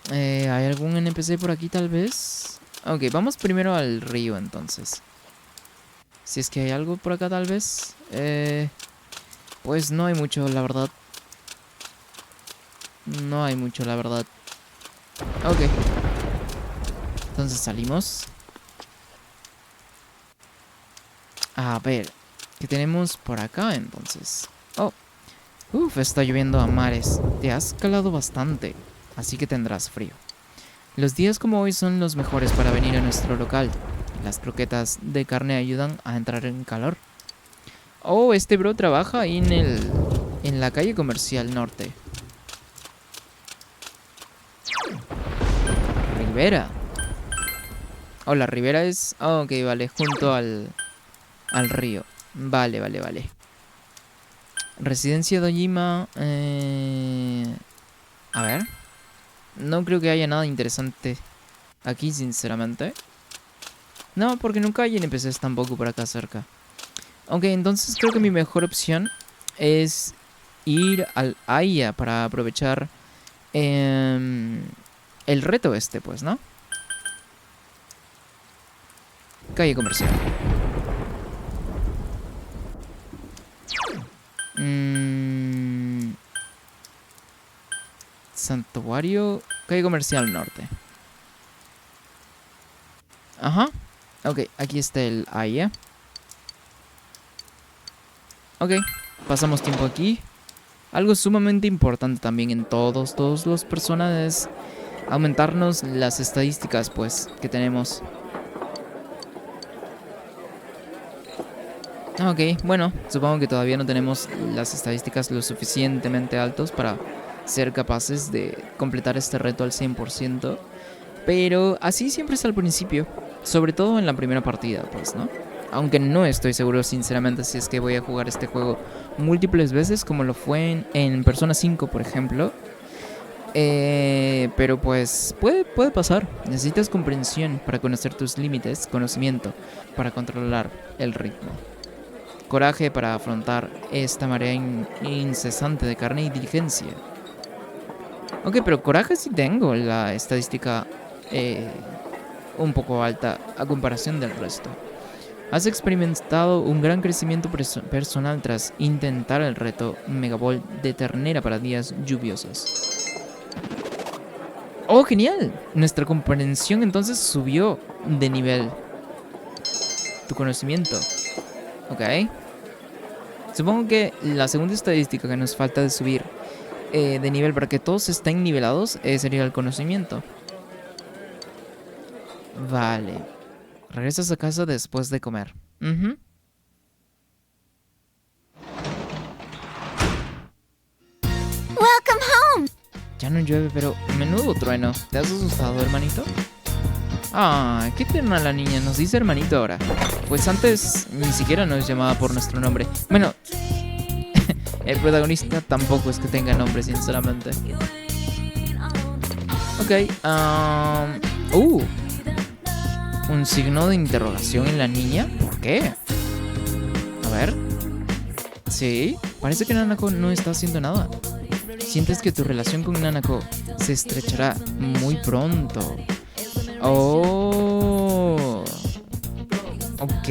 ¿Hay algún NPC por aquí tal vez? Ok, vamos primero al río entonces. Si es que hay algo por acá tal vez. Pues no hay mucho, la verdad. No hay mucho, la verdad. Ok. Entonces salimos. A ver, ¿qué tenemos por acá entonces? Oh. Uf, está lloviendo a mares. Te has calado bastante, así que tendrás frío. Los días como hoy son los mejores para venir a nuestro local. Las croquetas de carne ayudan a entrar en calor. Oh, este bro trabaja ahí en la calle comercial norte. Rivera. Oh, la ribera es... Oh, ok, vale, junto al río. Vale, vale, vale. Residencia de Ojima. A ver. No creo que haya nada interesante aquí, sinceramente. No, porque nunca hay NPCs tampoco por acá cerca. Ok, entonces creo que mi mejor opción es ir al Aya para aprovechar el reto este, pues, ¿no? Calle comercial. Santuario. Calle comercial norte. Ajá. Ok, aquí está el Aya. Ok, pasamos tiempo aquí. Algo sumamente importante también en todos los personajes. Aumentarnos las estadísticas, pues, que tenemos. Ok, bueno, supongo que todavía no tenemos las estadísticas lo suficientemente altos para ser capaces de completar este reto al 100%. Pero así siempre es al principio. Sobre todo en la primera partida, pues, ¿no? Aunque no estoy seguro, sinceramente, si es que voy a jugar este juego múltiples veces, como lo fue en Persona 5, por ejemplo. Pero pues puede pasar. Necesitas comprensión para conocer tus límites, conocimiento para controlar el ritmo, coraje para afrontar esta marea incesante de carne y diligencia. Ok, pero coraje sí tengo la estadística un poco alta a comparación del resto. Has experimentado un gran crecimiento personal tras intentar el reto Megaball de ternera para días lluviosos. ¡Oh, genial! Nuestra comprensión entonces subió de nivel. Tu conocimiento. Ok. Supongo que la segunda estadística que nos falta de subir de nivel para que todos estén nivelados sería el conocimiento. Vale. Regresas a casa después de comer. Welcome home. Ya no llueve, pero menudo trueno. ¿Te has asustado, hermanito? Ah, qué tierna la niña. Nos dice hermanito ahora. Pues antes ni siquiera nos llamaba por nuestro nombre. Bueno, el protagonista tampoco es que tenga nombre, sinceramente. Ok. Un signo de interrogación en la niña. ¿Por qué? A ver. Sí, parece que Nanako no está haciendo nada. Sientes que tu relación con Nanako se estrechará muy pronto. Oh. Ok.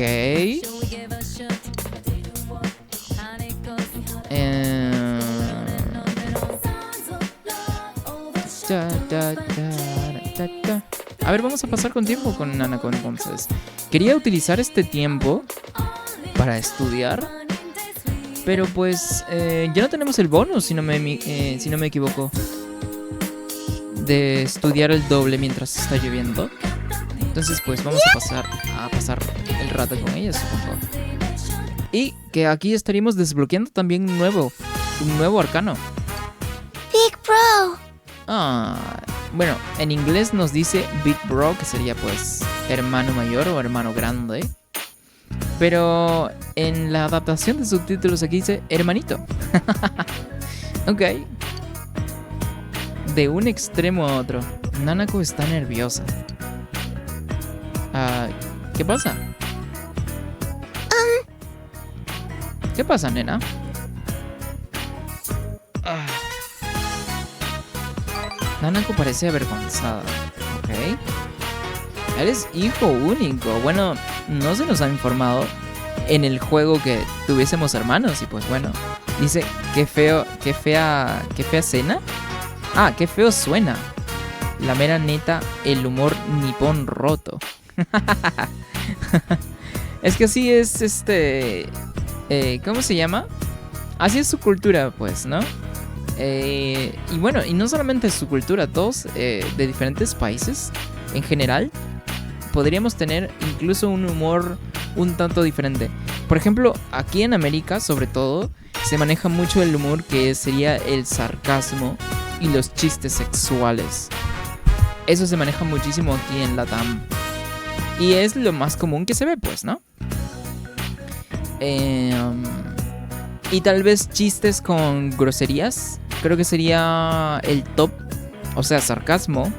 A ver, vamos a pasar con tiempo con Nanako entonces. Quería utilizar este tiempo para estudiar, pero pues ya no tenemos el bonus, si no me equivoco, de estudiar el doble mientras está lloviendo. Entonces pues vamos a pasar el rato con ella, supongo. Y que aquí estaríamos desbloqueando también un nuevo arcano. Big Bro. Bueno, en inglés nos dice Big Bro, que sería pues hermano mayor o hermano grande. Pero en la adaptación de subtítulos aquí dice hermanito. Ok. De un extremo a otro. Nanako está nerviosa. ¿Qué pasa? ¿Qué pasa, nena? Nanako parece avergonzada. Ok. Eres hijo único. Bueno, no se nos ha informado en el juego que tuviésemos hermanos. Y pues bueno, dice qué fea cena. Qué feo suena. La mera neta, el humor nipón roto. Es que así es ¿cómo se llama? Así es su cultura, pues, ¿no? Y bueno, y no solamente es su cultura, todos de diferentes países en general podríamos tener incluso un humor un tanto diferente. Por ejemplo, aquí en América, sobre todo, se maneja mucho el humor que sería el sarcasmo y los chistes sexuales. Eso se maneja muchísimo aquí en Latam. Y es lo más común que se ve, pues, ¿no? Y tal vez chistes con groserías. Creo que sería el top. O sea, sarcasmo,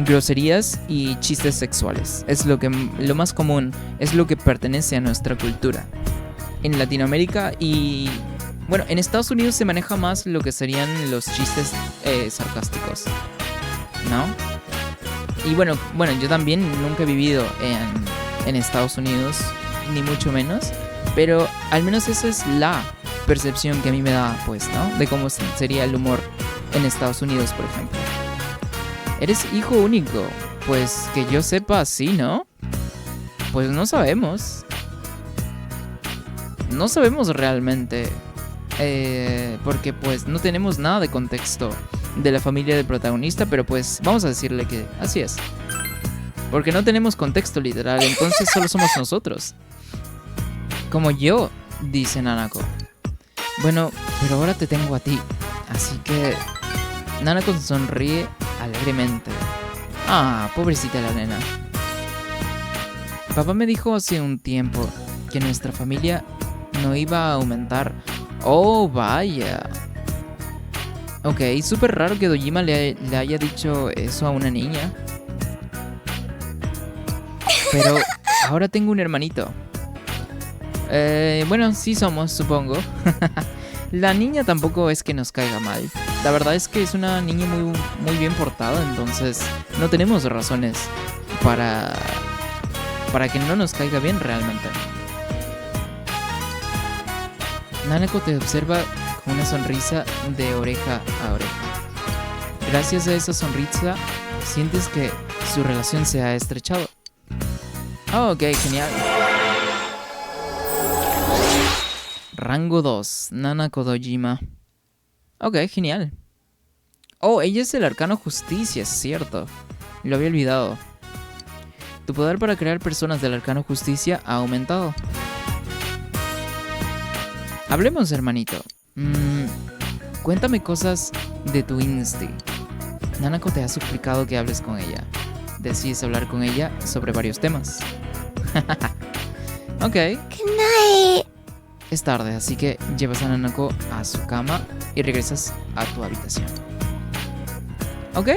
groserías y chistes sexuales. Es lo más común. Es lo que pertenece a nuestra cultura. En Latinoamérica y... bueno, en Estados Unidos se maneja más lo que serían los chistes sarcásticos, ¿no? Y bueno, yo también nunca he vivido en Estados Unidos, ni mucho menos. Pero al menos esa es la percepción que a mí me da, pues, ¿no? De cómo sería el humor en Estados Unidos, por ejemplo. ¿Eres hijo único? Pues que yo sepa, sí, ¿no? Pues no sabemos. No sabemos realmente. Porque pues no tenemos nada de contexto de la familia del protagonista, pero pues vamos a decirle que así es. Porque no tenemos contexto literal, entonces solo somos nosotros. Como yo, dice Nanako. Bueno, pero ahora te tengo a ti. Así que... Nanako sonríe alegremente. Pobrecita la nena. Papá me dijo hace un tiempo que nuestra familia no iba a aumentar. Oh, vaya. Ok, súper raro que Dojima le haya dicho eso a una niña. Pero ahora tengo un hermanito. Bueno, sí somos, supongo. La niña tampoco es que nos caiga mal. La verdad es que es una niña muy, muy bien portada, entonces no tenemos razones para que no nos caiga bien realmente. Nanako te observa con una sonrisa de oreja a oreja. Gracias a esa sonrisa, sientes que su relación se ha estrechado. Oh, ok, genial. Rango 2, Nanako Dojima. Ok, genial. Oh, ella es el arcano justicia, es cierto. Lo había olvidado. Tu poder para crear personas del arcano justicia ha aumentado. Hablemos, hermanito. Cuéntame cosas de tu Insti. Nanako te ha suplicado que hables con ella. Decides hablar con ella sobre varios temas. Ok. Good night. Es tarde, así que llevas a Nanako a su cama y regresas a tu habitación. Ok,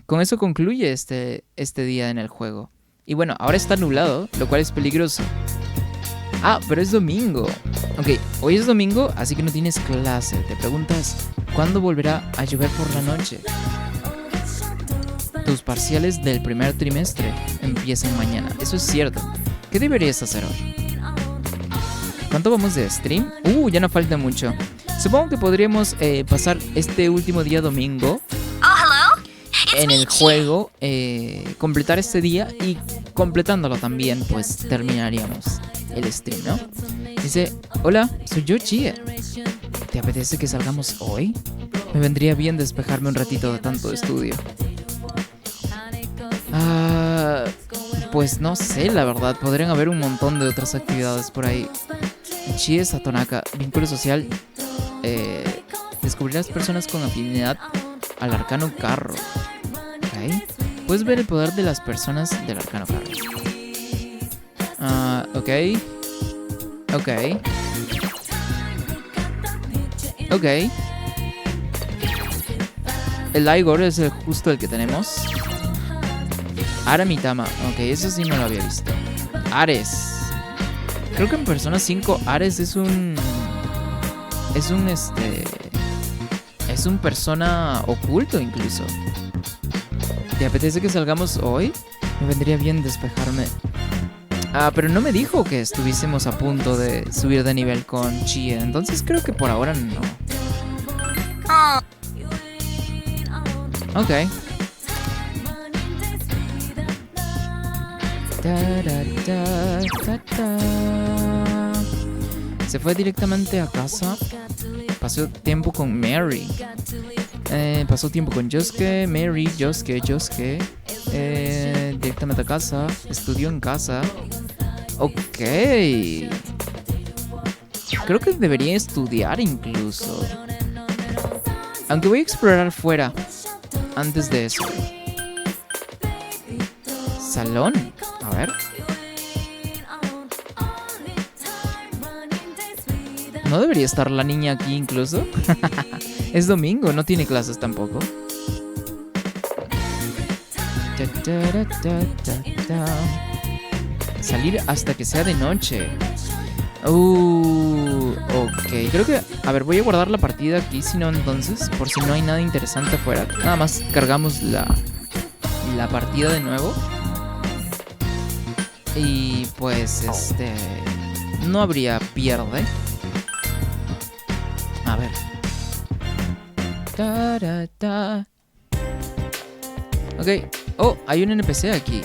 con eso concluye este día en el juego. Y bueno, ahora está nublado, lo cual es peligroso. Ah, pero es domingo. Ok, hoy es domingo, así que no tienes clase. Te preguntas, ¿cuándo volverá a llover por la noche? Tus parciales del primer trimestre empiezan mañana. Eso es cierto. ¿Qué deberías hacer hoy? ¿Cuánto vamos de stream? Ya no falta mucho. Supongo que podríamos pasar este último día domingo en el juego, completar este día y completándolo también, pues terminaríamos el stream, ¿no? Dice, hola, soy yo, Chie. ¿Te apetece que salgamos hoy? Me vendría bien despejarme un ratito de tanto estudio. Pues no sé, la verdad. Podrían haber un montón de otras actividades por ahí. Chie Satonaka, vínculo social. Descubrir las personas con afinidad al arcano carro. Ok. Puedes ver el poder de las personas del arcano carro. Ok. El Igor es justo el que tenemos. Aramitama. Ok, eso sí no lo había visto. Ares. Creo que en Persona 5 Ares es un persona oculto incluso. ¿Te apetece que salgamos hoy? Me vendría bien despejarme. Pero no me dijo que estuviésemos a punto de subir de nivel con Chie. Entonces creo que por ahora no. Ok. Se fue directamente a casa. Pasó tiempo con Mary. Pasó tiempo con Yosuke, Mary, Yosuke. Directamente a casa. Estudió en casa. Ok. Creo que debería estudiar incluso. Aunque voy a explorar fuera antes de eso. Salón. A ver. ¿No debería estar la niña aquí incluso? Es domingo, no tiene clases tampoco. Salir hasta que sea de noche. Ok, creo que... A ver, voy a guardar la partida aquí, si no entonces, por si no hay nada interesante afuera. Nada más cargamos la partida de nuevo. Y pues, no habría pierde. A ver. Ok. Oh, hay un NPC aquí.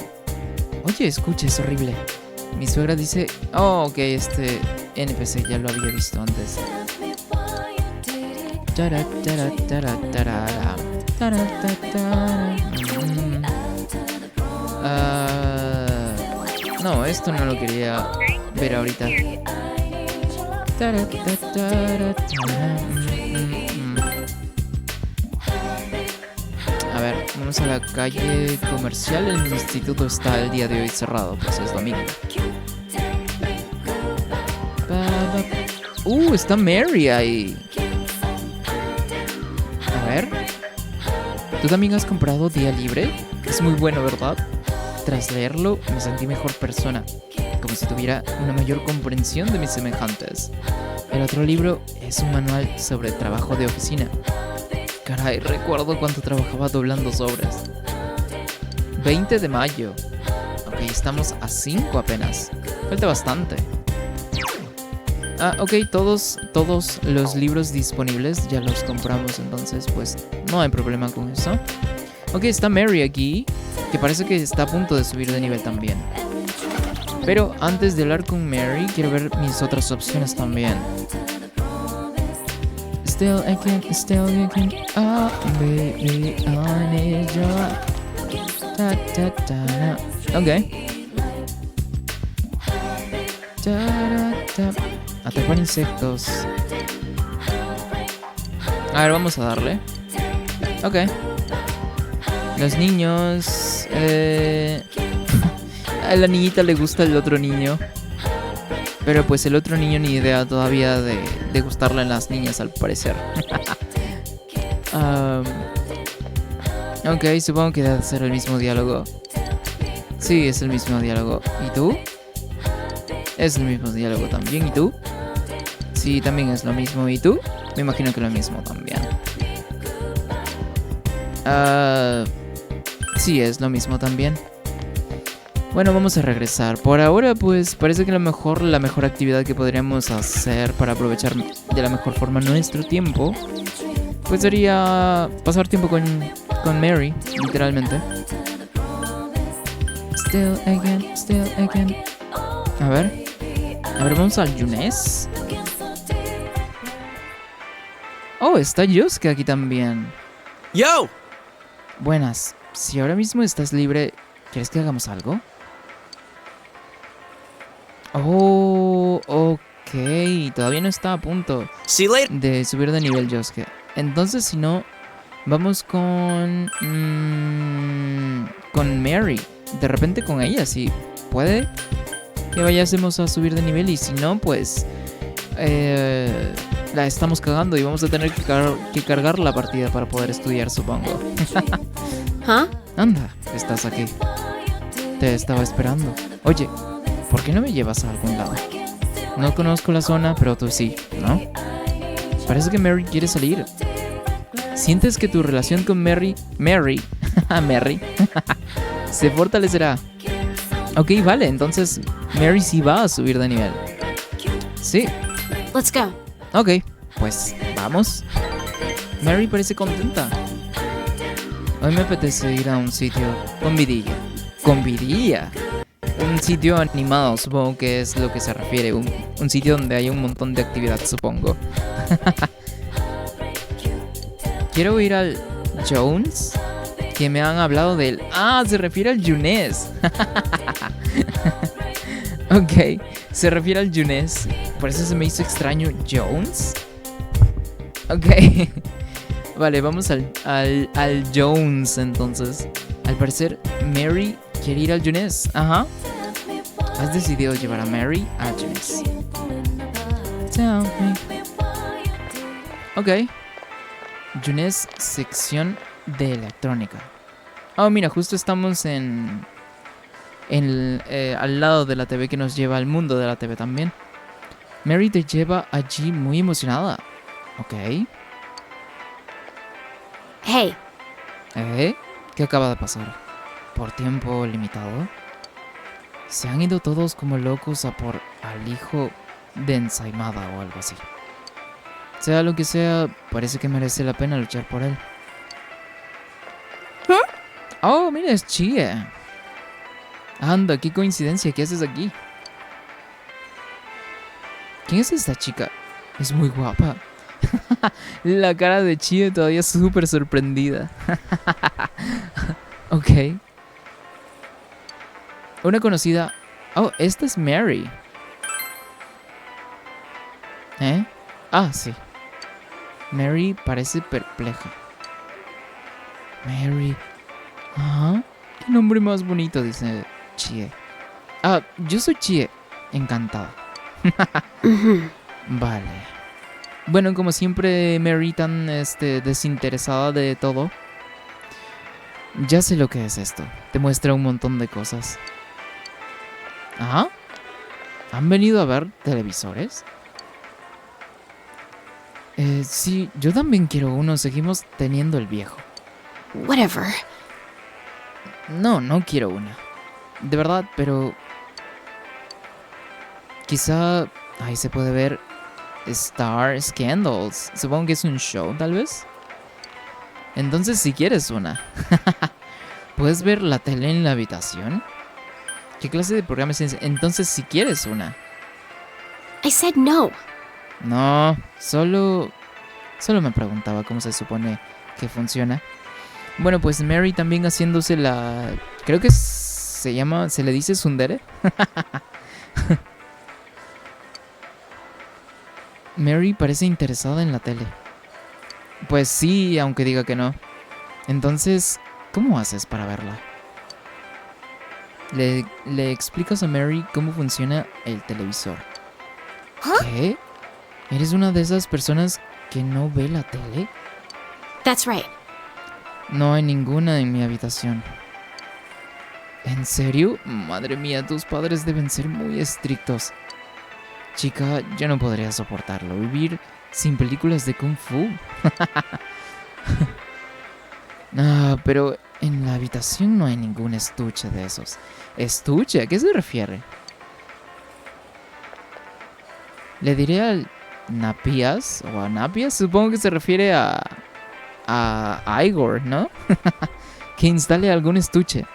Oye, escucha, es horrible. Mi suegra dice... Oh, ok, este NPC ya lo había visto antes. No, esto no lo quería ver ahorita. A ver, vamos a la calle comercial. El instituto está el día de hoy cerrado, pues es domingo. Está Mary ahí. A ver. ¿Tú también has comprado Día Libre? Es muy bueno, ¿verdad? Tras leerlo, me sentí mejor persona, como si tuviera una mayor comprensión de mis semejantes. El otro libro es un manual sobre trabajo de oficina. Caray, recuerdo cuando trabajaba doblando sobres. 20 de mayo. Ok, estamos a 5 apenas. Falta bastante. Ok, todos los libros disponibles ya los compramos, entonces pues no hay problema con eso. Ok, está Mary aquí, que parece que está a punto de subir de nivel también. Pero antes de hablar con Mary, quiero ver mis otras opciones también. Still again, oh baby, I need you. Ta, ta, ta. Ok. Atrapar insectos. A ver, vamos a darle. Ok. Los niños. A la niñita le gusta el otro niño. Pero pues el otro niño ni idea todavía de gustarle a las niñas, al parecer. Ok, supongo que debe ser el mismo diálogo. Sí, es el mismo diálogo. ¿Y tú? Es el mismo diálogo también. ¿Y tú? Sí, también es lo mismo. ¿Y tú? Me imagino que lo mismo también. Sí, es lo mismo también. Bueno, vamos a regresar. Por ahora, pues, parece que la mejor actividad que podríamos hacer para aprovechar de la mejor forma nuestro tiempo, pues sería pasar tiempo con Mary, literalmente. Still again. A ver, vamos al Younes. Oh, está Yosuke aquí también. Yo! Buenas. Si ahora mismo estás libre, ¿quieres que hagamos algo? Oh, ok. Todavía no está a punto See you later. de subir de nivel Yosuke. Entonces, si no, vamos con Mary. De repente con ella, si puede que vayásemos a subir de nivel. Y si no, pues la estamos cagando y vamos a tener que cargar la partida para poder estudiar, supongo. Huh? Anda, estás aquí. Te estaba esperando. Oye, ¿por qué no me llevas a algún lado? No conozco la zona, pero tú sí, ¿no? Parece que Mary quiere salir. ¿Sientes que tu relación con Mary, se fortalecerá? Ok, vale, entonces Mary sí va a subir de nivel. Sí. Let's go. Ok, pues vamos. Mary parece contenta. Hoy me apetece ir a un sitio con vidilla. ¿Con vidilla? Un sitio animado, supongo que es lo que se refiere. Un sitio donde hay un montón de actividad, supongo. Quiero ir al Jones, que me han hablado del... Ah, se refiere al Younes. Ok, se refiere al Younes. Por eso se me hizo extraño. ¿Jones? Ok. Vale, vamos al Jones entonces. Al parecer, Mary quiere ir al Younes. Ajá. Has decidido llevar a Mary a Younes. Tell me. Ok. Younes, sección de electrónica. Oh, mira, justo estamos al lado de la TV que nos lleva al mundo de la TV también. Mary te lleva allí muy emocionada. Ok. Hey, ¿Qué acaba de pasar? ¿Por tiempo limitado? Se han ido todos como locos a por al hijo de Ensaimada o algo así. Sea lo que sea, parece que merece la pena luchar por él. Oh, mira, es Chie. Anda, qué coincidencia, ¿qué haces aquí? ¿Quién es esta chica? Es muy guapa. La cara de Chie todavía súper sorprendida. Ok. Una conocida... Oh, esta es Mary. Ah, sí. Mary parece perpleja. Mary. Ajá. Qué nombre más bonito, dice Chie. Ah, yo soy Chie. Encantado. Vale. Bueno, como siempre, Mary tan desinteresada de todo. Ya sé lo que es esto. Te muestra un montón de cosas. Ajá. ¿Han venido a ver televisores? Sí, yo también quiero uno. Seguimos teniendo el viejo. whatever. No quiero una. De verdad, pero... quizá Ahí se puede ver Star Scandals. Supongo que es un show, tal vez. Entonces, si quieres una. ¿Puedes ver la tele en la habitación? ¿Qué clase de programa es ese? Entonces, si quieres una. I said no. No, solo me preguntaba cómo se supone que funciona. Bueno, pues Mary también haciéndose la... Creo que se le dice tsundere. Mary parece interesada en la tele. Pues sí, aunque diga que no. Entonces, ¿cómo haces para verla? Le explicas a Mary cómo funciona el televisor. ¿Qué? ¿Eres una de esas personas que no ve la tele? That's right. No hay ninguna en mi habitación. ¿En serio? Madre mía, tus padres deben ser muy estrictos. Chica, yo no podría soportarlo. Vivir sin películas de Kung Fu. Pero en la habitación no hay ningún estuche de esos. ¿Estuche? ¿A qué se refiere? Le diré al Napias o a Napias, supongo que se refiere a Igor, ¿no? Que instale algún estuche.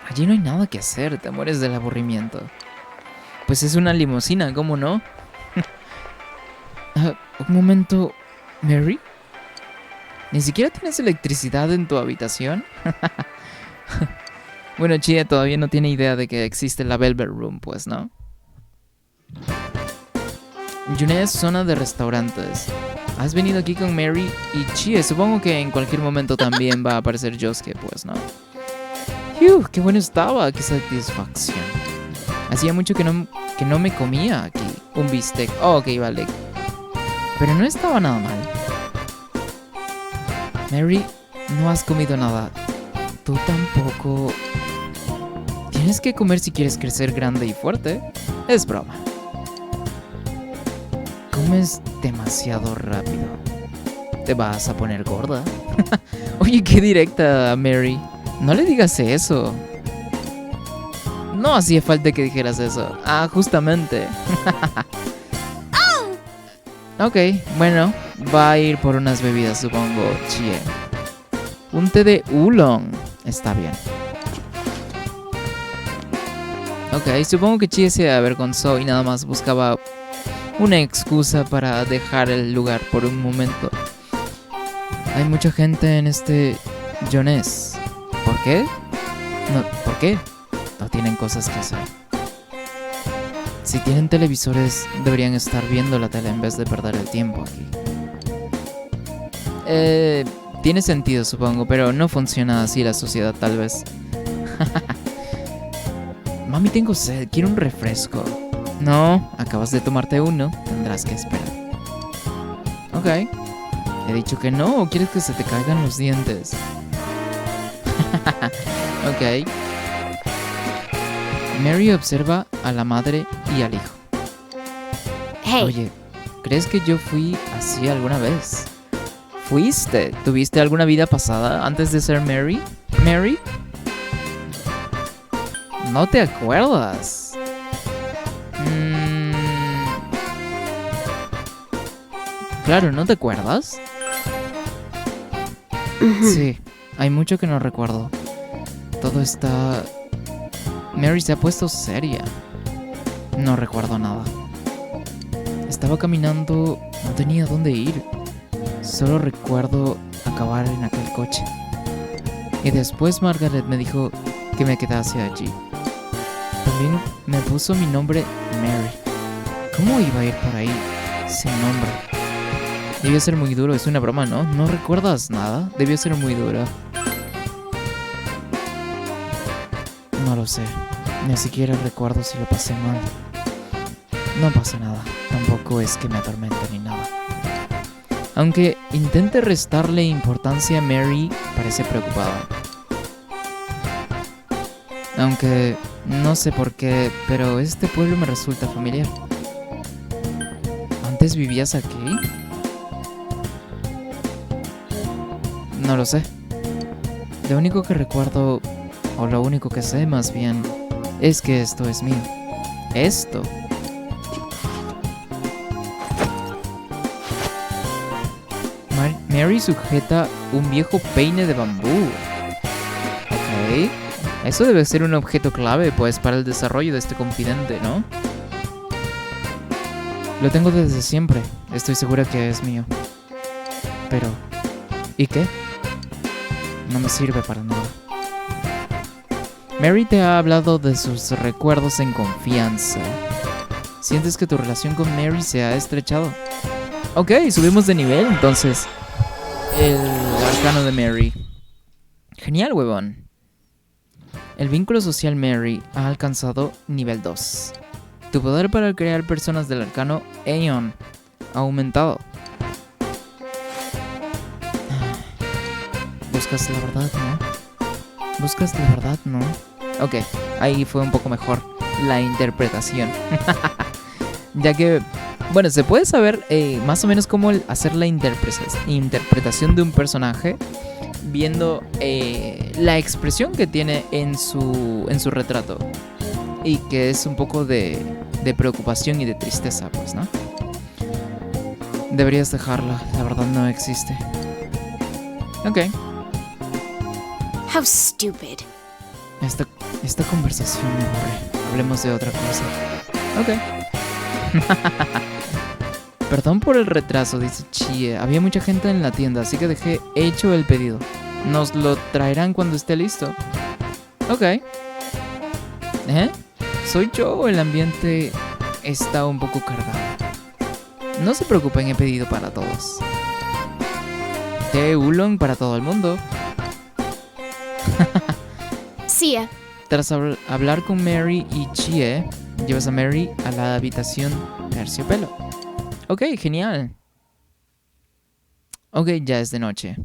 Allí no hay nada que hacer, te mueres del aburrimiento. Pues es una limusina, ¿cómo no? Un momento, Mary. ¿Ni siquiera tienes electricidad en tu habitación? Bueno, Chie todavía no tiene idea de que existe la Velvet Room, pues, ¿no? Yune es zona de restaurantes. Has venido aquí con Mary y Chie. Supongo que en cualquier momento también va a aparecer Yosuke, pues, ¿no? ¡Qué bueno estaba! ¡Qué satisfacción! Hacía mucho que no me comía aquí un bistec. Oh, ok, vale. Pero no estaba nada mal. Mary, no has comido nada. Tú tampoco. Tienes que comer si quieres crecer grande y fuerte. Es broma. Comes demasiado rápido. Te vas a poner gorda. Oye, qué directa, Mary. No le digas eso. No hacía falta que dijeras eso. Justamente. Ok, bueno. Va a ir por unas bebidas, supongo, Chie. Un té de oolong. Está bien. Ok, supongo que Chie se avergonzó y nada más buscaba una excusa para dejar el lugar por un momento. Hay mucha gente en este Jones. ¿Por qué? No, ¿por qué? No tienen cosas que hacer. Si tienen televisores, deberían estar viendo la tele en vez de perder el tiempo aquí. Tiene sentido, supongo, pero no funciona así la sociedad, tal vez. Mami, tengo sed, quiero un refresco. No, acabas de tomarte uno, tendrás que esperar. Ok. He dicho que no, ¿o quieres que se te caigan los dientes? Ok. Mary observa a la madre y al hijo. Hey. Oye, ¿crees que yo fui así alguna vez? ¿Fuiste? ¿Tuviste alguna vida pasada antes de ser Mary? ¿Mary? ¿No te acuerdas? Claro, ¿no te acuerdas? Sí, hay mucho que no recuerdo. Todo está... Mary se ha puesto seria. No recuerdo nada. Estaba caminando, no tenía dónde ir. Solo recuerdo acabar en aquel coche. Y después Margaret me dijo que me quedase allí. También me puso mi nombre Mary. ¿Cómo iba a ir por ahí sin nombre? Debió ser muy duro, es una broma, ¿no? ¿No recuerdas nada? Debió ser muy duro. No lo sé. Ni siquiera recuerdo si lo pasé mal. No pasa nada. Tampoco es que me atormente ni nada. Aunque intente restarle importancia a Mary, parece preocupada. Aunque no sé por qué, pero este pueblo me resulta familiar. ¿Antes vivías aquí? No lo sé. Lo único que recuerdo, o lo único que sé más bien, es que esto es mío. Esto. Mary sujeta un viejo peine de bambú. Ok. Eso debe ser un objeto clave, pues, para el desarrollo de este confidente, ¿no? Lo tengo desde siempre. Estoy segura que es mío. Pero... ¿y qué? No me sirve para nada. Mary te ha hablado de sus recuerdos en confianza. ¿Sientes que tu relación con Mary se ha estrechado? Ok, subimos de nivel, entonces. El arcano de Mary. Genial, huevón. El vínculo social Mary ha alcanzado nivel 2. Tu poder para crear personas del arcano Aeon ha aumentado. ¿Buscas la verdad, no? ¿Buscas la verdad, no? Ok, ahí fue un poco mejor la interpretación. Ya que, bueno, se puede saber más o menos cómo hacer la interpretación de un personaje viendo la expresión que tiene en su retrato. Y que es un poco de preocupación y de tristeza, pues, ¿no? Deberías dejarla, la verdad no existe. Ok. How stupid. Esta conversación me aburre. Hablemos de otra cosa. Ok. Perdón por el retraso, dice Chie. Había mucha gente en la tienda, así que dejé hecho el pedido. Nos lo traerán cuando esté listo. Ok. ¿Soy yo o el ambiente está un poco cargado? No se preocupen, he pedido para todos. Té oolong para todo el mundo. See Tras hablar con Mary y Chie, llevas a Mary a la habitación terciopelo. Ok, genial. Ok, ya es de noche.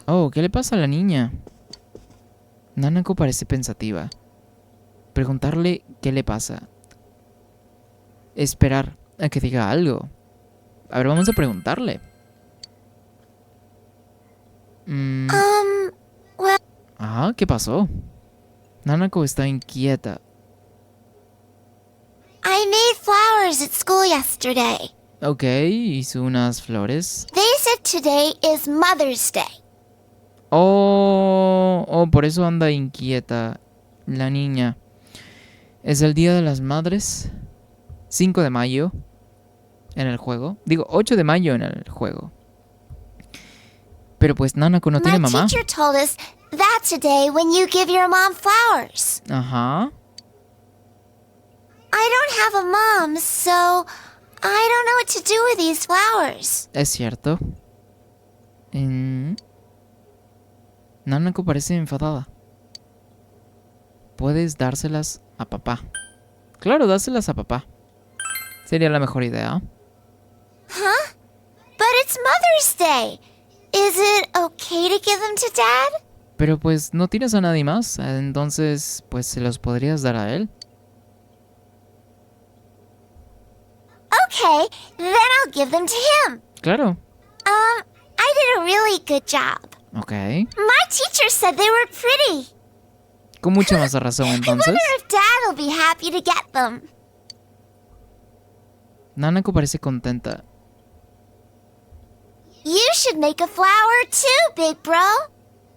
Oh, ¿qué le pasa a la niña? Nanako parece pensativa. Preguntarle qué le pasa. Esperar a que diga algo. A ver, vamos a preguntarle. well, ¿Qué pasó? Nanako está inquieta. I made flowers at school yesterday. Ok, hizo unas flores. They said today is Mother's Day. Oh, por eso anda inquieta la niña. Es el Día de las Madres. 5 de mayo en el juego. Digo, 8 de mayo en el juego. Pero pues Nanako no tiene My mamá. teacher told us that's a day when you give your mom flowers. Ajá. I don't have a mom, so I don't know what to do with these flowers. Es cierto. Nanako parece enfadada. Puedes dárselas a papá. Claro, dárselas a papá. Sería la mejor idea. Huh? But it's Mother's Day. Is it okay to give them to Dad? Pero pues no tienes a nadie más. Entonces, pues se los podrías dar a él. Okay, then I'll give them to him. Claro. I did a really good job. Ok. My teacher said they were pretty. Con mucha más razón I entonces. wonder if Dad will be happy to get them. Nanako parece contenta. You should make a flower too, big bro.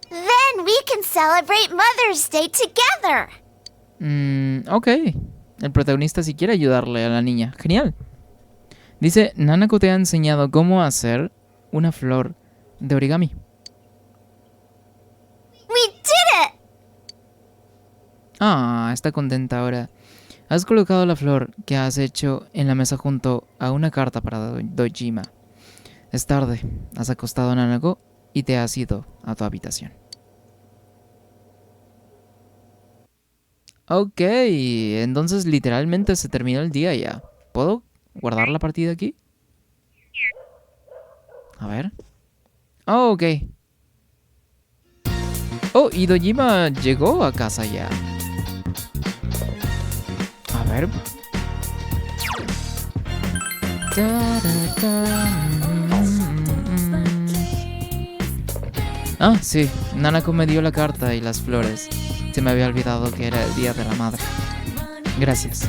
Then we can celebrate Mother's Day together. Ok. El protagonista sí quiere ayudarle a la niña. Genial. Dice, Nanako te ha enseñado cómo hacer una flor de origami. We did it! Está contenta ahora. Has colocado la flor que has hecho en la mesa junto a una carta para Dojima. Es tarde. Has acostado a Nanako y te has ido a tu habitación. Ok, entonces literalmente se terminó el día ya. ¿Puedo guardar la partida aquí? A ver. Oh, ok. Oh, y Dojima llegó a casa ya. A ver. Sí. Nanako me dio la carta y las flores. Se me había olvidado que era el Día de la Madre. Gracias.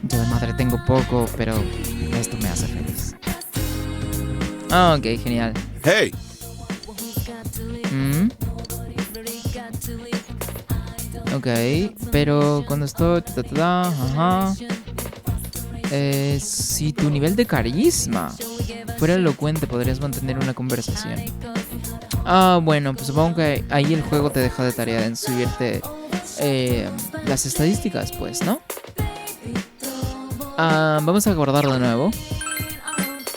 Yo de madre tengo poco, pero esto me hace feliz. Ah, ok, genial. Hey, Ok, pero cuando estoy... Ajá. Si tu nivel de carisma fuera elocuente, podrías mantener una conversación. Ah, bueno, pues supongo que ahí el juego te deja de tarea en subirte las estadísticas, pues, ¿no? Vamos a guardar de nuevo.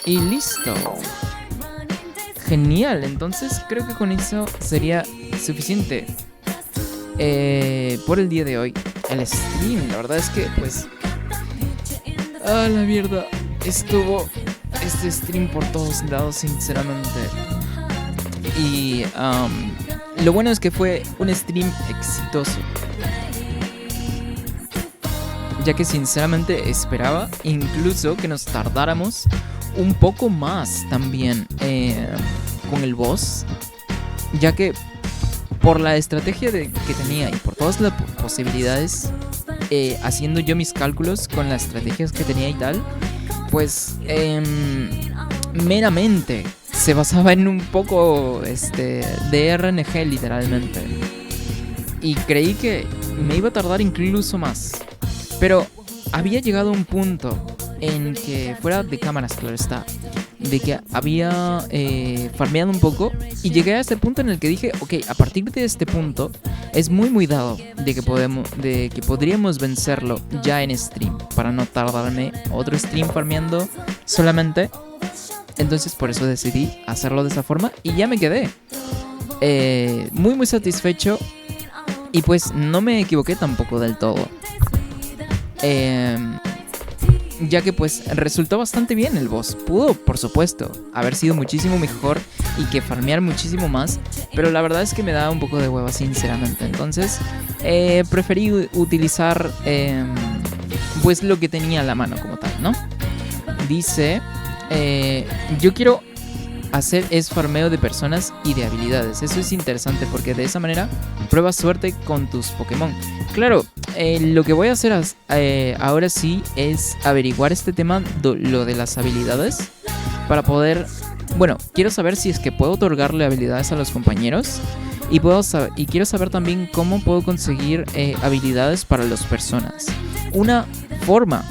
Y listo. Genial, entonces creo que con eso sería suficiente por el día de hoy. El stream, la verdad es que, pues... Ah, la mierda. Estuvo este stream por todos lados, sinceramente. Y lo bueno es que fue un stream exitoso, ya que sinceramente esperaba incluso que nos tardáramos un poco más también con el boss, ya que por la estrategia que tenía y por todas las posibilidades, haciendo yo mis cálculos con las estrategias que tenía y tal, pues meramente se basaba en un poco de RNG literalmente. Y creí que me iba a tardar incluso más. Pero había llegado a un punto en que, fuera de cámaras, claro está, de que había farmeado un poco y llegué a ese punto en el que dije, ok, a partir de este punto es muy dado de que podríamos vencerlo ya en stream, para no tardarme otro stream farmeando solamente. Entonces por eso decidí hacerlo de esa forma y ya me quedé muy satisfecho. Y pues no me equivoqué tampoco del todo, ya que pues resultó bastante bien el boss. Pudo, por supuesto, haber sido muchísimo mejor y que farmear muchísimo más, pero la verdad es que me da un poco de hueva, sinceramente. Entonces preferí utilizar pues lo que tenía a la mano como tal, ¿no? Dice, yo quiero hacer es farmeo de personas y de habilidades. Eso es interesante porque de esa manera pruebas suerte con tus Pokémon. Claro, lo que voy a hacer ahora sí es averiguar este tema, lo de las habilidades, para poder... Bueno, quiero saber si es que puedo otorgarle habilidades a los compañeros y quiero saber también cómo puedo conseguir habilidades para las personas. Una forma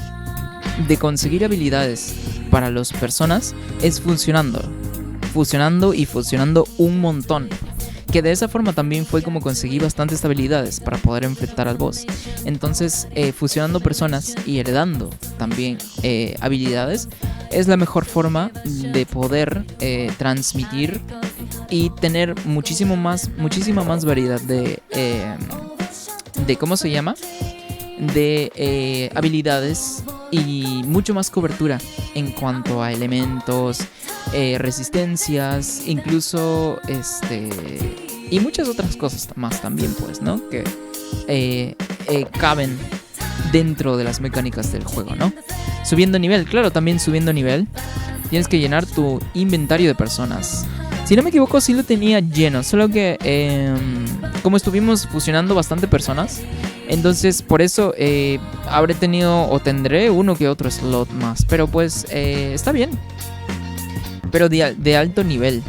de conseguir habilidades para las personas es fusionando un montón, que de esa forma también fue como conseguí bastantes habilidades para poder enfrentar al boss. Entonces fusionando personas y heredando también habilidades es la mejor forma de poder transmitir y tener muchísima más variedad de ¿cómo se llama? De habilidades y mucho más cobertura en cuanto a elementos, resistencias, incluso y muchas otras cosas más también, pues, ¿no? Que caben dentro de las mecánicas del juego, ¿no? Subiendo nivel, claro, también subiendo nivel tienes que llenar tu inventario de personas. Si no me equivoco, sí lo tenía lleno, solo que como estuvimos fusionando bastante personas, entonces por eso habré tenido o tendré uno que otro slot más. Pero pues está bien. Pero de alto nivel.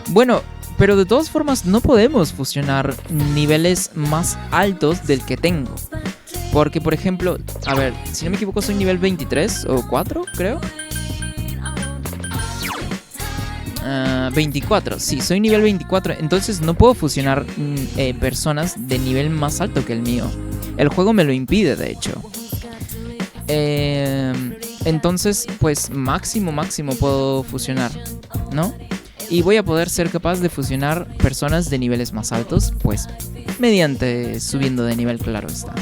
Bueno, pero de todas formas no podemos fusionar niveles más altos del que tengo. Porque por ejemplo, a ver, si no me equivoco soy nivel 23 o 4, creo. 24, sí, soy nivel 24. Entonces no puedo fusionar personas de nivel más alto que el mío. El juego me lo impide, de hecho. Entonces, pues máximo puedo fusionar, ¿no? Y voy a poder ser capaz de fusionar personas de niveles más altos, pues mediante subiendo de nivel, claro está.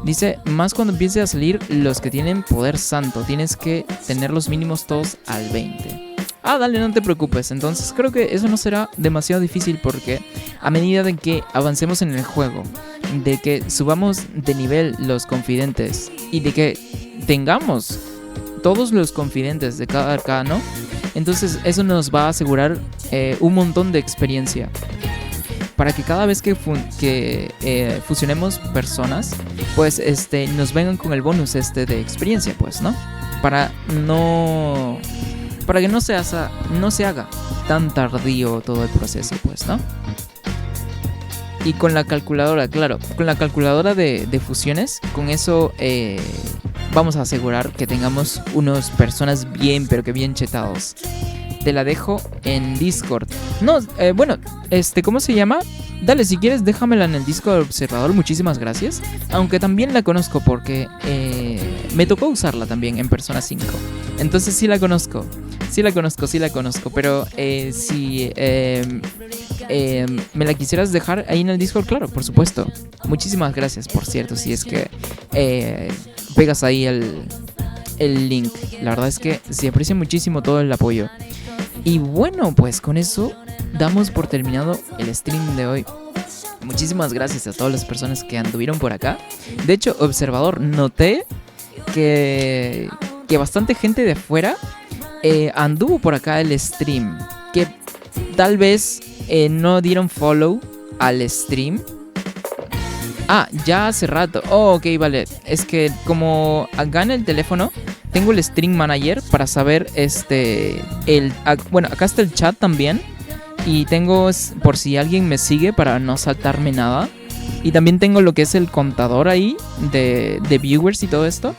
Dice, más cuando empiece a salir los que tienen poder santo, tienes que tener los mínimos todos al 20. Ah, dale, no te preocupes. Entonces creo que eso no será demasiado difícil porque a medida de que avancemos en el juego, de que subamos de nivel los confidentes y de que tengamos todos los confidentes de cada arcano, entonces eso nos va a asegurar un montón de experiencia. Para que cada vez que fusionemos personas, pues nos vengan con el bonus de experiencia, pues, ¿no? Para no para que no se haga tan tardío todo el proceso, pues, ¿no? Y con la calculadora, claro, con la calculadora de fusiones, con eso vamos a asegurar que tengamos unos personas bien, pero que bien chetados. Te la dejo en Discord. No, bueno, ¿cómo se llama? Dale, si quieres, déjamela en el Discord del Observador, muchísimas gracias. Aunque también la conozco porque me tocó usarla también en Persona 5. Entonces sí la conozco, pero si me la quisieras dejar ahí en el Discord, claro, por supuesto. Muchísimas gracias, por cierto, si es que pegas ahí el link. La verdad es que se aprecia muchísimo todo el apoyo. Y bueno, pues con eso damos por terminado el stream de hoy. Muchísimas gracias a todas las personas que anduvieron por acá. De hecho, Observador, noté que bastante gente de afuera anduvo por acá el stream. Que tal vez no dieron follow al stream. Ah, ya hace rato. Oh, ok, vale. Es que como acá en el teléfono tengo el Stream Manager para saber bueno, acá está el chat también. Y tengo, por si alguien me sigue, para no saltarme nada. Y también tengo lo que es el contador ahí de viewers y todo esto.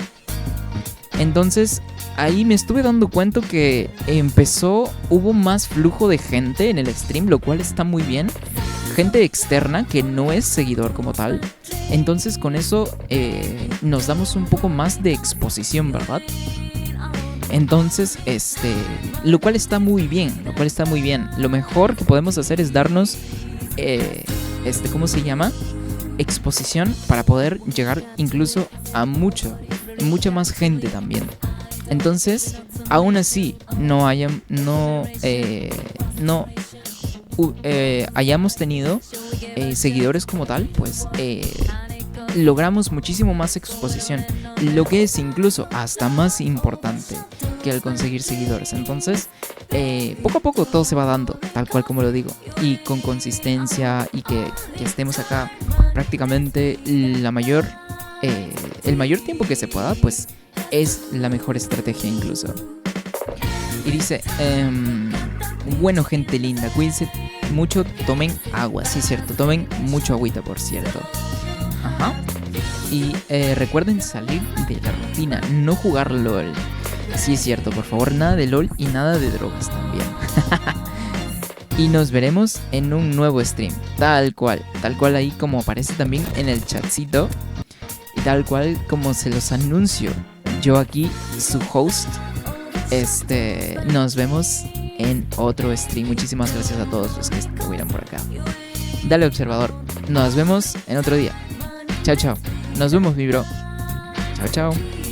Entonces, ahí me estuve dando cuenta que hubo más flujo de gente en el stream, lo cual está muy bien. Gente externa que no es seguidor como tal. Entonces con eso nos damos un poco más de exposición, ¿verdad? Entonces, lo cual está muy bien, Lo mejor que podemos hacer es darnos, ¿cómo se llama? Exposición para poder llegar incluso a mucha más gente también. Entonces, aún así, no hayamos tenido seguidores como tal, pues logramos muchísimo más exposición, lo que es incluso hasta más importante que el conseguir seguidores. Entonces, poco a poco todo se va dando, tal cual como lo digo, y con consistencia, y que estemos acá prácticamente el mayor tiempo que se pueda, pues es la mejor estrategia incluso. Y dice, bueno, gente linda, cuídense mucho, tomen agua, sí es cierto, tomen mucho agüita, por cierto. Ajá. Y recuerden salir de la rutina, no jugar LOL. Sí es cierto, por favor, nada de LOL y nada de drogas también. Y nos veremos en un nuevo stream, tal cual ahí como aparece también en el chatcito. Y tal cual como se los anuncio, yo aquí, su host. Nos vemos en otro stream. Muchísimas gracias a todos los que estuvieron por acá. Dale, Observador. Nos vemos en otro día. Chao, chao. Nos vemos, mi bro. Chao, chao.